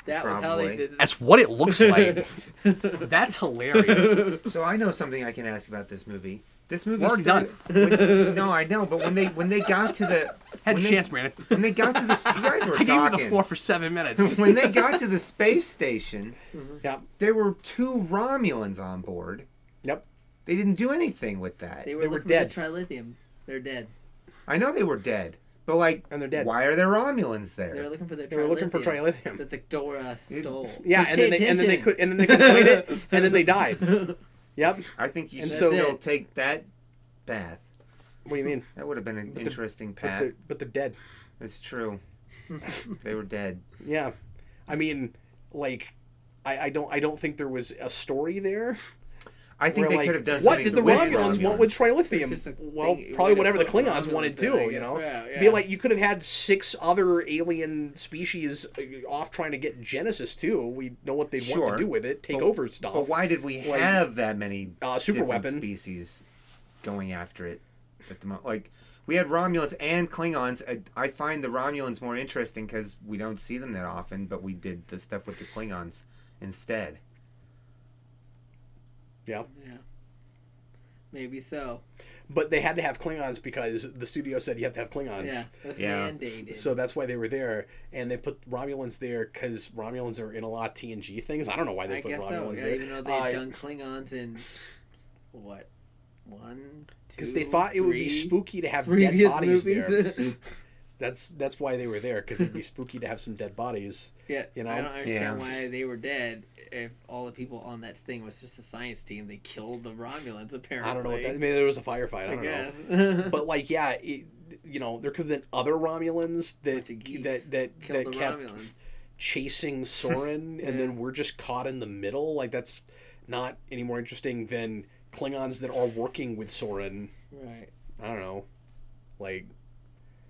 That was how they Probably. did it. That's what it looks like. That's hilarious. So I know something I can ask about this movie. This movie We're already started- no, I know, but when they got to the Had when a they- chance, Brandon. when they got to the you guys were I gave you the talking. floor for 7 minutes. When they got to the space station, Yep. there were 2 Romulans on board. Yep. They didn't do anything with that. They were They were looking dead. for the trilithium. They're dead. I know they were dead, but like, And they're dead. why are there Romulans They were there? looking for the trilithium. They were looking for trilithium. that the Dora stole. Yeah, Pay and then they attention. couldn't find it, and then they died. Yep. I think you And should so- still take that path. What do you mean? That would have been an interesting But path. they're dead. It's true. They were dead. Yeah. I mean, like, I don't think there was a story there. I think Where, they like, could have done what something did the with Romulans want with It's trilithium? just a Well, thing- probably way to whatever the put Klingons Romulans wanted in, too, I you guess. know? Yeah. Be like, you could have had 6 other alien species off trying to get Genesis too. We know what they'd want Sure. to do with it, take But- over stuff. But why did we have that many super different weapon. species going after it at the moment? Like, we had Romulans and Klingons. I find the Romulans more interesting because we don't see them that often, but we did the stuff with the Klingons instead. Yeah. Yeah. Maybe so. But they had to have Klingons because the studio said you have to have Klingons. Yeah. That's Yeah. mandated. So that's why they were there, and they put Romulans there because Romulans are in a lot of TNG things. I don't know why they I put guess Romulans so. Yeah, there. even though they've done Klingons in what? 1, 2, Because they thought it would be 3 spooky to have dead previous bodies movies. there. That's why they were there, because it'd be spooky to have some dead bodies. Yeah, You know? I don't understand Yeah. why they were dead if all the people on that thing was just a science team. They killed the Romulans, apparently. I don't know what that. Maybe there was a firefight. I don't know. But like, yeah, there could have been other Romulans Bunch of geeks that killed the kept Romulans. chasing Soren, and then we're just caught in the middle. Like, that's not any more interesting than Klingons that are working with Soren. Right. I don't know, like.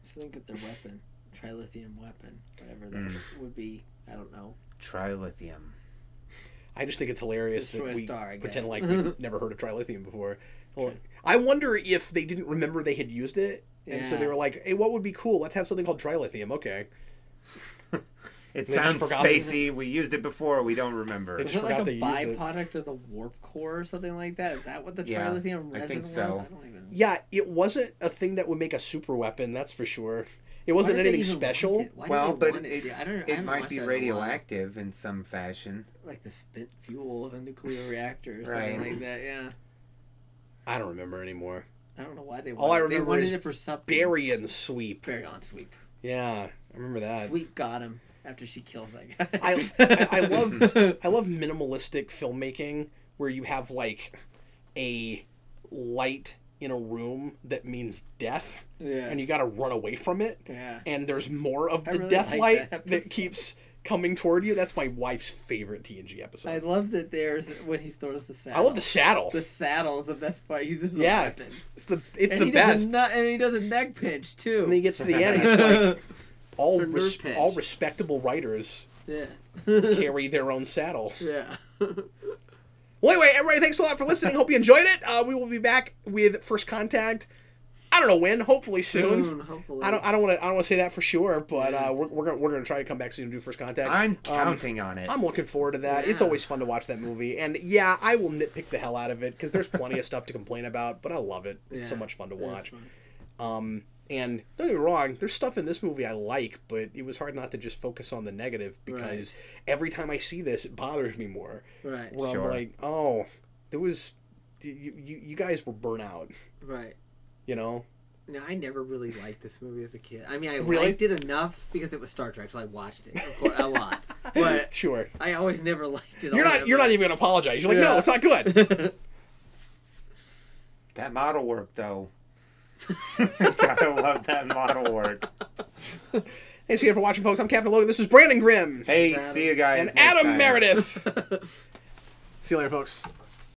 Just think of their weapon. Trilithium weapon. Whatever that would be. I don't know. Trilithium. I just think it's hilarious Destroy that a we star, I pretend guess. like we've never heard of trilithium before. Well, I wonder if they didn't remember they had used it, and so they Yeah. were like, "Hey, what would be cool? Let's have something called trilithium." Okay. It They just sounds forgot. spacey. We used it before. We don't remember. They Is just it like a forgot they used it. byproduct of the warp core or something like that? Is that what the Yeah, trilithium I resin think was? so. I don't even. Yeah, it wasn't a thing that would make a super weapon. That's for sure. It wasn't Why did they anything even want special. it? Why did Well, they but want it, Yeah, I don't, I it haven't might watched be that in a while. radioactive in some fashion. Like the spent fuel of a nuclear reactor or something Right. like that. Yeah. I don't remember anymore. I don't know why they wanted All I They remember wanted is it for something. Baryon sweep. Baryon sweep. Yeah, I remember that. Sweep got him after she kills that guy. I love minimalistic filmmaking where you have like a light in a room that means death, Yeah. and you got to run away from it. Yeah. And there's more of I the really death like light that that episode. keeps coming toward you. That's my wife's favorite TNG episode. I love that there's when he throws the saddle. I love the saddle. The saddle is the best part. He uses a Yeah. weapon. It's And the he best. and he does a neck pinch too. And then he gets to the end, he's like, all For nerve pinch. all respectable writers Yeah. carry their own saddle. Yeah. Well, anyway, everybody, thanks a lot for listening. Hope you enjoyed it. We will be back with First Contact. I don't know when. Hopefully soon. Hopefully. I don't want to say that for sure, but we're gonna try to come back soon and do First Contact. I'm counting on it. I'm looking forward to that. It's Yeah. always fun to watch that movie, and yeah, I will nitpick the hell out of it because there's plenty of stuff to complain about, but I love it. It's so Yeah, much fun to it is watch. fun. And don't get me wrong, there's stuff in this movie I like, but it was hard not to just focus on the negative because Right. every time I see this, it bothers me more. Right. Where Sure. I'm like, oh, there was, you guys were burnt out, Right. you know? No, I never really liked this movie as a kid. I mean, I Really? liked it enough because it was Star Trek, so I watched it of course, a lot. But Sure. I always never liked it. You're not even gonna apologize. You're like, no, Yeah. it's not good. That model work, though. Gotta love that model work. Thanks again for watching, folks. I'm Captain Logan. This is Brandon Grimm Hey, see you guys. and next Adam time. Meredith. See you later, folks.